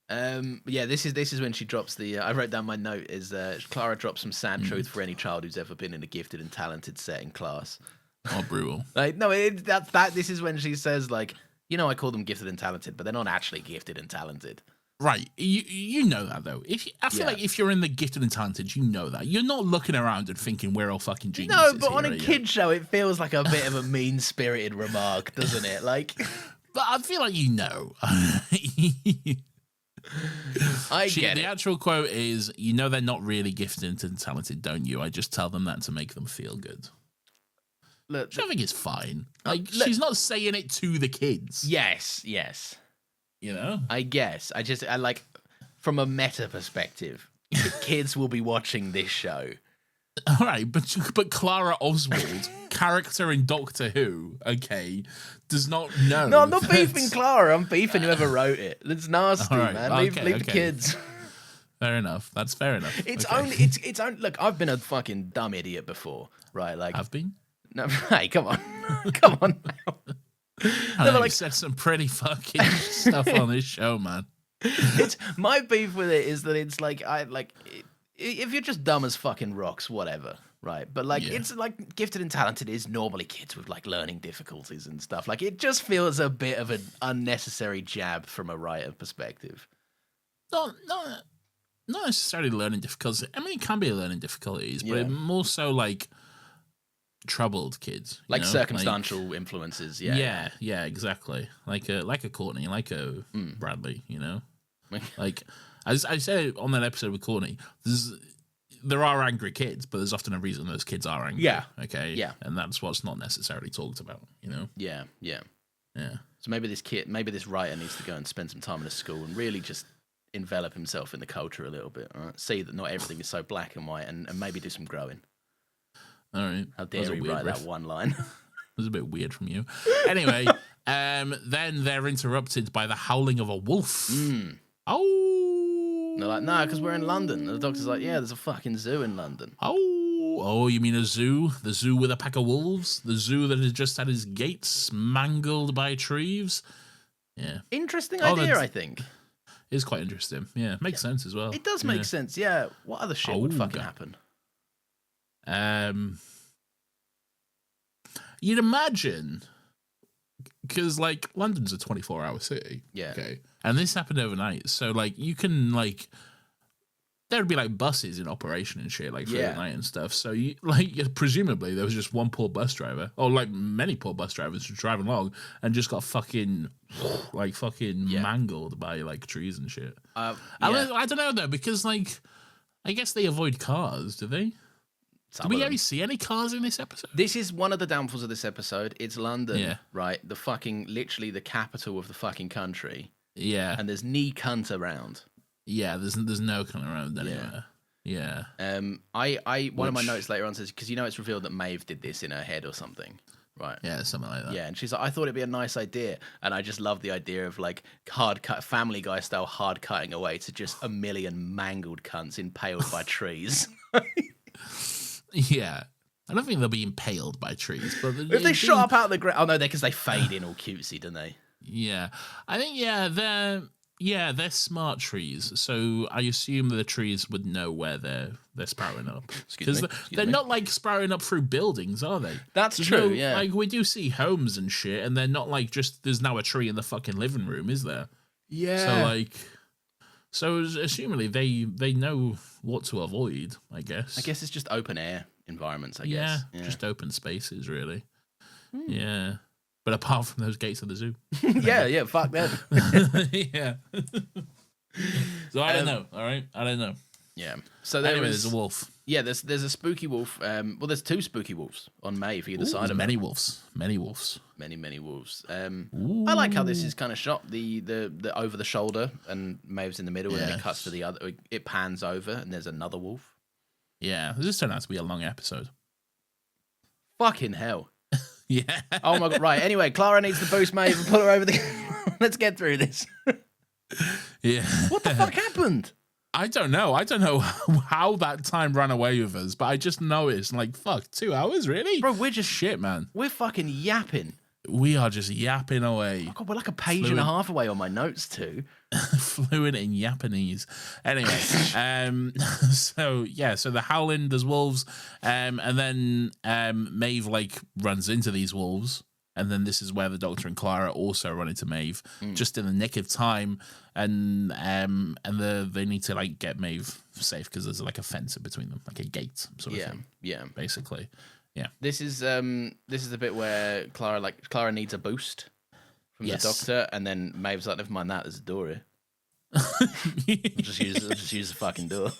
This is when she drops the. I wrote down my note is Clara drops some sad truth for any child who's ever been in a gifted and talented setting class. Oh, brutal. Like no, this is when she says like, I call them gifted and talented, but they're not actually gifted and talented. Right, you know that though. I feel like if you're in the gifted and talented, you know that. You're not looking around and thinking we're all fucking geniuses. No, but on a kid show, it feels like a bit of a mean-spirited remark, doesn't it? Like, but I feel like you know. I get The it. actual quote is, they're not really gifted and talented, don't you? I just tell them that to make them feel good. Look, Which I think is fine. Like, she's not saying it to the kids. yes. I guess. I like, from a meta perspective, kids will be watching this show. All right, but Clara Oswald, character in Doctor Who, okay, does not know. No, I'm not beefing Clara. I'm beefing whoever wrote it. It's nasty, All right, man. Leave the kids. Fair enough. That's fair enough. It's okay. only. Look, I've been a fucking dumb idiot before, right? Like, I've been. No, hey, come on, come on now. I know, you said some pretty fucking stuff on this show, man. It's my beef with it is that it's like if you're just dumb as fucking rocks, whatever, right? But like it's like gifted and talented is normally kids with like learning difficulties and stuff. Like it just feels a bit of an unnecessary jab from a writer perspective. Not necessarily learning difficulties. I mean, it can be learning difficulties, but more so like troubled kids, like circumstantial influences. Yeah, exactly. Like a Courtney, like a Bradley. Like as I said on that episode with Courtney, there are angry kids, but there's often a reason those kids are angry. Yeah. Okay. Yeah. And that's what's not necessarily talked about. Yeah. Yeah. So maybe this writer needs to go and spend some time in a school and really just envelop himself in the culture a little bit. All right? See that not everything is so black and white, and maybe do some growing. All right. How dare he write that one line? It was a bit weird from you. Anyway, then they're interrupted by the howling of a wolf. Oh. And they're like, no, because we're in London. And the doctor's like, yeah, there's a fucking zoo in London. Oh, you mean a zoo? The zoo with a pack of wolves? The zoo that has just had its gates mangled by trees? Yeah. Interesting idea, I think. It's quite interesting. Yeah, makes sense as well. It does make sense, yeah. What other shit would fucking happen? You'd imagine, because like London's a 24-hour city. Yeah. Okay. And this happened overnight, so like you can like there'd be like buses in operation and shit like through the night and stuff. So you presumably there was just one poor bus driver, or like many poor bus drivers just driving along and just got fucking mangled by like trees and shit. I don't know though, because like I guess they avoid cars, do they? Do we ever see any cars in this episode? This is one of the downfalls of this episode. It's London, right? The fucking, literally the capital of the fucking country. Yeah. And there's knee cunt around. Yeah, there's no cunt around anywhere. Yeah. One of my notes later on says, because it's revealed that Maeve did this in her head or something. Right. Yeah, something like that. Yeah, and she's like, I thought it'd be a nice idea. And I just love the idea of like Family Guy style hard cutting away to just a million mangled cunts impaled by trees. Yeah. I don't think they'll be impaled by trees, but if they shot up out of the ground, no, because they fade in all cutesy, don't they? Yeah, I think they're smart trees. So I assume that the trees would know where they're sprouting up, because they're not like sprouting up through buildings, are they? That's true. Yeah, like we do see homes and shit, and they're not like just there's now a tree in the fucking living room, is there? Yeah. So assumingly they know what to avoid, I guess. I guess it's just open air environments, I guess. Yeah, just open spaces, really. Yeah. But apart from those gates of the zoo. yeah, fuck them. Yeah. So I don't know, all right? I don't know. Yeah. So anyway, there's a wolf. Yeah, there's a spooky wolf. Well, there's 2 spooky wolves on Maeve either side of many her. wolves. Many wolves. I like how this is kind of shot the over the shoulder, and Maeve's in the middle, and then it cuts to the other. It pans over, and there's another wolf. Yeah, this turned out to be a long episode. Fucking hell. Yeah. Oh my god. Right. Anyway, Clara needs to boost Maeve and pull her over the. Let's get through this. Yeah. What the fuck happened? I don't know. I don't know how that time ran away with us, but I just noticed, like, fuck, 2 hours, really? Bro, we're just shit, man. We're fucking yapping. We are just yapping away. Oh god, we're like a page and a half away on my notes too. Fluent in Japanese. Anyway, so the howling, there's wolves, and then Maeve like runs into these wolves. And then this is where the Doctor and Clara also run into Maeve, just in the nick of time, and they need to like get Maeve safe because there's like a fence in between them, like a gate sort of thing. Yeah, basically. Yeah. This is the bit where Clara needs a boost from the Doctor, and then Maeve's like, never mind that, there's a door here. I'll just use the fucking door.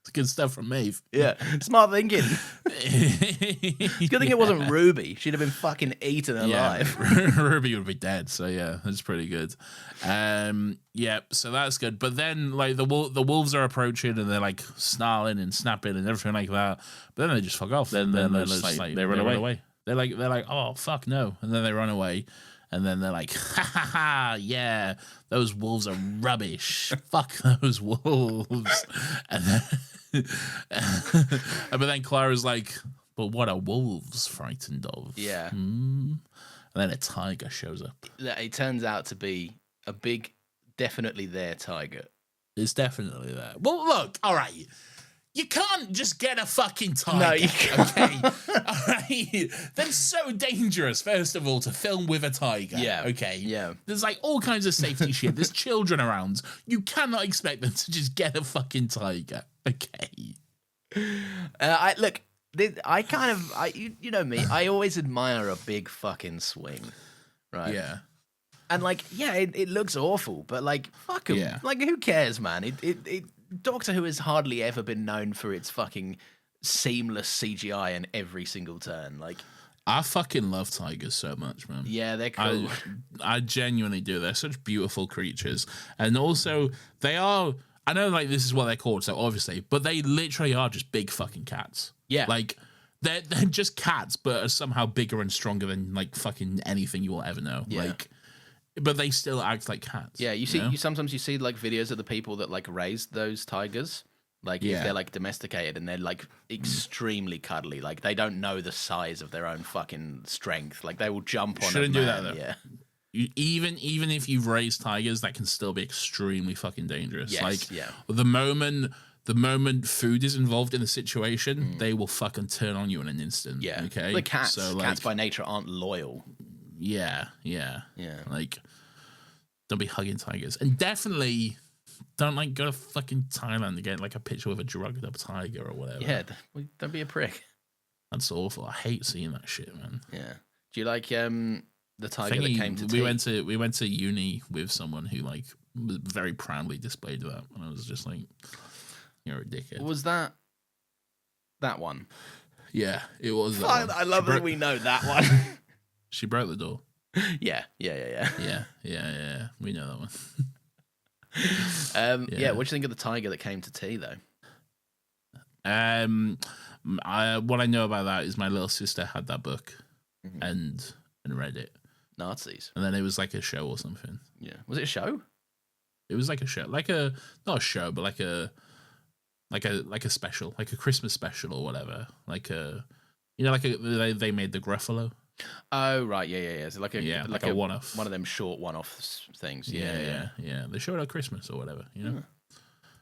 It's good stuff from Maeve. Yeah, smart thinking. It's a good thing it wasn't Ruby. She'd have been fucking eaten alive. Yeah, Ruby would be dead. So yeah, that's pretty good. Yeah, so that's good. But then like the wolves are approaching and they're like snarling and snapping and everything like that. But then they just fuck off. Then they're just like they run away. They're like, oh fuck no, and then they run away. And then they're like, ha ha ha, yeah, those wolves are rubbish. Fuck those wolves. And then, but then Clara's like, but what are wolves frightened of? Yeah. And then a tiger shows up. It turns out to be a big, definitely there tiger. It's definitely there. Well, look, all right. You can't just get a fucking tiger. No, you can't. Okay. All right. That's so dangerous, first of all, to film with a tiger. Yeah. Okay. Yeah. There's like all kinds of safety shit. There's children around. You cannot expect them to just get a fucking tiger. Okay. You know me, I always admire a big fucking swing. Right. Yeah. And like, yeah, it looks awful, but like, fuck 'em. Yeah. Like, who cares, man? It Doctor Who has hardly ever been known for its fucking seamless CGI in every single turn. Like, I fucking love tigers so much, man. yeah, they're cool. I genuinely do. They're such beautiful creatures. And also, they are, I know like this is what they're called, so obviously, but they literally are just big fucking cats. Yeah. Like, they're just cats, but are somehow bigger and stronger than like fucking anything you will ever know. Yeah. Like, but they still act like cats. Yeah, you know? sometimes you see like videos of the people that like raised those tigers. Like if they're like domesticated and they're like extremely cuddly, like they don't know the size of their own fucking strength. Like they will jump on. Shouldn't do that though. Yeah. Even if you've raised tigers, that can still be extremely fucking dangerous. Yes, like yeah. the moment food is involved in the situation, they will fucking turn on you in an instant. Yeah. Okay. The cats, So, like, cats by nature aren't loyal. Yeah. Yeah. Like, don't be hugging tigers, and definitely don't like go to fucking Thailand to get like a picture with a drugged up tiger or whatever. Yeah. Don't be a prick. That's awful. I hate seeing that shit, man. Yeah. Do you like the tiger that came to tea? We went to uni with someone who like was very proudly displayed that, and I was just like, you're a dickhead. Was that one? Yeah, it was. That one. I love that we know that one. She broke the door. Yeah. Yeah. We know that one. Yeah. What do you think of the tiger that came to tea, though? What I know about that is my little sister had that book and read it. Nazis. And then it was like a show or something. Yeah. Was it a show? It was like a show, not a show, but like a special, like a Christmas special or whatever. Like they made the Gruffalo. Oh right, yeah. So like a one-off, one of them short one-off things. Yeah. They showed it at Christmas or whatever. You know,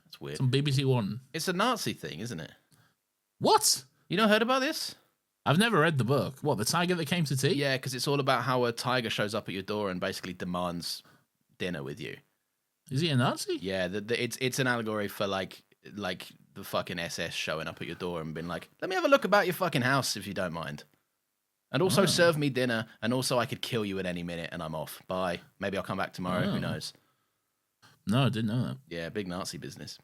That's weird. Some BBC One. It's a Nazi thing, isn't it? What? You not heard about this? I've never read the book. What, the tiger that came to tea? Yeah, because it's all about how a tiger shows up at your door and basically demands dinner with you. Is he a Nazi? Yeah, it's an allegory for like the fucking SS showing up at your door and being like, let me have a look about your fucking house if you don't mind. And also serve me dinner, and also I could kill you at any minute and I'm off. Bye. Maybe I'll come back tomorrow. Who knows? No, I didn't know that. Yeah, big Nazi business.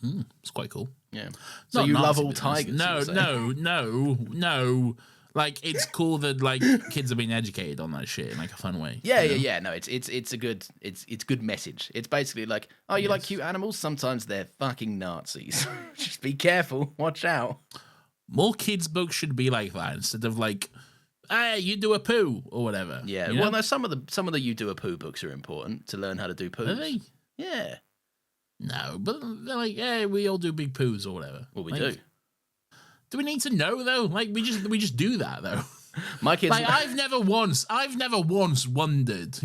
It's quite cool. Yeah. So you love all tigers? No. Like, it's cool that like kids are being educated on that shit in like a fun way. Yeah. No, it's a good message. It's basically like, oh, you like cute animals? Sometimes they're fucking Nazis. Just be careful. Watch out. More kids' books should be like that instead of like, hey, you do a poo or whatever. Yeah. Well, no, some of the you do a poo books are important to learn how to do poos. Are they? Yeah. No, but they're like, hey, we all do big poos or whatever. Well, we like, do. Do we need to know though? Like we just do that though. My kids, like I've never once wondered,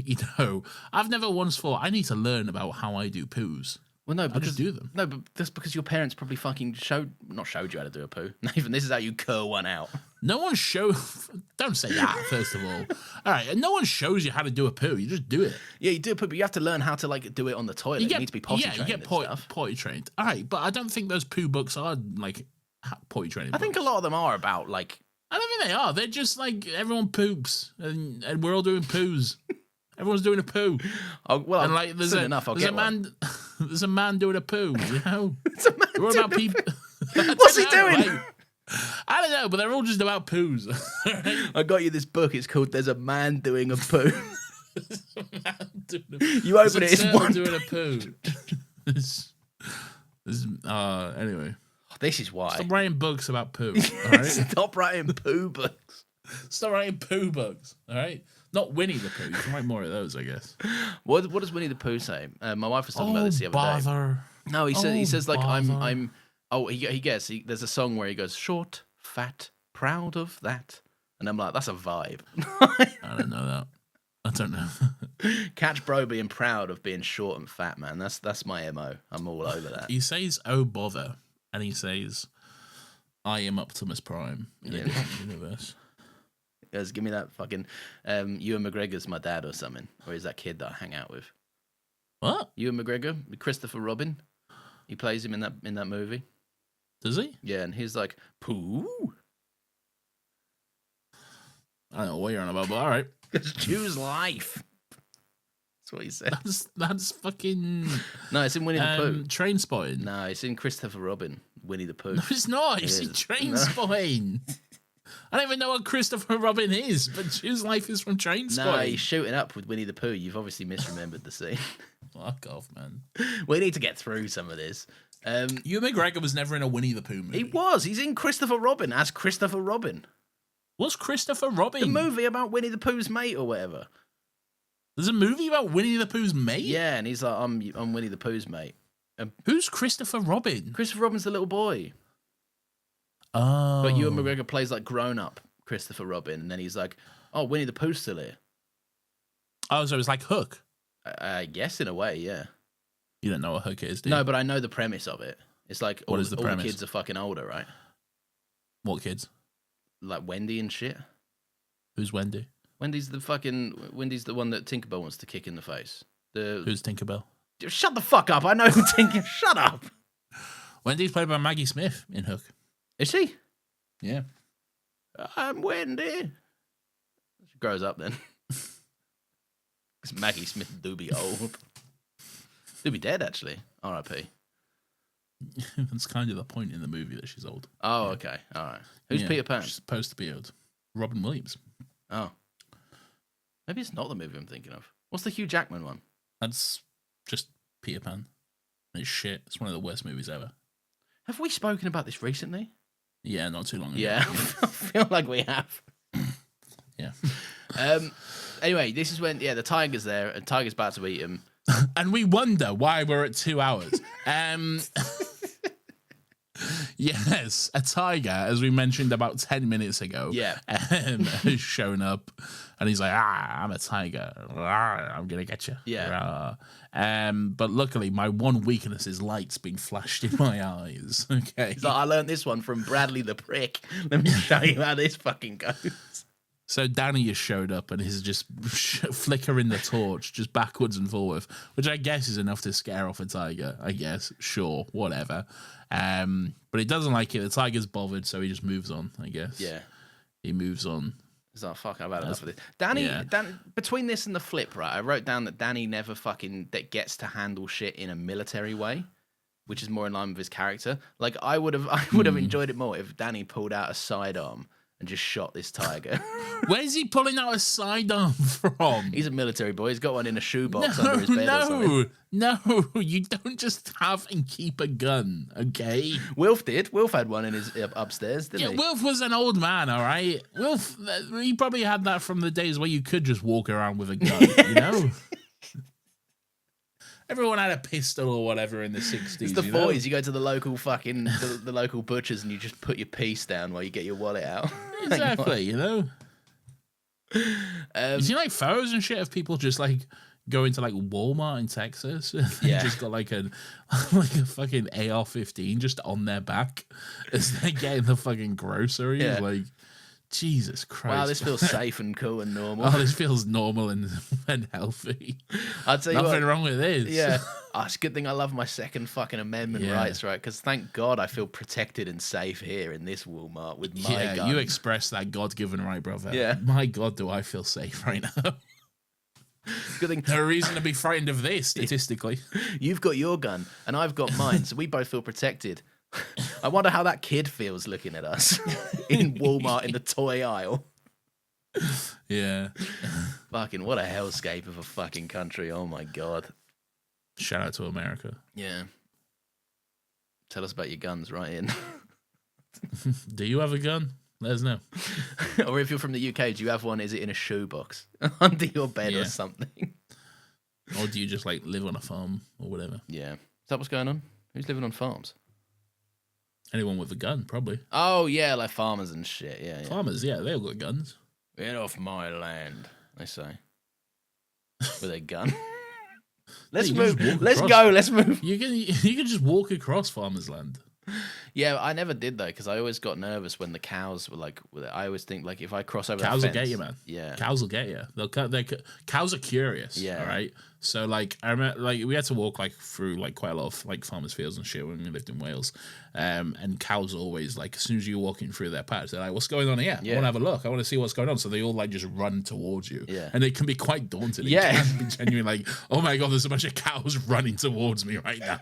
I've never once thought I need to learn about how I do poos. Well, no, I because just do them. No, but that's because your parents probably fucking showed you how to do a poo. Even this is how you curl one out. No one don't say that, first of all. All right, and no one shows you how to do a poo. You just do it. Yeah, you do a poo, but you have to learn how to like do it on the toilet. You need to be potty trained. You get potty trained. All right, but I don't think those poo books are like potty training. I think a lot of them are about like. I don't think they are. They're just like everyone poops, and we're all doing poos. Everyone's doing a poo. Oh, well, and like there's a man doing a poo. You know, it's a man doing about people. What's he doing? Like, I don't know, but they're all just about poos. I got you this book. It's called "There's a Man Doing a Poo." You open it, it's one doing a poo. Anyway. This is why. Stop writing books about poo. All right? Stop writing poo books. Stop writing poo books. All right? Not Winnie the Pooh. You can write more of those, I guess. What does Winnie the Pooh say? My wife was talking about this the other day. No, he says like I'm. Oh, there's a song where he goes short, fat, proud of that, and I'm like, that's a vibe. I don't know that. I don't know. Catch bro being proud of being short and fat, man. That's my MO. I'm all over that. He says, "Oh bother," and he says, "I am Optimus Prime in a different universe." He goes, give me that fucking Ewan McGregor's my dad or something, or is that kid that I hang out with? What? Ewan McGregor, Christopher Robin. He plays him in that movie. Does he? Yeah, and he's like, poo. I don't know what you're on about, but all right. Choose life. That's what he said. That's fucking. No, it's in Winnie the Pooh. Train Spotting. No, it's in Christopher Robin, Winnie the Pooh. No, it's not. It's in Train Spotting. I don't even know what Christopher Robin is, but Choose Life is from Train Spotting. No, he's shooting up with Winnie the Pooh. You've obviously misremembered the scene. Fuck off, man. We need to get through some of this. Ewan McGregor was never in a Winnie the Pooh movie. He was. He's in Christopher Robin as Christopher Robin. What's Christopher Robin? The movie about Winnie the Pooh's mate or whatever. There's a movie about Winnie the Pooh's mate? Yeah, and he's like, I'm Winnie the Pooh's mate. Who's Christopher Robin? Christopher Robin's the little boy. Oh. But Ewan McGregor plays like grown-up Christopher Robin, and then he's like, oh, Winnie the Pooh's still here. Oh, so it's like Hook? I guess in a way, yeah. You don't know what Hook is, do you? No, but I know the premise of it. It's like all the kids are fucking older, right? What kids? Like Wendy and shit. Who's Wendy? Wendy's the one that Tinkerbell wants to kick in the face. Who's Tinkerbell? Shut the fuck up! I know who Tinkerbell. Shut up. Wendy's played by Maggie Smith in Hook. Is she? Yeah. I'm Wendy. She grows up then. Because Maggie Smith do be old. Do be dead actually. R.I.P. That's kind of the point in the movie that she's old. Oh, okay. All right. Who's Peter Pan? She's supposed to be old. Robin Williams. Oh. Maybe it's not the movie I'm thinking of. What's the Hugh Jackman one? That's just Peter Pan. It's shit. It's one of the worst movies ever. Have we spoken about this recently? Yeah, not too long ago. Yeah, I feel like we have. Yeah. Anyway, this is when, the tiger's there, and tiger's about to eat him. And we wonder why we're at 2 hours. Yes, a tiger, as we mentioned about 10 minutes ago, has shown up, and he's like, I'm a tiger. I'm going to get you. Yeah. But luckily, my one weakness is light's being flashed in my eyes. Okay. So I learned this one from Bradley the Prick. Let me show you how this fucking goes. So Danny has showed up and is just flickering the torch just backwards and forward, which I guess is enough to scare off a tiger. I guess, sure, whatever. But he doesn't like it. The tiger's bothered, so he just moves on. I guess. Yeah, he moves on. He's like, "Fuck, I've had enough of this." Danny, between this and the flip, right? I wrote down that Danny never fucking gets to handle shit in a military way. which is more in line with his character. Like I would have enjoyed it more if Danny pulled out a sidearm and just shot this tiger. Where's he pulling out a sidearm from? He's a military boy. He's got one in a shoebox under his bed or something. No, you don't just have and keep a gun, okay? Wilf did. Wilf had one in his upstairs, didn't he? Wilf was an old man, all right? Wilf, he probably had that from the days where you could just walk around with a gun, you know? Everyone had a pistol or whatever in the 60s. It's the 40s. You go to the local fucking the local butchers and you just put your piece down while you get your wallet out. Exactly, you know? You see like photos and shit of people just like going to like Walmart in Texas and just got like a fucking AR-15 just on their back as they're getting the fucking groceries. Yeah. Like, Jesus Christ. Wow, this feels safe and cool and normal. Oh, this feels normal and healthy. I'd say nothing wrong with this. Yeah. Oh, it's a good thing I love my Second fucking Amendment rights, right? Because thank God I feel protected and safe here in this Walmart with my gun. You express that God-given right, brother. Yeah. My God, do I feel safe right now. Good thing. No reason to be frightened of this, statistically. You've got your gun and I've got mine, so we both feel protected. I wonder how that kid feels looking at us in Walmart in the toy aisle. Yeah. Fucking what a hellscape of a fucking country. Oh my God. Shout out to America. Yeah. Tell us about your guns right in. Do you have a gun? Let us know. Or if you're from the UK, do you have one? Is it in a shoebox under your bed or something? Or do you just like live on a farm or whatever? Yeah. Is that what's going on? Who's living on farms? Anyone with a gun, probably. Oh, yeah, like farmers and shit. Yeah. Farmers, yeah, they all got guns. Get off my land, they say. With a gun. Let's move. Let's go. Let's move. You can just walk across farmers' land. Yeah, I never did though because I always got nervous when the cows were like. I always think like if I cross over, cows that will fence, get you, man. Yeah, cows will get you. Cows are curious. Yeah, all right. So like I remember, like we had to walk like through like quite a lot of like farmers' fields and shit when we lived in Wales, and cows always like as soon as you're walking through their patch, they're like, "What's going on here? I want to have a look. I want to see what's going on." So they all like just run towards you. Yeah, and it can be quite daunting. Yeah, it can be genuinely like, "Oh my God, there's a bunch of cows running towards me right now."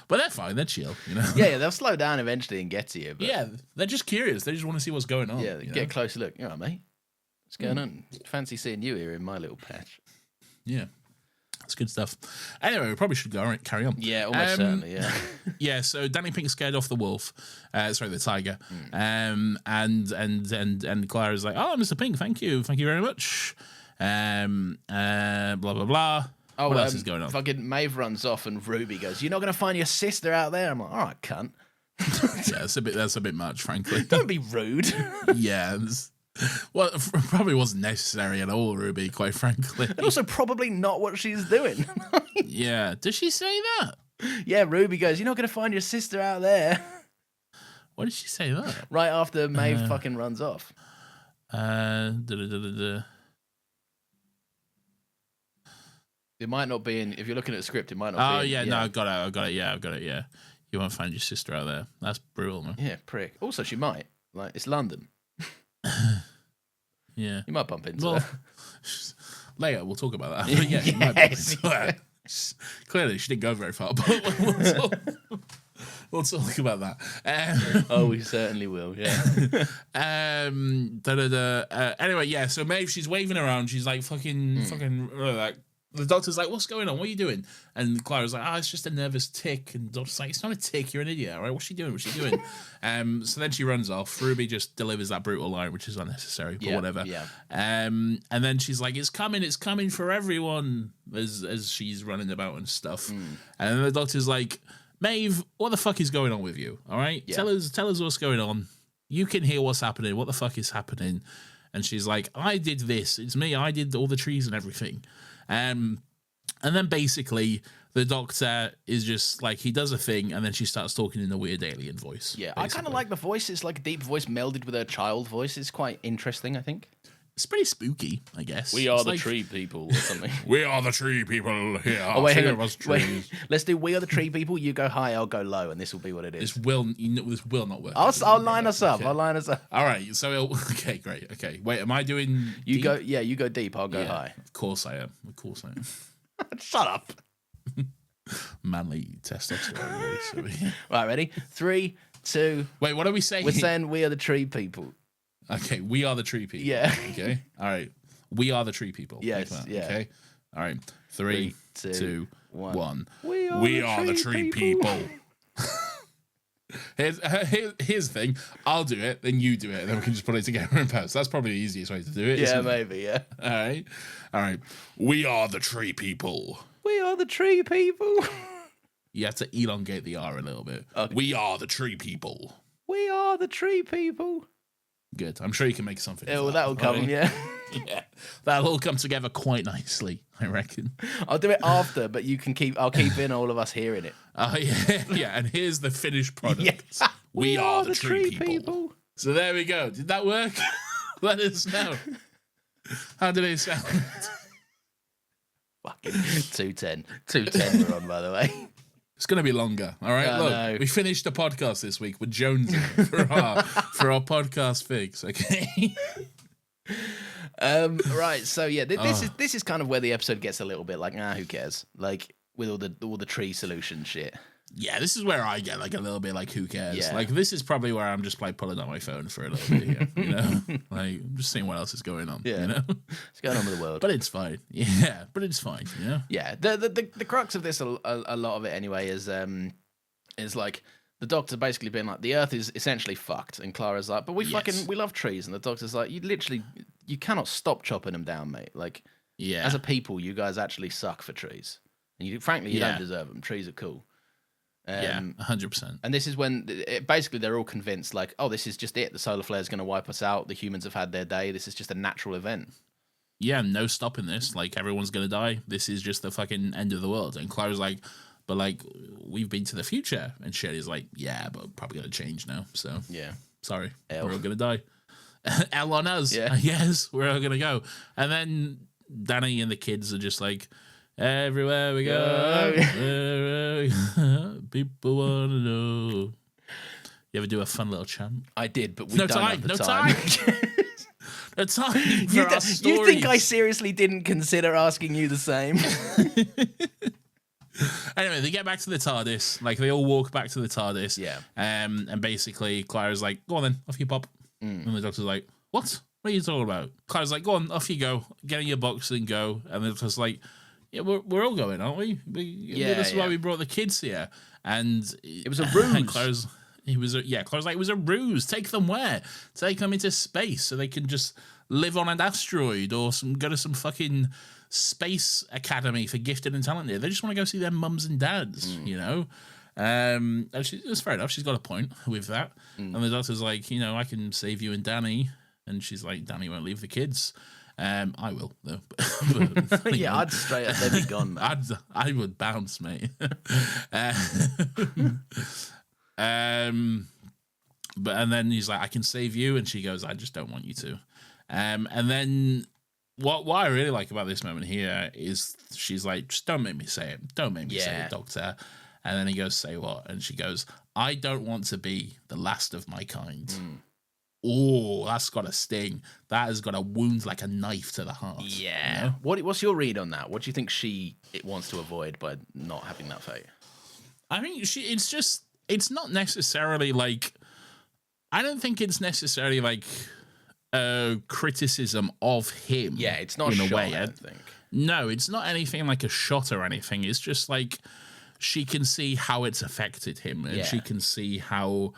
But they're fine. They're chill, you know. Yeah, they'll slow down eventually and get to you. But yeah, they're just curious. They just want to see what's going on. Yeah, get a closer look. You all right, mate? What's going on? Fancy seeing you here in my little patch. Yeah, that's good stuff. Anyway, we probably should go carry on. Yeah, almost certainly. Yeah. Yeah. So Danny Pink scared off the wolf. Sorry, the tiger. And Clara's like, "Oh, Mr. Pink, thank you very much." Blah blah blah. Oh, what else is going on? Fucking Maeve runs off and Ruby goes, "You're not going to find your sister out there?" I'm like, "All right, cunt." Yeah, that's a bit much, frankly. Don't be rude. Yeah. Well, it probably wasn't necessary at all, Ruby, quite frankly. And also probably not what she's doing. Yeah. Does she say that? Yeah, Ruby goes, "You're not going to find your sister out there." Why did she say that? Right after Maeve fucking runs off. It might not be in. If you're looking at the script, it might not be. Oh, yeah, no, I got it. Yeah, I've got it. Yeah. You won't find your sister out there. That's brutal, man. Yeah, prick. Also, she might. Like, it's London. Yeah. You might bump into her. Later, we'll talk about that. But yeah, you might bump into her. Clearly, she didn't go very far, but we'll talk about that. Oh, we certainly will, yeah. Anyway, yeah, so Maeve, she's waving around. She's like, fucking, like, the doctor's like, "What's going on? What are you doing?" And Clara's like, "Oh, it's just a nervous tick." And the doctor's like, "It's not a tick. You're an idiot, all right? What's she doing? So then she runs off. Ruby just delivers that brutal line, which is unnecessary, but whatever. Yeah. And then she's like, it's coming for everyone," as she's running about and stuff. And then the doctor's like, "Maeve, what the fuck is going on with you? All right? Yeah. Tell us what's going on. You can hear what's happening. What the fuck is happening?" And she's like, "I did this. It's me. I did all the trees and everything." And then basically the doctor is just like, he does a thing and then she starts talking in a weird alien voice. Yeah, basically. I kind of like the voice. It's like a deep voice melded with her child voice. It's quite interesting, I think. It's pretty spooky, I guess. We are the tree people or something. We are the tree people here. Oh, wait, hang on. Wait, let's do we are the tree people. You go high, I'll go low, and this will be what it is. This will not work. I'll line us up. Okay. I'll line us up. All right. So, okay, great. Okay. Wait, am I doing deep? You go deep, I'll go high. Of course I am. Shut up. Manly testosterone voice. Right, ready? 3, 2. Wait, what are we saying? We're saying we are the tree people. Okay, we are the tree people. Yeah. Okay. All right. We are the tree people. Yes. Like that, Yeah. Okay. All right. 3, 2, 1. We are the tree people. Here's the thing. I'll do it, then you do it, and then we can just put it together in post. That's probably the easiest way to do it. Yeah, isn't it? maybe. Yeah. All right. We are the tree people. We are the tree people. You have to elongate the R a little bit. Okay. We are the tree people. We are the tree people. Good. I'm sure you can make something. Yeah, well, that'll come. Right? Yeah. Yeah. That'll all come together quite nicely, I reckon. I'll do it after, but I'll keep in all of us hearing it. Oh, yeah. Yeah. And here's the finished product. Yes. We are the tree people. So there we go. Did that work? Let us know. How did it sound? Fucking 210. 210 we're on, by the way. It's going to be longer. All right. Look, we finished the podcast this week with Jonesy for our podcast fix. Okay. Right. So yeah, this is kind of where the episode gets a little bit like, who cares? Like with all the tree solution shit. Yeah, this is where I get like a little bit like, who cares? Yeah. Like, this is probably where I'm just like pulling out my phone for a little bit here, you know? Like, just seeing what else is going on, Yeah. you know? What's going on with the world? But it's fine. Yeah, but it's fine, you know? Yeah. The crux of this, a lot of it anyway, is like the doctor basically being like, the Earth is essentially fucked, and Clara's like, but we love trees, and the doctor's like, you cannot stop chopping them down, mate. Like, Yeah. as a people, you guys actually suck for trees, and you don't deserve them. Trees are cool. Yeah, 100%. And this is when basically they're all convinced, like, oh, this is just it. The solar flare is going to wipe us out. The humans have had their day. This is just a natural event. Yeah, no stopping this. Like, everyone's going to die. This is just the fucking end of the world. And Clara's like, but like, we've been to the future. And Sherry's like, yeah, but probably going to change now. So, Yeah. sorry, L. we're all going to die. L on us. Yeah. Yes, we're all going to go. And then Danny and the kids are just like, everywhere we go, everywhere we go, people want to know. You ever do a fun little chant? I did, but we don't have the time. No time for our stories. You think I seriously didn't consider asking you the same? Anyway, they get back to the TARDIS. Like, they all walk back to the TARDIS. Yeah. And basically, Clara's like, go on then, off you pop. And the doctor's like, what? What are you talking about? Clara's like, go on, off you go. Get in your box and go. And the doctor's like, yeah, we're all going, aren't we? This is why we brought the kids here. And it was a ruse. And Clara's like, it was a ruse. Take them where? Take them into space so they can just live on an asteroid or go to some fucking space academy for gifted and talented. They just want to go see their mums and dads, you know? And it's fair enough. She's got a point with that. And the doctor's like, I can save you and Danny. And she's like, Danny won't leave the kids. I will though. But, yeah, I'd straight up they'd be gone, man. I would bounce, mate. But and then he's like, I can save you, and she goes, I just don't want you to. And then what I really like about this moment here is she's like, just don't make me say it. Don't make me say it, doctor. And then he goes, say what? And she goes, I don't want to be the last of my kind. Oh, that's got a sting. That has got a wound like a knife to the heart. Yeah. You know? What's your read on that? What do you think it wants to avoid by not having that fate? I mean, it's not necessarily like, I don't think it's necessarily like a criticism of him. Yeah, it's not in a a shot, way. I don't think. No, it's not anything like a shot or anything. It's just like she can see how it's affected him, and she can see how,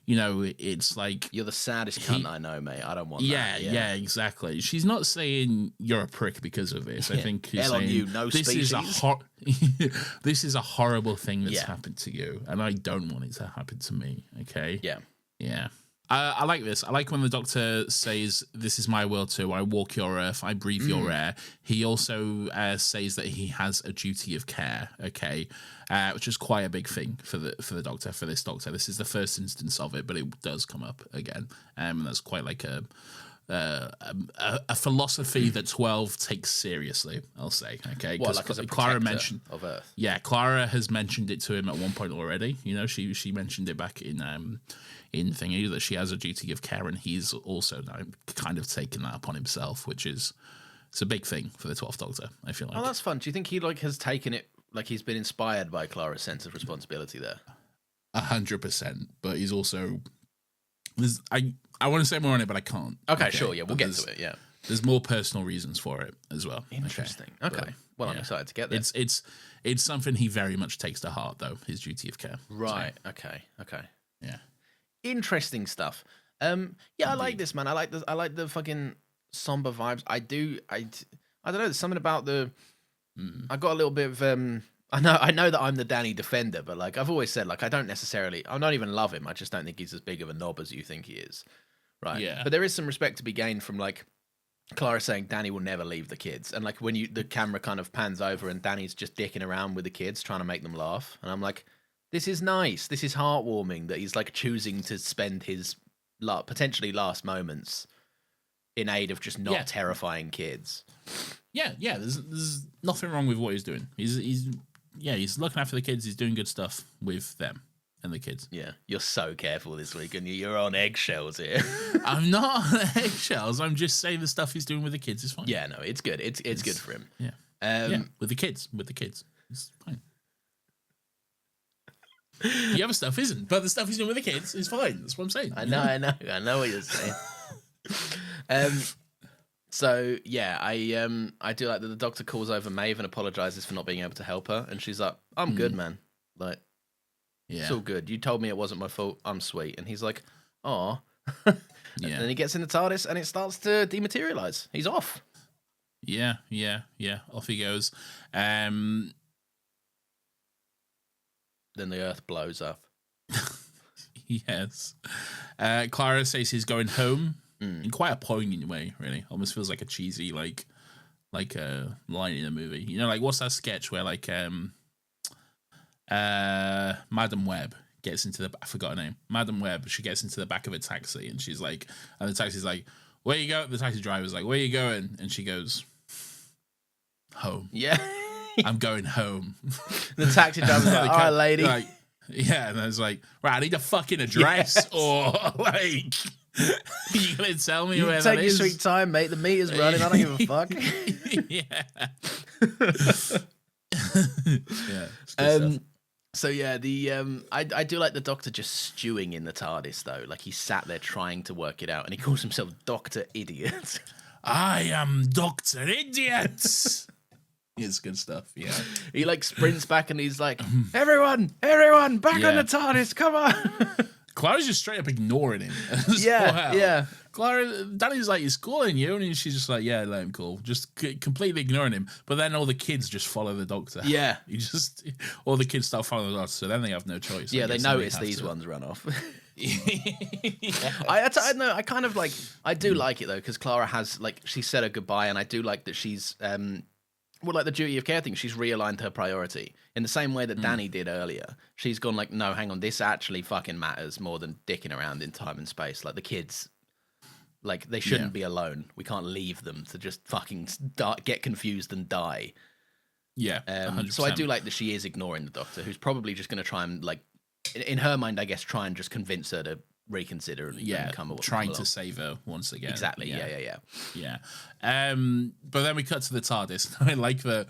it's like, you're the saddest cunt I know, mate. I don't want that. Yeah, exactly. She's not saying you're a prick because of this. I think she's Hell on saying, you, no this species. this is a horrible thing that's happened to you, and I don't want it to happen to me. Okay. Yeah. I like this. I like when the doctor says, this is my world too. I walk your earth. I breathe your air. He also says that he has a duty of care, okay, which is quite a big thing for the doctor, for this doctor. This is the first instance of it, but it does come up again. And that's quite like a philosophy that 12 takes seriously, I'll say, okay? What, like as a Clara protector mentioned of Earth? Yeah, Clara has mentioned it to him at one point already. She mentioned it back in Thingy, that she has a duty of care, and he's also now kind of taken that upon himself, which is, it's a big thing for the 12th Doctor, I feel like. Oh, that's fun. Do you think he has taken it like he's been inspired by Clara's sense of responsibility there. 100%, but he's also I want to say more on it, but I can't. Okay, sure, yeah, we'll get to it. Yeah, there's more personal reasons for it as well. Interesting. Okay. Well, I'm excited to get there. It's something he very much takes to heart, though. His duty of care. Right. So, okay. Yeah. Interesting stuff. Yeah, I like this, man. I like the fucking somber vibes. I don't know. There's something about the. I got a little bit of. I know that I'm the Danny defender, but like I've always said, like I don't even love him. I just don't think he's as big of a knob as you think he is. Right. Yeah. But there is some respect to be gained from like Clara saying Danny will never leave the kids, and like when the camera kind of pans over and Danny's just dicking around with the kids, trying to make them laugh, and I'm like, this is nice. This is heartwarming that he's like choosing to spend his potentially last moments in aid of just not terrifying kids. Yeah. There's nothing wrong with what he's doing. He's looking after the kids. He's doing good stuff with them and the kids. Yeah, you're so careful this week, and you're on eggshells here. I'm not on eggshells. I'm just saying the stuff he's doing with the kids is fine. Yeah, no, it's good. It's good for him. Yeah. With the kids, it's fine. The other stuff isn't, but the stuff he's doing with the kids is fine. That's what I'm saying. I know what you're saying. So yeah, I do like that the doctor calls over Maeve and apologizes for not being able to help her, and she's like, "I'm good, man. Like, it's all good. You told me it wasn't my fault. I'm sweet." And he's like, "Oh." And then he gets in the TARDIS, and it starts to dematerialize. He's off. Yeah. Off he goes. Then the Earth blows up. Yes. Clara says he's going home. In quite a poignant way, really. Almost feels like a cheesy, like a line in a movie. You know, like what's that sketch where like Madam Web gets into I forgot her name. Madam Web, she gets into the back of a taxi and she's like, and the taxi's like, "Where you go?" The taxi driver's like, "Where you going?" And she goes, "Home." Yeah. I'm going home. The taxi driver's like, "All right, lady." Like, yeah, and I was like, "Right, I need a fucking address," or like. You gonna tell me where that is? Take your sweet time, mate. The meter's running. I don't give a fuck. Yeah. So yeah, I do like the Doctor just stewing in the TARDIS though. Like he sat there trying to work it out, and he calls himself Dr. Idiot. I am Dr. Idiot. It's good stuff. Yeah. He like sprints back and he's like, everyone, back on the TARDIS, come on. Clara's just straight up ignoring him. Yeah. Clara, Danny's like, he's calling you, and she's just like, yeah, let him call. Just completely ignoring him. But then all the kids just follow the Doctor. Yeah. All the kids start following the Doctor, so then they have no choice. Yeah, they notice these ones run off. I kind of like, I do like it though, because Clara has, like, she said her goodbye, and I do like that she's, like the duty of care thing, she's realigned her priority in the same way that Danny did earlier. She's gone like, no, hang on, this actually fucking matters more than dicking around in time and space. Like the kids, like they shouldn't be alone. We can't leave them to just fucking get confused and die. Yeah, 100%. So I do like that she is ignoring the Doctor, who's probably just going to try and, like, in her mind, I guess, try and just convince her to reconsider and come trying to save her once again. Exactly. Yeah. But then we cut to the TARDIS. I like that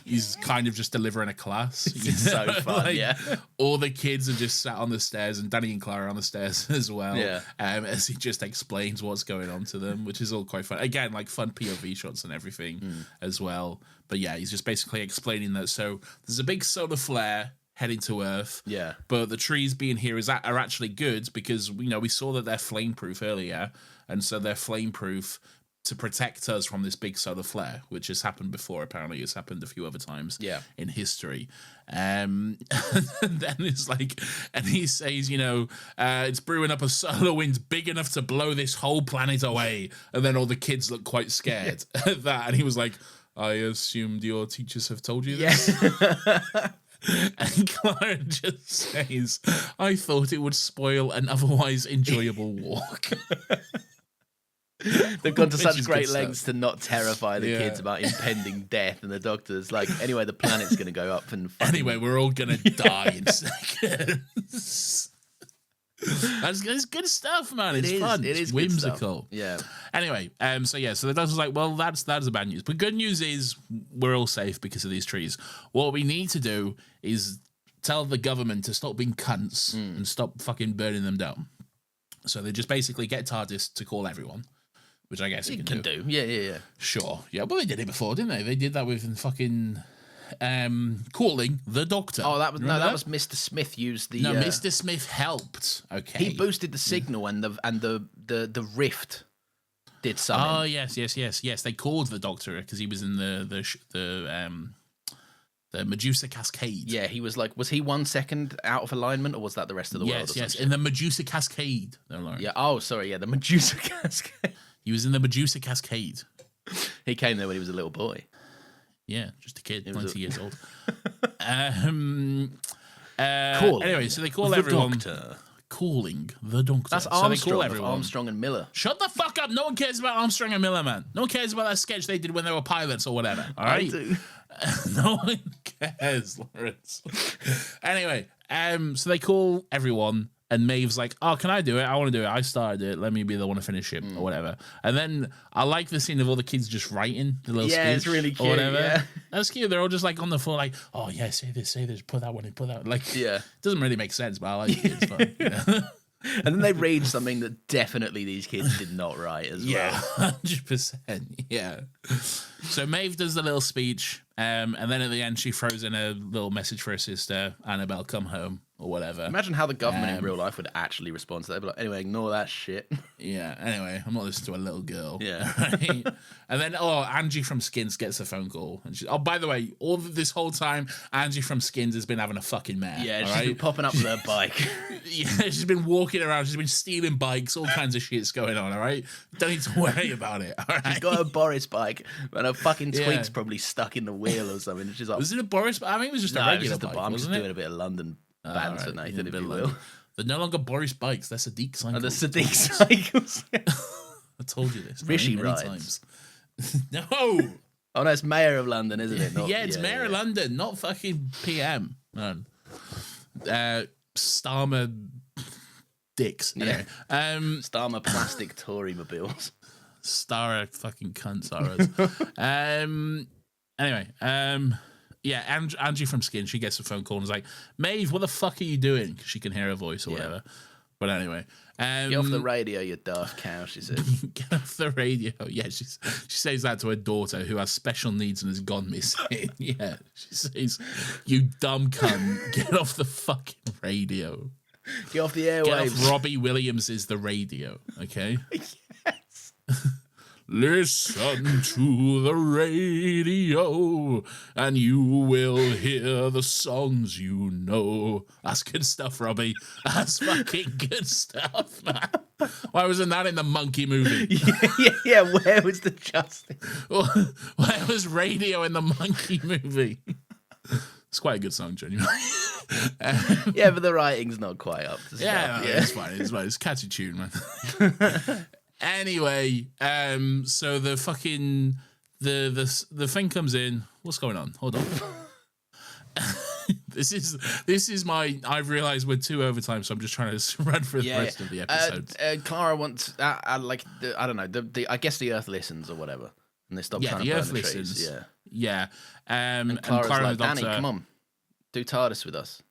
he's kind of just delivering a class. It's so fun. Like, yeah. All the kids are just sat on the stairs, and Danny and Clara are on the stairs as well. Yeah. As he just explains what's going on to them, which is all quite fun. Again, like fun POV shots and everything as well. But yeah, he's just basically explaining that. So there's a big solar flare heading to Earth. Yeah. But the trees being here are actually good because, you know, we saw that they're flame-proof earlier, and so they're flame-proof to protect us from this big solar flare, which has happened before. Apparently, it's happened a few other times in history. And then it's like, and he says, you know, it's brewing up a solar wind big enough to blow this whole planet away. And then all the kids look quite scared at that. And he was like, I assumed your teachers have told you this. And Clara just says, I thought it would spoil an otherwise enjoyable walk. They've gone to such great lengths to not terrify the kids about impending death, and the Doctor's like, anyway, the planet's going to go up and anyway, we're all going to die in seconds. It's good stuff, man. It's fun. It is it's whimsical. Yeah. Anyway, so the doctor was like, well, that's the bad news. But good news is we're all safe because of these trees. What we need to do is tell the government to stop being cunts and stop fucking burning them down. So they just basically get TARDIS to call everyone, which I guess you can do. Yeah. Sure. Yeah, well, they did it before, didn't they? They did that with fucking calling the doctor. Oh, that was Mr. Smith used the. No, Mr. Smith helped. Okay, he boosted the signal, and the rift did something. Oh yes. They called the doctor because he was in the Medusa Cascade. Yeah, he was like, was he 1 second out of alignment, or was that the rest of the world? Yes, in the Medusa Cascade. Yeah. Oh, sorry. Yeah, the Medusa Cascade. He was in the Medusa Cascade. He came there when he was a little boy. Yeah, just a kid, 90 years old. Anyway, so they call everyone. Doctor. Calling the doctor. That's Armstrong. So they call everyone. Armstrong and Miller. Shut the fuck up. No one cares about Armstrong and Miller, man. No one cares about that sketch they did when they were pilots or whatever. All right? I do. No one cares, Lawrence. Anyway, so they call everyone, and Maeve's like, oh, can I do it? I want to do it. I started it. Let me be the one to finish it, or whatever. And then I like the scene of all the kids just writing the little speech. Yeah, it's really cute. Or whatever. Yeah. That's cute. They're all just like on the floor, like, oh, yeah, say this, put that one in, put that one. Like, yeah. It doesn't really make sense, but I like it. It's fun. Yeah. And then they read something that definitely these kids did not write as well. Yeah, 100%. Yeah. So Maeve does the little speech, and then at the end she throws in a little message for her sister, Annabelle, come home, or whatever. Imagine how the government in real life would actually respond to that. They'd be like, anyway, ignore that shit. Yeah, anyway, I'm not listening to a little girl. Yeah. Right? And then, Angie from Skins gets a phone call. And by the way, this whole time, Angie from Skins has been having a fucking mare. Yeah, she's been popping up with her bike. Yeah, she's been walking around. She's been stealing bikes. All kinds of shit's going on, all right? Don't need to worry about it, all right? She's got a Boris bike, and her fucking twig's probably stuck in the wheel or something. And she's like, was it a Boris? I mean, it was just a regular bike, I'm just wasn't doing it? a bit of London banter, right. Nathan, if you will. London. They're no longer Boris bikes. They're Sadiq cycles. And the Sadiq cycles. I told you this Rishi many rides. times. No. Oh, no, it's Mayor of London, isn't it? Yeah, it's Mayor of London, not fucking PM. Man. Starmer dicks. Anyway, Starmer plastic Tory mobiles. Star fucking cunt Saras. Anyway, yeah, Angie from Skin, she gets a phone call and is like, Maeve, what the fuck are you doing? She can hear her voice or whatever. But anyway. Get off the radio, you daft cow, she says. Get off the radio. Yeah, she says that to her daughter who has special needs and has gone missing. Yeah, she says, you dumb cunt, get off the fucking radio. Get off the airwaves. Get off Robbie Williams is the radio, okay? Yes. Listen to the radio and you will hear the songs you know. That's good stuff, Robbie. That's fucking good stuff, man. Why wasn't that in the Monkey movie? Yeah, where was the justice? Where was radio in the Monkey movie? It's quite a good song, genuinely. Yeah, but the writing's not quite up to yeah, stuff. It's fine. It's fine. It's a catchy tune, man. Anyway, so the fucking the thing comes in. What's going on? Hold on. This is my. I've realised we're 2 overtime, so I'm just trying to run through the rest of the episodes. Clara wants, I don't know. I guess the Earth listens or whatever, and they stop trying to burn the trees. Yeah. And Clara's Clara like, Danny, come on, do TARDIS with us.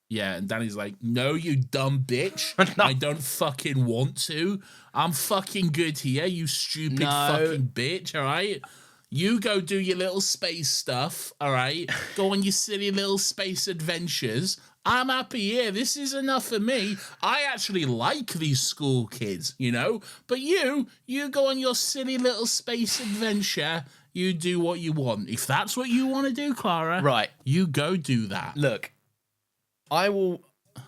Yeah, and Danny's like, no, you dumb bitch. No. I don't fucking want to. I'm fucking good here, you stupid fucking bitch, all right? You go do your little space stuff, all right? Go on your silly little space adventures. I'm happy here. This is enough for me. I actually like these school kids, you know? But you go on your silly little space adventure. You do what you want. If that's what you want to do, Clara, right, you go do that. Look, I will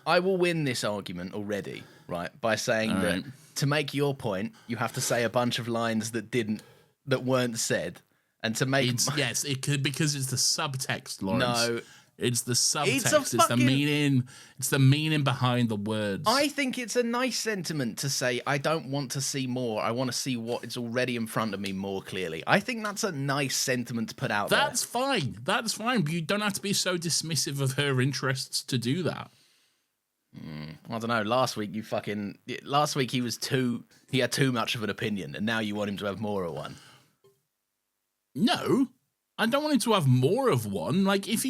win this argument already, right? By saying that to make your point, you have to say a bunch of lines that weren't said, and to make it could, because it's the subtext, Lawrence. No, it's the subtext. It's the meaning. It's the meaning behind the words. I think it's a nice sentiment to say, I don't want to see more. I want to see what is already in front of me more clearly. I think that's a nice sentiment to put out there. That's fine. That's fine. But you don't have to be so dismissive of her interests to do that. I don't know. Last week he had too much of an opinion, and now you want him to have more of one. No, I don't want him to have more of one. Like, if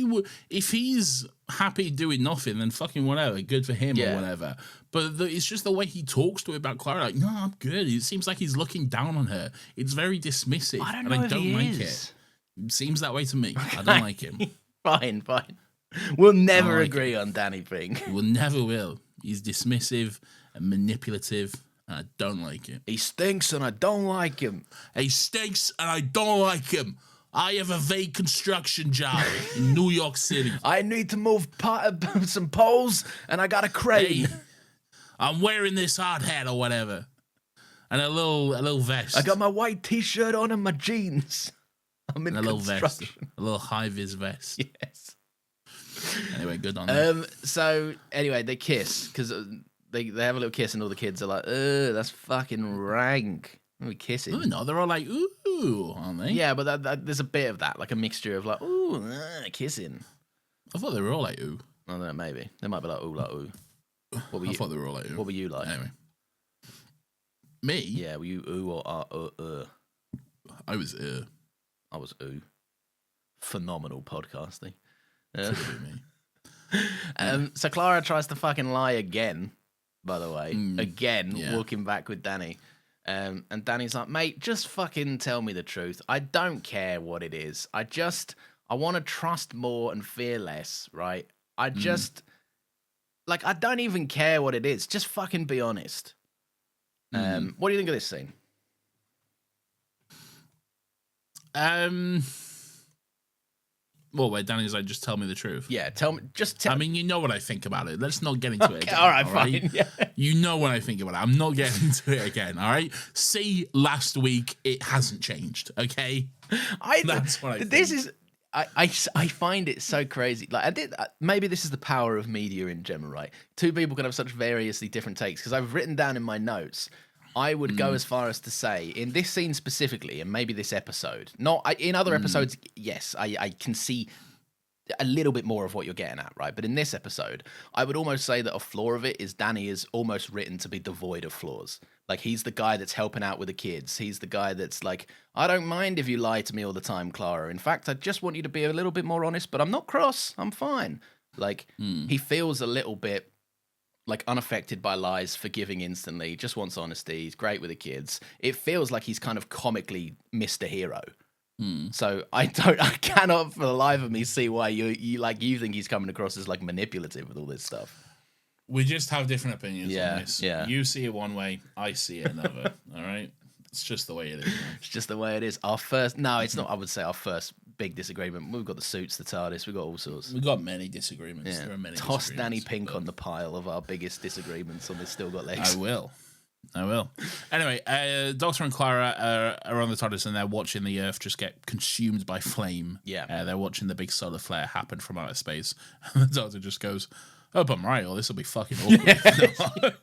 he's happy doing nothing, then fucking whatever, good for him or whatever. But it's just the way he talks to her about Clara. Like, no, I'm good. It seems like he's looking down on her. It's very dismissive. I don't know if he like is. It seems that way to me. I don't like him. Fine. We'll never agree on Danny Pink. We never will. He's dismissive and manipulative, and I don't like him. He stinks, and I don't like him. He stinks, and I don't like him. I have a vague construction job in New York City. I need to move some poles, and I got a crane. Hey, I'm wearing this hard hat or whatever, and a little vest. I got my white T-shirt on and my jeans. I'm in a little construction. vest, a little high-vis vest. Yes. Anyway, good on them. So anyway, they kiss because they have a little kiss, and all the kids are like, "Ugh, that's fucking rank." We kissing. Oh no, they're all like, "Ooh," aren't they? Yeah, but there's a bit of that, like a mixture of like, "Ooh, kissing." I thought they were all like, "Ooh." I don't know, maybe they might be like, "Ooh, like ooh." What were I you? thought they were all like, "Ooh." What were you like? Anyway, me? Yeah, were you ooh or I was I was ooh. Phenomenal podcasting. Could have been me. So Clara tries to fucking lie again, by the way. Walking back with Danny. And Danny's like, mate, just fucking tell me the truth. I don't care what it is. I want to trust more and fear less, right? I don't even care what it is. Just fucking be honest. What do you think of this scene? Well, where Danny's like, just tell me the truth. Yeah, tell me. I mean, you know what I think about it. Let's not get into it again. All right, fine. Yeah. You know what I think about it. I'm not getting into it again, all right? See, last week, it hasn't changed, okay? That's what I think. This is... I find it so crazy. Like maybe this is the power of media in general, right? Two people can have such variously different takes. Because I've written down in my notes, I would go as far as to say, in this scene specifically, and maybe this episode, in other episodes, yes, I can see a little bit more of what you're getting at, right? But in this episode, I would almost say that a flaw of it is Danny is almost written to be devoid of flaws. Like, he's the guy that's helping out with the kids. He's the guy that's like, I don't mind if you lie to me all the time, Clara. In fact, I just want you to be a little bit more honest, but I'm not cross. I'm fine. Like, he feels a little bit like unaffected by lies, forgiving instantly, just wants honesty. He's great with the kids. It feels like he's kind of comically Mr. Hero. So I cannot for the life of me see why you think he's coming across as like manipulative with all this stuff. We just have different opinions on this. Yeah. You see it one way, I see it another. All right? It's just the way it is. Man. It's just the way it is. It's not, I would say, our first big disagreement. We've got the suits, the TARDIS, we've got all sorts. We've got many disagreements. Yeah. There are many Toss Danny Pink on the pile of our biggest disagreements on this Still Got Legs. I will. Anyway, Doctor and Clara are on the TARDIS and they're watching the Earth just get consumed by flame. Yeah. They're watching the big solar flare happen from outer space. And the Doctor just goes, "Oh, but I'm right, this will be fucking awkward."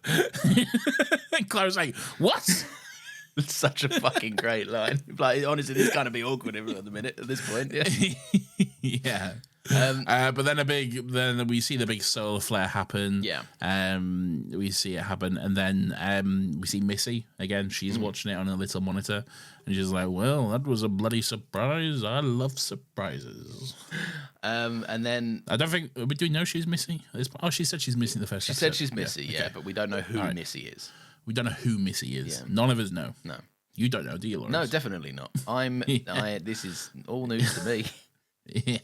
And Clara's like, "What?" It's such a fucking great line. Like, honestly, this kind of be awkward at this point. Yeah. Yeah. But then we see the big solar flare happen. Yeah. We see it happen, and then we see Missy again. She's watching it on a little monitor, and she's like, "Well, that was a bloody surprise. I love surprises." And then I don't think do we know she's Missy? Oh, she said she's Missy the first. She said she's Missy, yeah, but we don't know who Missy is. We don't know who Missy is. Yeah. None of us know. No. You don't know, do you, Lawrence? No, definitely not. This is all news to me. Yeah.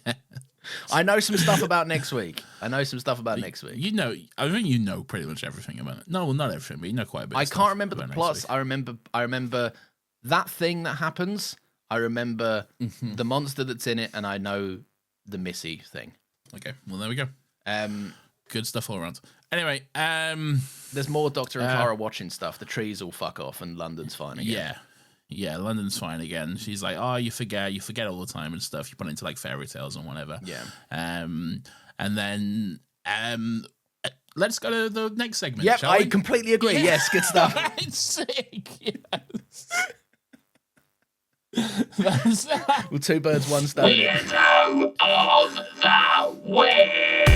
I know some stuff about next week. You know, I think you know pretty much everything about it. No, well, not everything, but you know quite a bit. I can't remember the plots. I remember that thing that happens. I remember the monster that's in it, and I know the Missy thing. Okay, well, there we go. Good stuff all around. Anyway, there's more Doctor and Clara watching stuff. The trees all fuck off, and London's fine again. Yeah, London's fine again. She's like, "Oh, you forget all the time and stuff. You put it into like fairy tales and whatever." Yeah. And then let's go to the next segment. Yep, I completely agree. Yeah. Yes, good stuff. It's sick. Yes. Well, two birds, one stone. Weirdo of the week.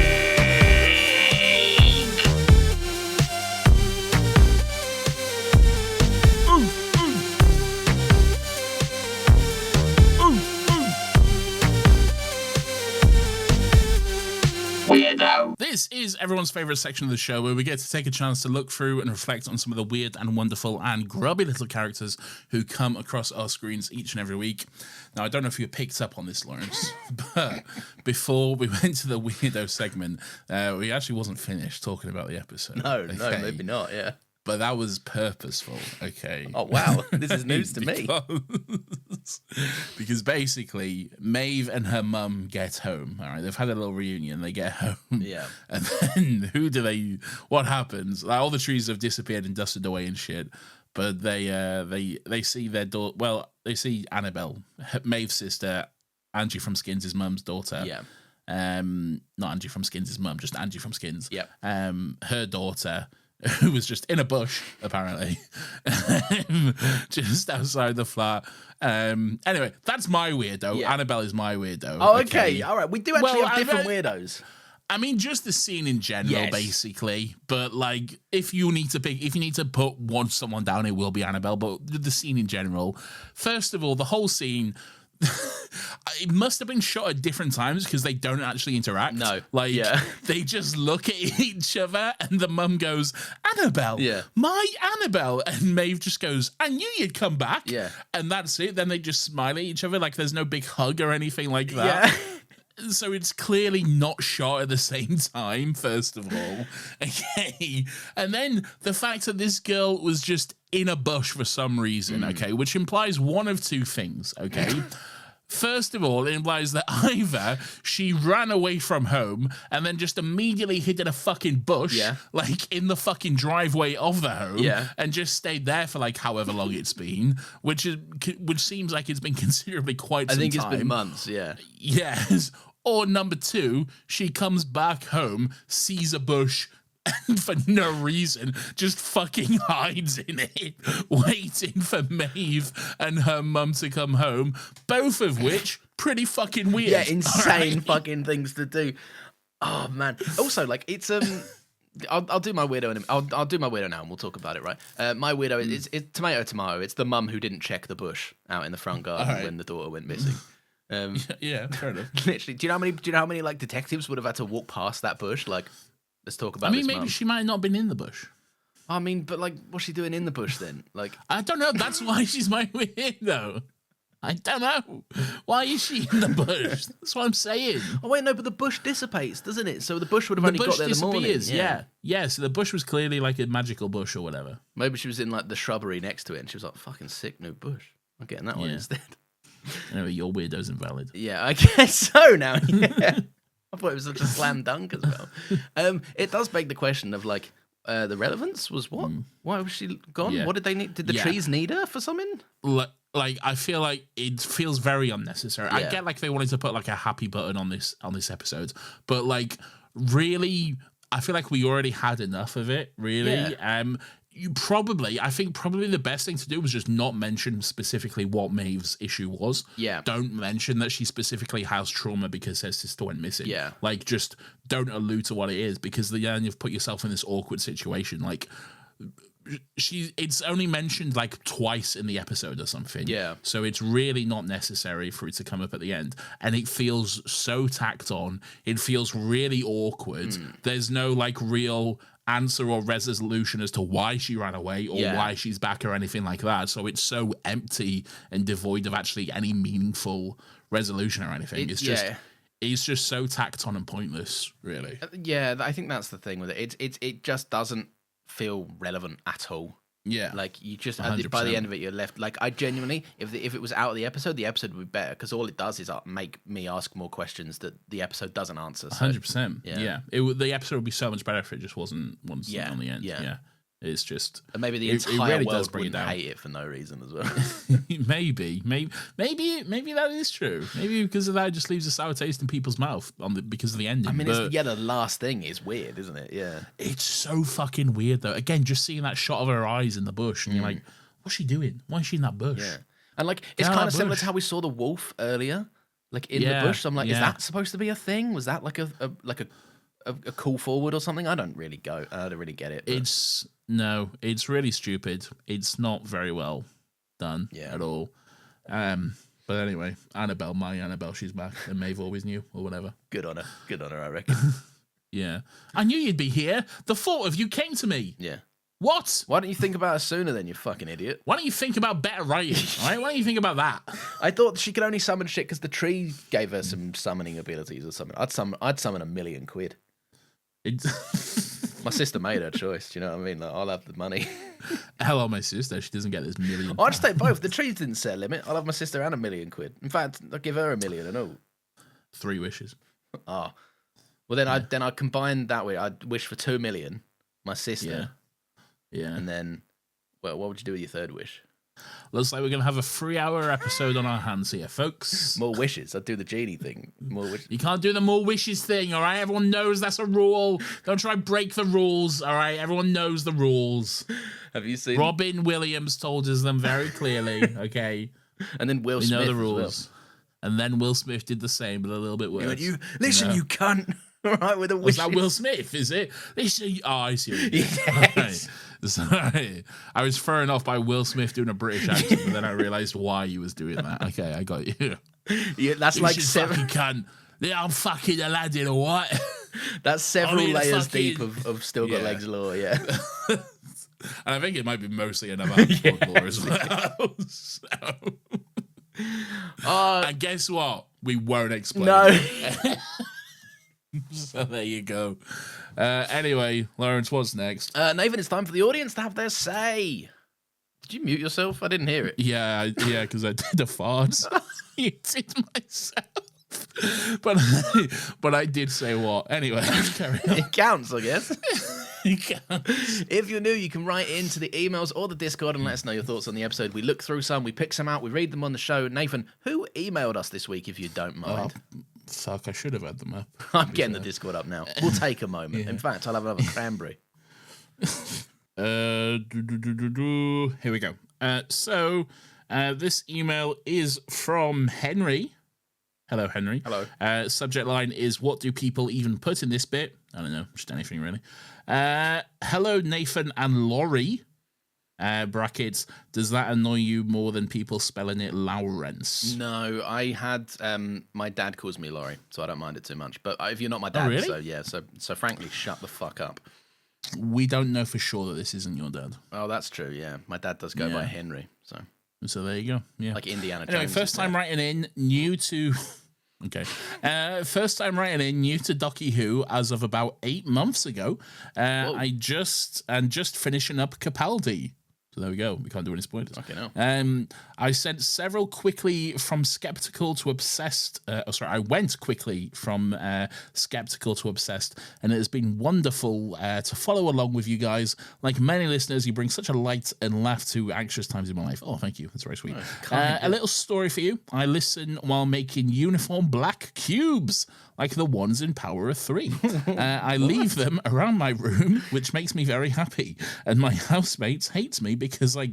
This is everyone's favourite section of the show where we get to take a chance to look through and reflect on some of the weird and wonderful and grubby little characters who come across our screens each and every week. Now, I don't know if you picked up on this, Lawrence, but before we went to the weirdo segment, we actually wasn't finished talking about the episode. No, maybe not, yeah. But that was purposeful, okay? Oh, wow. This is news to me. Because basically, Maeve and her mum get home, all right? They've had a little reunion. They get home. Yeah. And then what happens? Like, all the trees have disappeared and dusted away and shit. But they see their daughter. Well, they see Annabelle, Maeve's sister, Angie from Skins' mum's daughter. Yeah. Not Angie from Skins' mum, just Angie from Skins. Yeah. Her daughter, who was just in a bush, apparently, just outside the flat. Anyway, that's my weirdo. Yeah. Annabelle is my weirdo. Oh, okay. All right. We do actually have different weirdos. I mean, just the scene in general, basically. But like, if you need to put someone down, it will be Annabelle. But the scene in general, first of all, the whole scene. It must have been shot at different times because they don't actually interact. No. They just look at each other and the mum goes, Annabelle, my Annabelle. And Maeve just goes, I knew you'd come back. Yeah. And that's it. Then they just smile at each other like there's no big hug or anything like that. Yeah. So it's clearly not shot at the same time, first of all. Okay. And then the fact that this girl was just in a bush for some reason, okay, which implies one of two things, okay? First of all, it implies that either she ran away from home and then just immediately hid in a fucking bush, like in the fucking driveway of the home, and just stayed there for like however long it's been, which seems like it's been considerably quite some time. I think it's been months, yeah. Yes. Or number two, she comes back home, sees a bush, and for no reason, just fucking hides in it, waiting for Maeve and her mum to come home, both of which pretty fucking weird. Yeah, insane fucking things to do. Oh, man. Also, like, it's... I'll do my weirdo I'll do my weirdo now and we'll talk about it, right? My weirdo is tomato. It's the mum who didn't check the bush out in the front garden when the daughter went missing. Yeah, fair enough. Literally, do you know how many like detectives would have had to walk past that bush? Like, let's talk about. Maybe she might not have been in the bush. I mean, but like, what's she doing in the bush then? Like, I don't know. That's why she's my weirdo. I don't know. Why is she in the bush? That's what I'm saying. Oh wait, no, but the bush dissipates, doesn't it? So the bush would have only got there in the morning. Yeah. So the bush was clearly like a magical bush or whatever. Maybe she was in like the shrubbery next to it, and she was like, "Fucking sick new bush. I'm getting that one instead." Anyway, your weirdo's invalid. Yeah, I guess so now. Yeah. I thought it was such a slam dunk as well. It does beg the question of like the relevance was what? Why was she gone? Yeah. What did they need? Did the trees need her for something? Like I feel like it feels very unnecessary. Yeah. I get like they wanted to put like a happy button on this episode, but like really, I feel like we already had enough of it. Really, I think probably the best thing to do was just not mention specifically what Maeve's issue was. Yeah. Don't mention that she specifically has trauma because her sister went missing. Yeah. Like, just don't allude to what it is because then you've put yourself in this awkward situation. Like, it's only mentioned like twice in the episode or something. Yeah. So it's really not necessary for it to come up at the end. And it feels so tacked on. It feels really awkward. There's no like real answer or resolution as to why she ran away or why she's back or anything like that. So it's so empty and devoid of actually any meaningful resolution or anything. It's just so tacked on and pointless, really. Yeah, I think that's the thing with it. It just doesn't feel relevant at all. Yeah. Like, you just, 100%. by the end of it, you're left. Like, I genuinely, if it was out of the episode would be better because all it does is make me ask more questions that the episode doesn't answer. So, 100%. Yeah. The episode would be so much better if it just wasn't on the end. Yeah. It's just... And maybe the entire really world wouldn't hate it for no reason as well. Maybe that is true. Maybe because of that, it just leaves a sour taste in people's mouth because of the ending. I mean, the last thing is weird, isn't it? Yeah. It's so fucking weird, though. Again, just seeing that shot of her eyes in the bush, and you're like, what's she doing? Why is she in that bush? Yeah. And like, it's kind of similar to how we saw the wolf earlier, like in the bush. So I'm like, is that supposed to be a thing? Was that like a call forward or something? I don't really get it. But... It's really stupid. It's not very well done at all. But anyway, my Annabelle, she's back, and Maeve always knew, or whatever. Good on her, I reckon. Yeah. I knew you'd be here. The thought of you came to me. Yeah. What? Why don't you think about it sooner then, you fucking idiot? Why don't you think about better writing? All right? Why don't you think about that? I thought she could only summon shit because the tree gave her some summoning abilities or something. I'd summon £1 million. My sister made her choice. Do you know what I mean? Like, I'll have the money. Hello, my sister. She doesn't get this million. I'll just take both. The trees didn't set a limit. I'll have my sister and £1 million. In fact, I'll give her $1 million and all. 3 wishes. Oh. Well, then I'd combine that way. I'd wish for 2 million, my sister. Yeah. And then, well, what would you do with your third wish? Looks like we're going to have a 3-hour episode on our hands here, folks. More wishes. I'd do the genie thing. More wishes. You can't do the more wishes thing, all right? Everyone knows that's a rule. Don't try to break the rules, all right? Everyone knows the rules. Have you seen... Robin Williams told us them very clearly, okay? And then Will Smith We know the rules. Well. And then Will Smith did the same, but a little bit worse. You cunt. All right, with a wish. Was that Will Smith, is it? I see what you did. Yes. Right. Sorry. I was thrown off by Will Smith doing a British accent, but then I realised why he was doing that. Okay, I got you. Yeah, that's like fucking cunt. Yeah, I'm fucking Aladdin, or what? That's several layers deep of Still Got Yeah. Legs lore, yeah. And I think it might be mostly another lore as well. So. And guess what? We won't explain it. So there you go. Anyway, Lawrence, what's next? Nathan, it's time for the audience to have their say. Did you mute yourself? I didn't hear it. Yeah, because I did a fart. You did myself. But I did say what? Anyway, carry on. It counts, I guess. It counts. If you're new, you can write into the emails or the Discord and let us know your thoughts on the episode. We look through some, we pick some out, we read them on the show. Nathan, who emailed us this week, if you don't mind? Fuck, I should have had them up. I'm getting the Discord up now. We'll take a moment. In fact, I'll have another cranberry. Here we go. So this email is from Henry. Hello, Henry. Hello. Subject line is, what do people even put in this bit? I don't know, just anything really. Hello, Nathan and Laurie. Brackets, does that annoy you more than people spelling it Lawrence? No, I had my dad calls me Laurie, so I don't mind it too much. But if you're not my dad, really? so yeah, so frankly, shut the fuck up. We don't know for sure that this isn't your dad. Oh, that's true. Yeah, my dad does go by Henry, So there you go. Yeah. like Indiana Jones. Anyway, first time writing in, new to. Okay. First time writing in, new to Docky Who as of about 8 months ago. I just finishing up Capaldi. So there we go. We can't do any spoilers. Okay, no. I sent several quickly from skeptical to obsessed. I went quickly from skeptical to obsessed, and it has been wonderful to follow along with you guys. Like many listeners, you bring such a light and laugh to anxious times in my life. Oh, thank you. That's very sweet. A little story for you. I listen while making uniform black cubes, like the ones in Power of Three. I leave them around my room, which makes me very happy. And my housemates hates me because I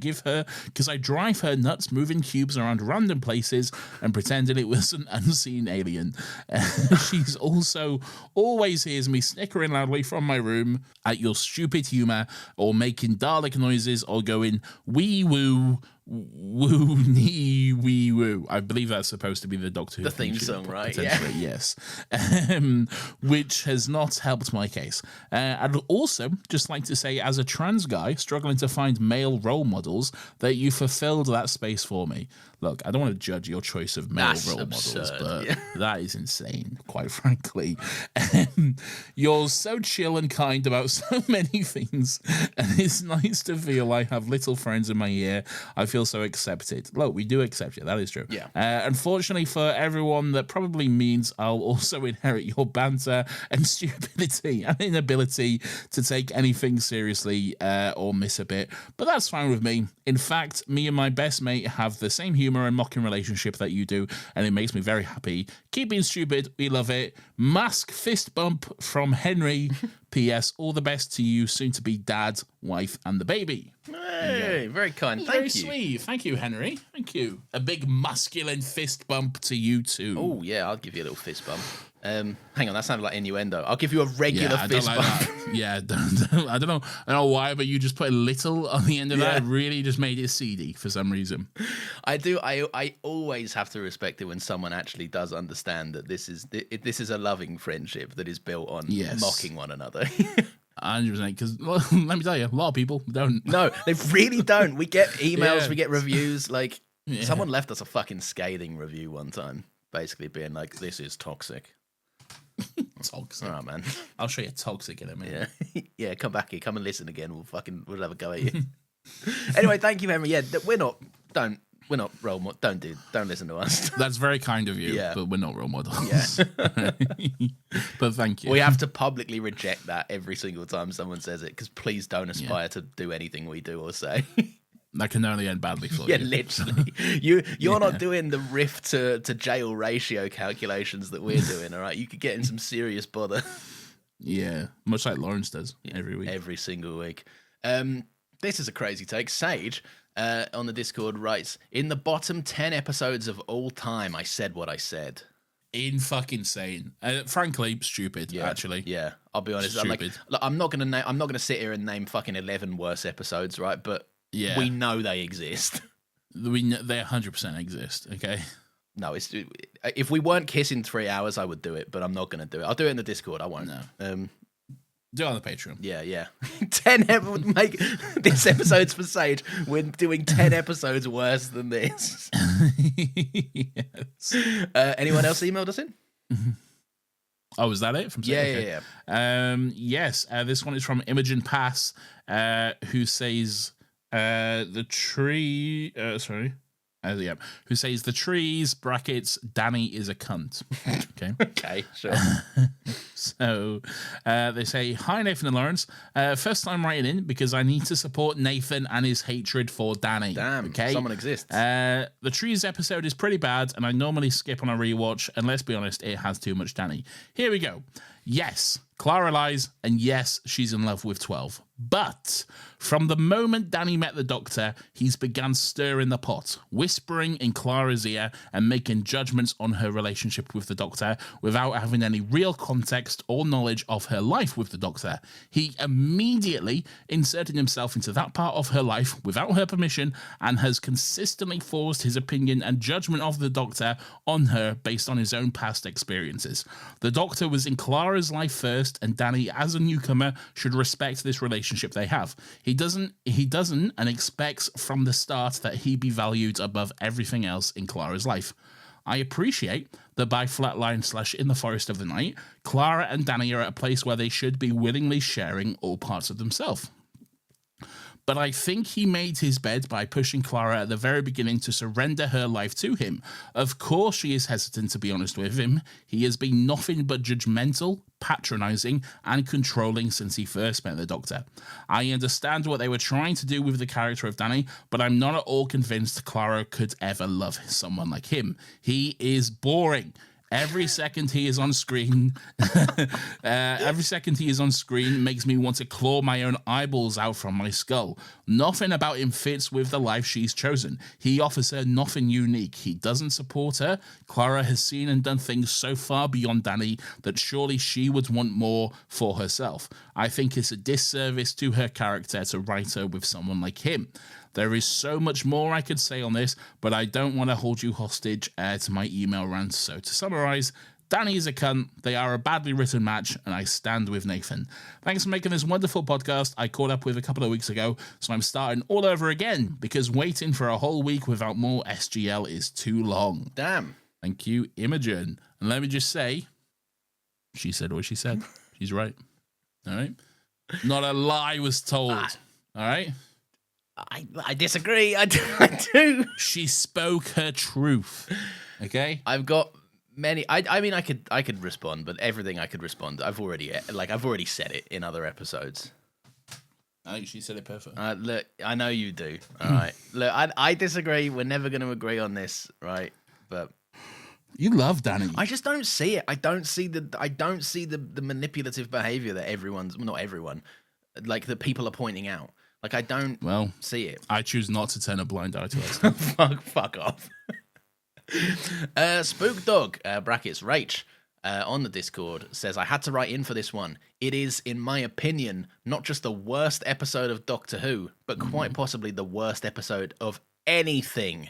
drive her nuts moving cubes around random places and pretending it was an unseen alien. She's also always hears me snickering loudly from my room at your stupid humor, or making Dalek noises, or going wee woo. Woo nee wee woo. I believe that's supposed to be the Doctor Who the theme song, right? Yeah. Yes. Which has not helped my case. I'd also just like to say, as a trans guy struggling to find male role models, that you fulfilled that space for me. Look, I don't want to judge your choice of male role models, but that is insane, quite frankly. You're so chill and kind about so many things, and it's nice to feel I have little friends in my ear. I feel so accepted. Look, we do accept you. That is true. Yeah. Unfortunately for everyone, that probably means I'll also inherit your banter and stupidity and inability to take anything seriously or miss a bit. But that's fine with me. In fact, me and my best mate have the same humor and mocking relationship that you do, and it makes me very happy. Keep being stupid. We love it. Mask fist bump from Henry. P.S. All the best to you, soon to be dad, wife, and the baby. Hey, very kind. Thank Very you. sweet. Thank you, Henry. Thank you. A big masculine fist bump to you too. Oh yeah, I'll give you a little fist bump. Hang on, that sounded like innuendo. I'll give you a regular fist bump. That. Yeah, I don't know why, but you just put a little on the end of that. It really just made it seedy for some reason. I do. I always have to respect it when someone actually does understand that this is a loving friendship that is built on mocking one another. 100%, because let me tell you, a lot of people don't. No, they really don't. We get emails, we get reviews. Like someone left us a fucking scathing review one time, basically being like, "This is toxic." Toxic. All right, man. I'll show you toxic in a minute. Yeah, come back here. Come and listen again. We'll have a go at you. Anyway, thank you, Henry. Yeah, we're not role models. Don't listen to us. That's very kind of you, but we're not role models. Yeah. But thank you. We have to publicly reject that every single time someone says it, because please don't aspire to do anything we do or say. That can only end badly for you. Yeah, literally. You're not doing the rift to jail ratio calculations that we're doing, all right? You could get in some serious bother. Yeah, much like Lawrence does every week. Every single week. This is a crazy take. Sage on the Discord writes, in the bottom 10 episodes of all time, I said what I said. In fucking sane. Frankly, stupid, actually. Yeah, I'll be honest. Stupid. I'm not gonna sit here and name fucking 11 worse episodes, right? But we know they exist. They 100% exist, okay? No, if we weren't kissing 3 hours, I would do it, but I'm not going to do it. I'll do it in the Discord. I won't. No. Do it on the Patreon. Yeah. 10 would make this episode's for Sage. We're doing 10 episodes worse than this. Yes. Anyone else emailed us in? Oh, is that it? From yeah. Yes. This one is from Imogen Pass, who says the tree. Who says the trees brackets Danny is a cunt. Okay. Okay, sure. So they say, hi, Nathan and Lawrence. First time writing in because I need to support Nathan and his hatred for Danny. Damn, okay? Someone exists. The trees episode is pretty bad, and I normally skip on a rewatch, and let's be honest, it has too much Danny. Here we go. Yes, Clara lies, and yes, she's in love with 12. But from the moment Danny met the Doctor, he's began stirring the pot, whispering in Clara's ear and making judgments on her relationship with the Doctor without having any real context or knowledge of her life with the Doctor. He immediately inserted himself into that part of her life without her permission and has consistently forced his opinion and judgment of the Doctor on her based on his own past experiences. The Doctor was in Clara's life first, and Danny, as a newcomer, should respect this relationship they have. He doesn't and expects from the start that he be valued above everything else in Clara's life. I appreciate that by Flatline / In the Forest of the Night, Clara and Danny are at a place where they should be willingly sharing all parts of themselves. But I think he made his bed by pushing Clara at the very beginning to surrender her life to him. Of course she is hesitant to be honest with him. He has been nothing but judgmental, patronising, and controlling since he first met the Doctor. I understand what they were trying to do with the character of Danny, but I'm not at all convinced Clara could ever love someone like him. He is boring. Every second he is on screen, makes me want to claw my own eyeballs out from my skull. Nothing about him fits with the life she's chosen. He offers her nothing unique. He doesn't support her. Clara has seen and done things so far beyond Danny that surely she would want more for herself. I think it's a disservice to her character to write her with someone like him. There is so much more I could say on this, but I don't want to hold you hostage to my email rant. So to summarise, Danny is a cunt, they are a badly written match, and I stand with Nathan. Thanks for making this wonderful podcast I caught up with a couple of weeks ago, so I'm starting all over again, because waiting for a whole week without more SGL is too long. Damn. Thank you, Imogen. And let me just say, she said what she said. She's right. All right? Not a lie was told. All right? I disagree. I do. She spoke her truth. Okay? I've got many. I mean, I could respond, but everything I could respond, I've already said it in other episodes. I think she said it perfectly. Look, I know you do. All right. Look, I disagree. We're never going to agree on this, right? But you love Danny. I just don't see it. I don't see the manipulative behavior that not everyone, like that people are pointing out. Like, I don't see it. I choose not to turn a blind eye to it. Fuck off. Spook Dog, brackets, Rach. on the Discord says, I had to write in for this one. It is, in my opinion, not just the worst episode of Doctor Who, but quite possibly the worst episode of anything.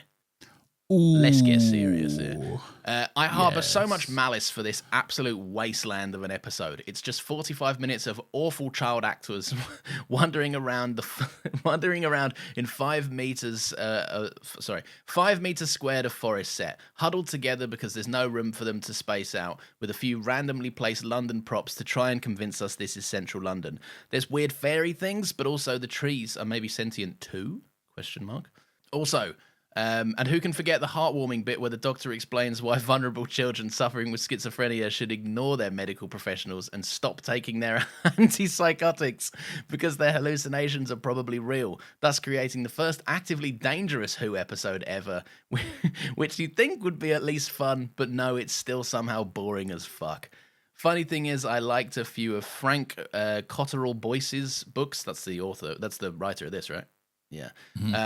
Ooh. Let's get serious here. I harbour so much malice for this absolute wasteland of an episode. It's just 45 minutes of awful child actors wandering around in 5 meters 5 meters squared of forest set, huddled together because there's no room for them to space out, with a few randomly placed London props to try and convince us this is central London. There's weird fairy things, but also the trees are maybe sentient too? ? Also, and who can forget the heartwarming bit where the Doctor explains why vulnerable children suffering with schizophrenia should ignore their medical professionals and stop taking their antipsychotics because their hallucinations are probably real, thus creating the first actively dangerous Who episode ever, which you'd think would be at least fun, but no, it's still somehow boring as fuck. Funny thing is, I liked a few of Frank Cotterell Boyce's books. That's the writer of this, right? Yeah.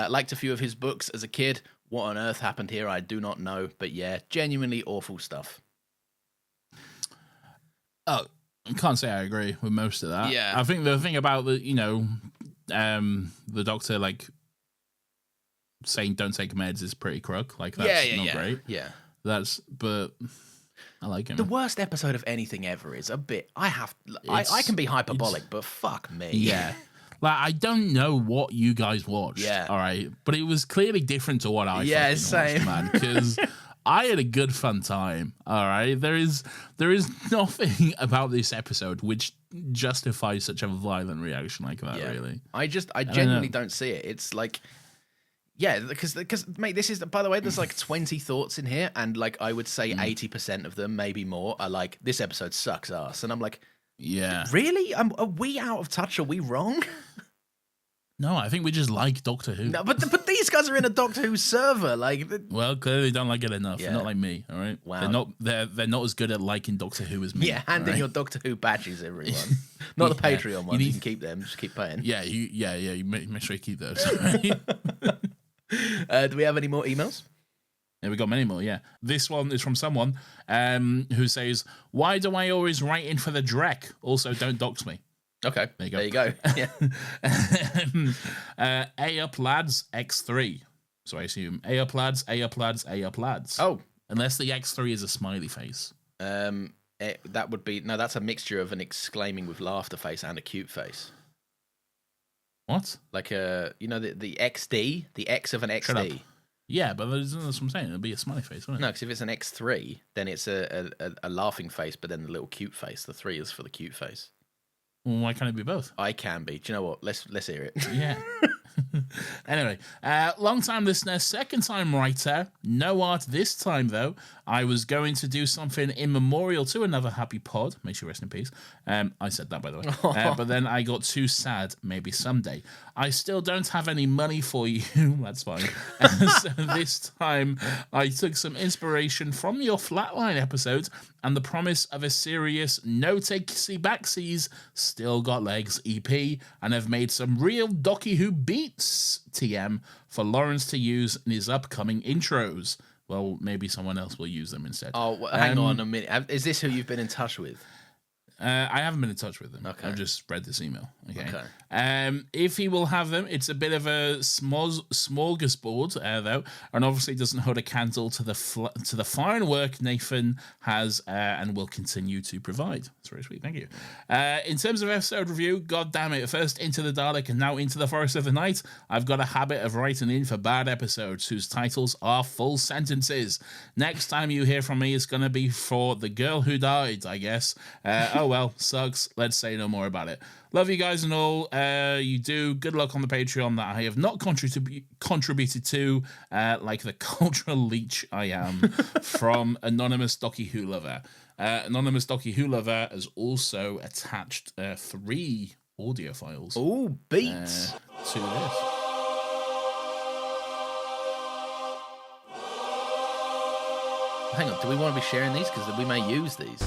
Liked a few of his books as a kid. What on earth happened here, I do not know. But yeah, genuinely awful stuff. Oh, I can't say I agree with most of that. Yeah. I think the thing about the Doctor, like, saying don't take meds is pretty crook. Like, that's not great. Yeah. But I like him. The worst episode of anything ever is a bit... I can be hyperbolic, but fuck me. Yeah. Like, I don't know what you guys watched, all right? But it was clearly different to what I watched, man, because I had a good fun time, all right? There is nothing about this episode which justifies such a violent reaction like that, really. I genuinely don't see it. It's like... Yeah, because mate, this is, by the way, there's like 20 thoughts in here, and like I would say 80% of them, maybe more, are like, this episode sucks ass. And I'm like... Yeah. Really? Are we out of touch? Are we wrong? No, I think we just like Doctor Who. No, but these guys are in a Doctor Who server. Like, well, clearly they don't like it enough. Yeah. Not like me. All right. Wow. They're not as good at liking Doctor Who as me. Yeah, hand in your Doctor Who badges, everyone. Not the Patreon ones. You can keep them. Just keep paying. Yeah. You make sure you keep those. Right? Do we have any more emails? Yeah, we got many more, yeah. This one is from someone who says, why do I always write in for the Drek? Also, don't dox me. Okay, there you go. Yeah. A up lads, X3. So I assume A up lads, A up lads, A up lads. Oh. Unless the X3 is a smiley face. That would be... No, that's a mixture of an exclaiming with laughter face and a cute face. What? Like the XD, the X of an XD. Yeah, but that's what I'm saying. It'll be a smiley face, won't it? No, because if it's an X3, then it's a laughing face, but then a little cute face. The 3 is for the cute face. Well, why can't it be both? I can be. Do you know what? Let's hear it. Yeah. Anyway, long time listener, second time writer. No art this time, though. I was going to do something in memorial to another happy pod. May she rest in peace. I said that, by the way. But then I got too sad. Maybe someday. I still don't have any money for you. That's fine. So this time, I took some inspiration from your Flatline episode and the promise of a serious no takesy backsies Still Got Legs EP, and have made some real Docky Who beats TM for Lawrence to use in his upcoming intros. Well, maybe someone else will use them instead. Oh, well, hang on a minute. Is this who you've been in touch with? I haven't been in touch with them. Okay. I've just read this email. Okay. If he will have them, it's a bit of a smorgasbord, though, and obviously doesn't hold a candle to the fine work Nathan has and will continue to provide. That's very sweet. Thank you. In terms of episode review, god damn it, first Into the Dalek and now Into the Forest of the Night, I've got a habit of writing in for bad episodes whose titles are full sentences. Next time you hear from me, it's going to be for The Girl Who Died, I guess. Oh well, sucks. Let's say no more about it. Love you guys and all. You do. Good luck on the Patreon that I have not contributed to, like the cultural leech I am, from Anonymous Docky Who Lover. Anonymous Docky Who Lover has also attached 3 audio files. Ooh, beats. To this. Hang on, do we want to be sharing these? Because we may use these.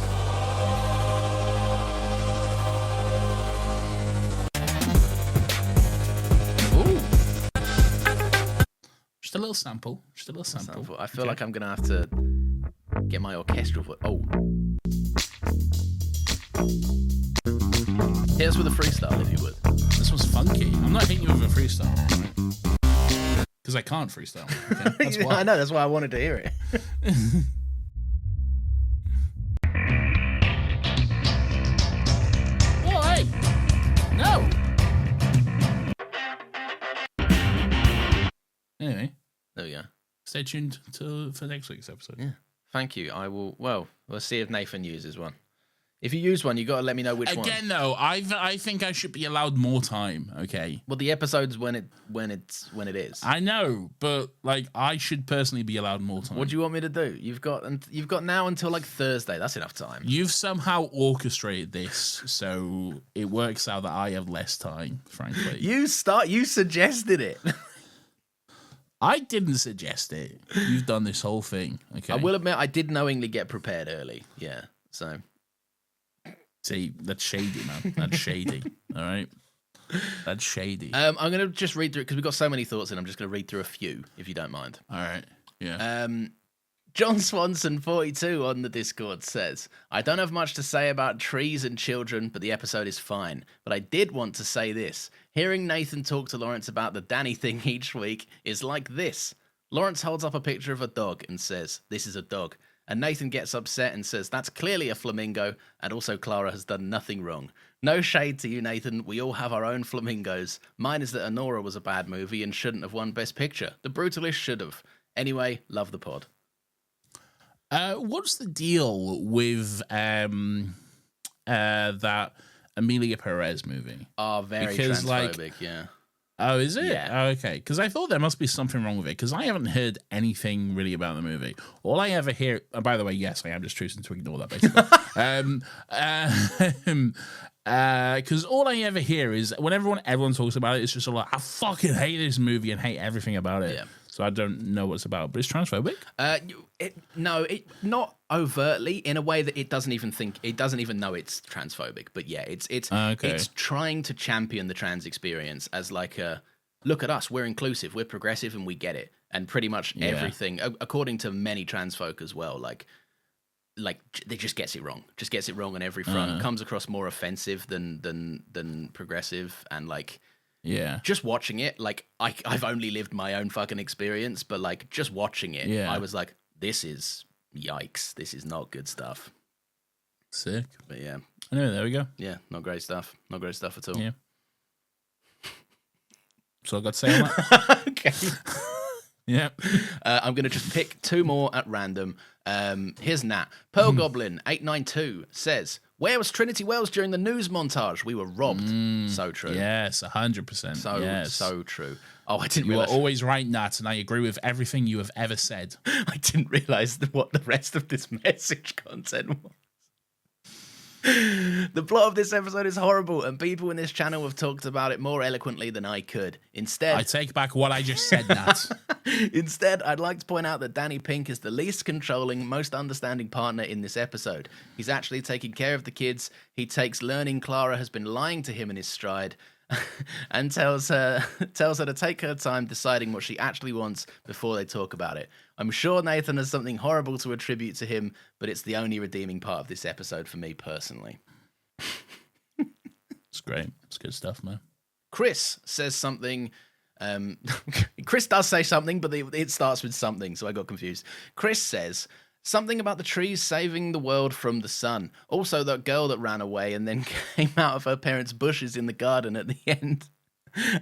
Just a little sample. I feel like I'm going to have to get my orchestral foot. Oh. Hit us with a freestyle if you would. This one's funky. I'm not hitting you with a freestyle, because I can't freestyle. Okay? That's why. I know, that's why I wanted to hear it. Oh, hey! No! Anyway, There we go. stay tuned for next week's episode. Yeah. Thank you. I will. Well, we'll see if Nathan uses one. If you use one, you got to let me know which one. Again, though, I think I should be allowed more time. Okay. Well, the episode's when it is. I know, but like I should personally be allowed more time. What do you want me to do? You've got now until like Thursday. That's enough time. You've somehow orchestrated this, so it works out that I have less time. Frankly, You suggested it. I didn't suggest it. You've done this whole thing. Okay. I will admit, I did knowingly get prepared early. Yeah. So. See, that's shady, man. That's shady. All right. That's shady. I'm gonna just read through it because we've got so many thoughts, and I'm just gonna read through a few, if you don't mind. All right. Yeah. John Swanson 42 on the Discord says, I don't have much to say about trees and children, but the episode is fine. But I did want to say this. Hearing Nathan talk to Lawrence about the Danny thing each week is like this. Lawrence holds up a picture of a dog and says, this is a dog. And Nathan gets upset and says, that's clearly a flamingo, and also Clara has done nothing wrong. No shade to you, Nathan. We all have our own flamingos. Mine is that Anora was a bad movie and shouldn't have won Best Picture. The Brutalist should have. Anyway, love the pod. What's the deal with that Amelia Perez movie? Oh, very because, transphobic, yeah. Oh, is it? Yeah. Oh, okay. Because I thought there must be something wrong with it, because I haven't heard anything really about the movie. All I ever hear... Oh, by the way, yes, I am just choosing to ignore that, basically. Because all I ever hear is, when everyone talks about it, it's just like, I fucking hate this movie and hate everything about it. Yeah. So I don't know what it's about, but it's transphobic? Not overtly, in a way that it doesn't even know it's transphobic. But yeah, it's trying to champion the trans experience as like a, look at us, we're inclusive, we're progressive, and we get it. And pretty much everything, according to many trans folk as well, like they just gets it wrong on every front. Comes across more offensive than progressive, and like. Yeah. Just watching it, like, I've only lived my own fucking experience, but, like, just watching it, I was like, this is, yikes, this is not good stuff. Sick. But, yeah. Anyway, there we go. Yeah, not great stuff. Not great stuff at all. Yeah. That's all I got to say on that. Okay. Yeah. I'm going to just pick two more at random. Here's Nat. Pearl Goblin 892 says, where was Trinity Wells during the news montage? We were robbed. So true. Yes, 100%. So true. Oh, I didn't You realize. are always right, Nat, and I agree with everything you have ever said. I didn't realize what the rest of this message content was. The plot of this episode is horrible, and people in this channel have talked about it more eloquently than I could. Instead, I take back what I just said, Nat. Instead, I'd like to point out that Danny Pink is the least controlling, most understanding partner in this episode. He's actually taking care of the kids. He takes learning Clara has been lying to him in his stride, and tells her to take her time deciding what she actually wants before they talk about it. I'm sure Nathan has something horrible to attribute to him, but it's the only redeeming part of this episode for me personally. It's great. It's good stuff, man. Chris says something. Chris does say something, but it starts with something, so I got confused. Chris says something about the trees saving the world from the sun. Also, that girl that ran away and then came out of her parents' bushes in the garden at the end.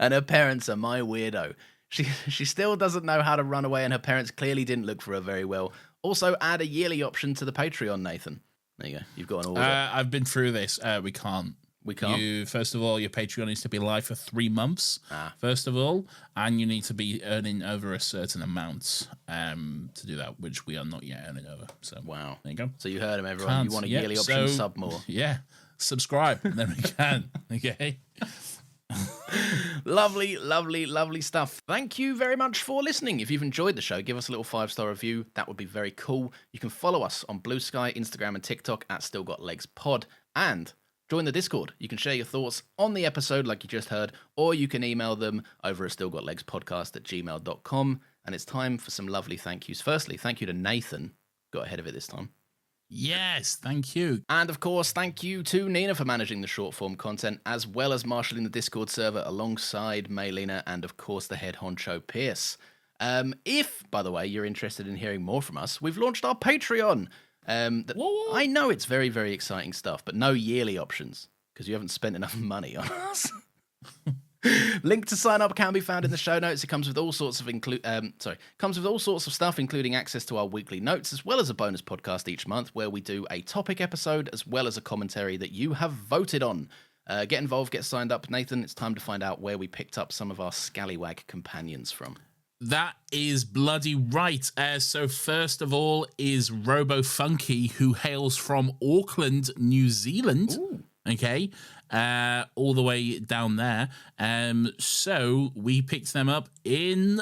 And her parents are my weirdo. She still doesn't know how to run away, and her parents clearly didn't look for her very well. Also, add a yearly option to the Patreon, Nathan. There you go. You've got an order. I've been through this. We can't. We can't. First of all, your Patreon needs to be live for 3 months, first of all, and you need to be earning over a certain amount to do that, which we are not yet earning over. So wow. There you go. So you heard him, everyone. You want a yearly option, sub more. Yeah. Subscribe, and then we can. Okay. Lovely, lovely, lovely stuff. Thank you very much for listening. If you've enjoyed the show, give us a little 5-star review. That would be very cool. You can follow us on Blue Sky, Instagram, and TikTok at StillGotLegsPod. And join the Discord. You can share your thoughts on the episode like you just heard, or you can email them over at stillgotlegspodcast@gmail.com. And it's time for some lovely thank yous. Firstly, thank you to Nathan. Got ahead of it this time. Yes, thank you. And of course, thank you to Nina for managing the short form content, as well as marshalling the Discord server alongside Maylina and of course the head honcho Pierce. If, by the way, you're interested in hearing more from us, we've launched our Patreon. I know it's very, very exciting stuff, but no yearly options because you haven't spent enough money on us. Link to sign up can be found in the show notes. It comes with all sorts of stuff, including access to our weekly notes, as well as a bonus podcast each month where we do a topic episode as well as a commentary that you have voted on. Get involved, get signed up. Nathan, it's time to find out where we picked up some of our scallywag companions from. That is bloody right. So first of all is Robo Funky, who hails from Auckland, New Zealand. Ooh. Okay, all the way down there. So we picked them up in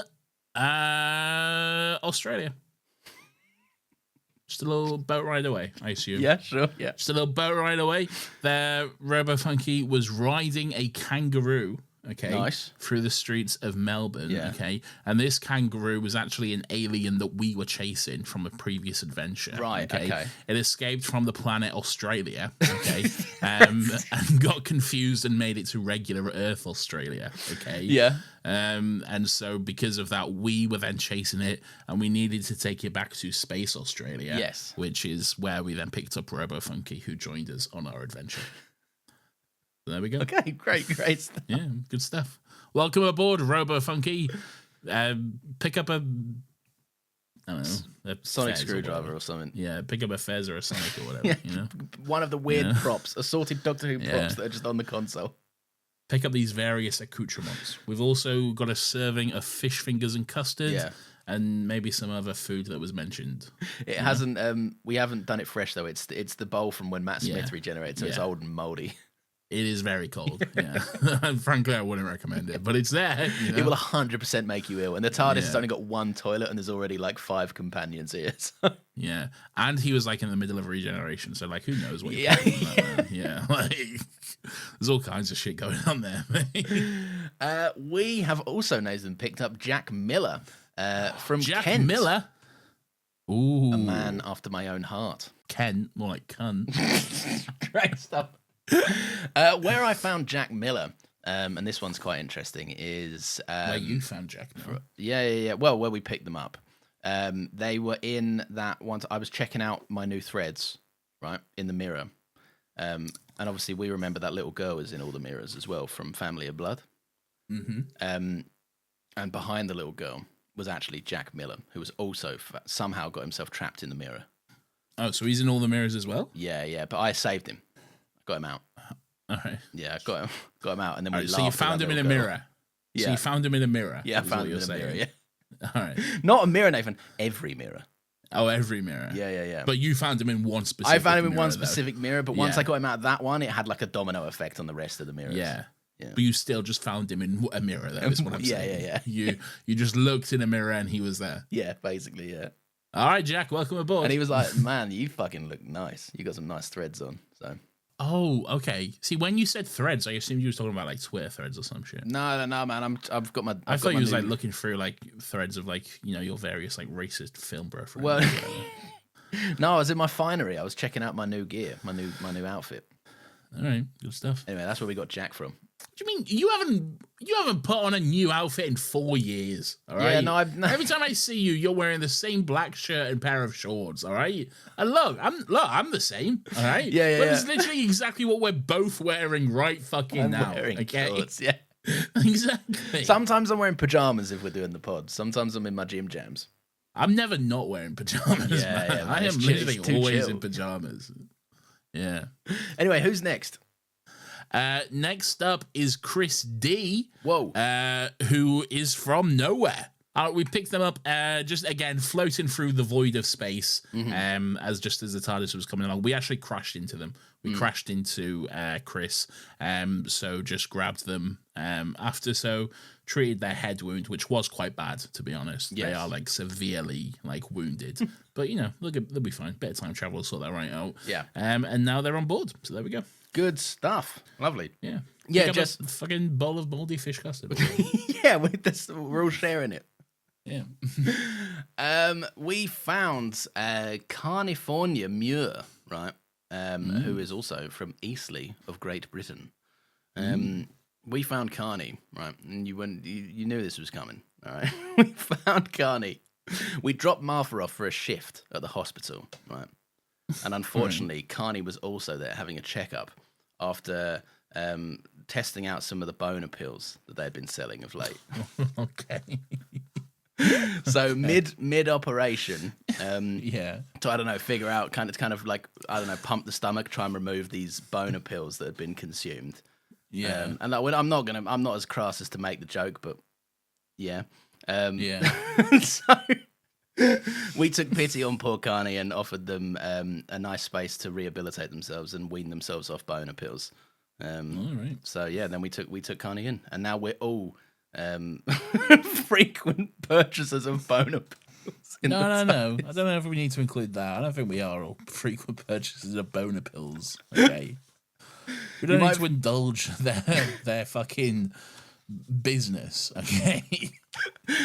Australia. Just a little boat ride away, I assume. Yeah, sure. Yeah, just a little boat ride away. There, Robo Funky was riding a kangaroo. Okay, nice. Through the streets of Melbourne. Yeah. Okay, and this kangaroo was actually an alien that we were chasing from a previous adventure. Right. Okay. It escaped from the planet Australia. Okay, and got confused and made it to regular Earth Australia. Okay. Yeah. And so because of that, we were then chasing it, and we needed to take it back to Space Australia. Yes. Which is where we then picked up Robo Funky, who joined us on our adventure. So there we go. Okay, great stuff. Yeah, good stuff. Welcome aboard, Robo Funky. Pick up a sonic screwdriver or something. Yeah, pick up a Fez or a Sonic or whatever. Yeah. You know, one of the weird props, assorted Doctor Who props that are just on the console. Pick up these various accoutrements. We've also got a serving of fish fingers and custard. Yeah. And maybe some other food that was mentioned. It hasn't. We haven't done it fresh though. It's the bowl from when Matt Smith regenerated, so it's old and mouldy. It is very cold, yeah. Frankly, I wouldn't recommend it, but it's there. You know? It will 100% make you ill. And the TARDIS has only got one toilet, and there's already like 5 companions here. So. Yeah, and he was like in the middle of regeneration, so like who knows what? Yeah, like there's all kinds of shit going on there. We have also, Nathan, picked up Jack Miller from Jack Kent. Miller. Ooh, a man after my own heart. Kent, more like cunt. Great stuff. Where I found Jack Miller, and this one's quite interesting, is where you found Jack Miller. Yeah. Well, where we picked them up. They were in that one. I was checking out my new threads, right, in the mirror. And obviously we remember that little girl is in all the mirrors as well from Family of Blood. Mm-hmm. And behind the little girl was actually Jack Miller, who was also somehow got himself trapped in the mirror. Oh, so he's in all the mirrors as well? Yeah, but I saved him. Got him out. All right. Yeah, got him out, and then we laughed. So you found him in a mirror. Yeah. So you found him in a mirror. Yeah, I found him in a mirror. Yeah. All right. Not a mirror, Nathan. Every mirror. Oh, every mirror. Yeah. But you found him in one specific. I found him in one though. specific mirror, but once I got him out of that one, it had like a domino effect on the rest of the mirrors. Yeah. But you still just found him in a mirror. That is what I'm saying. Yeah. You just looked in a mirror and he was there. Yeah, basically. Yeah. All right, Jack. Welcome aboard. And he was like, "Man, you fucking look nice. You got some nice threads on." So. Oh, okay. See, when you said threads, I assumed you were talking about like Twitter threads or some shit. No, man. I've got my. I thought you was like looking through like threads of like your various like racist film bro friends. Well, no, I was in my finery. I was checking out my new gear, my new outfit. All right, good stuff. Anyway, that's where we got Jack from. What do you mean you haven't put on a new outfit in 4 years? All right. Yeah, no. Every time I see you, you're wearing the same black shirt and pair of shorts. All right. And look, I'm the same. All right. Yeah. But it's literally exactly what we're both wearing right fucking now. Wearing shorts, yeah. Exactly. Sometimes I'm wearing pajamas if we're doing the pod. Sometimes I'm in my gym jams. I'm never not wearing pajamas. Yeah, man. I am literally always in pajamas. Yeah. Anyway, who's next? Next up is Chris D. Whoa. Who is from nowhere. We picked them up just again floating through the void of space. As the TARDIS was coming along, we actually crashed into them. We crashed into Chris. So just grabbed them after. So treated their head wound, which was quite bad, to be honest. Yes. They are like severely like wounded, but they'll be fine. Bit of time travel will sort that right out. Yeah. And now they're on board. So there we go. Good stuff. Lovely. Yeah. Just a fucking bowl of moldy fish custard. Yeah, we're all sharing it. Yeah. We found California Muir, right? Who is also from Eastleigh of Great Britain. We found Carney, right? And you knew this was coming, all right? We found Carney. We dropped Martha off for a shift at the hospital, right? And unfortunately, Carney was also there having a checkup after testing out some of the boner pills that they had been selling of late. Okay. So mid operation, Yeah. to I don't know, figure out kind of like I don't know, pump the stomach, try and remove these boner pills that had been consumed. Yeah. And like, I'm not as crass as to make the joke, but yeah. Yeah. So we took pity on poor Carney and offered them a nice space to rehabilitate themselves and wean themselves off boner pills. All right. So yeah, then we took Carney in, and now we're all frequent purchasers of boner pills. No. I don't know if we need to include that. I don't think we are all frequent purchasers of boner pills. Okay. We don't need to indulge their fucking business. Okay.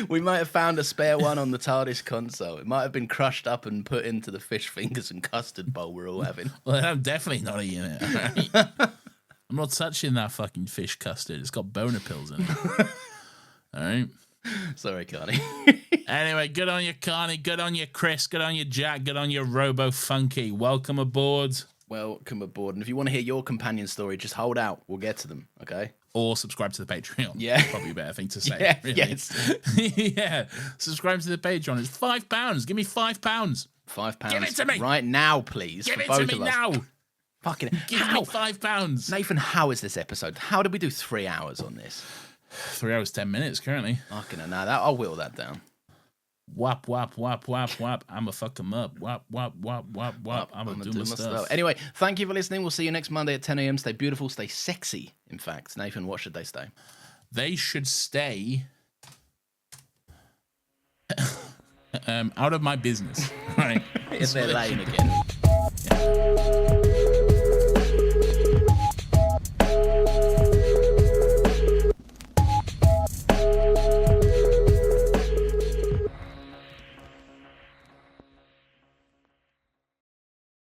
We might have found a spare one on the TARDIS console. It might have been crushed up and put into the fish fingers and custard bowl we're all having. Well, I'm definitely not eating it. All right? I'm not touching that fucking fish custard. It's got boner pills in it. All right. Sorry, Carney. Anyway, good on you, Carney. Good on you, Chris. Good on you, Jack. Good on you, Robo Funky. Welcome aboard. Welcome aboard. And if you want to hear your companion story, just hold out. We'll get to them, okay? Or subscribe to the Patreon. Yeah. Probably a better thing to say. Yeah, really. yes. Yeah. Subscribe to the Patreon. It's £5. Give me £5. £5. Give it to me. Right now, please. Give for it both to me of us. now. Fucking Give how? me £5. Nathan, how is this episode? How did we do 3 hours on this? 3 hours, 10 minutes currently. Fucking hell, now I'll whittle that down. Whap, whap, whap, whap, whap. I'ma fuck him up. Whap, whap, whap, whap, whap. I'ma do my stuff. Anyway, thank you for listening. We'll see you next Monday at 10 a.m. Stay beautiful, stay sexy. In fact, Nathan, what should they stay? They should stay out of my business. Right. If they're lame again.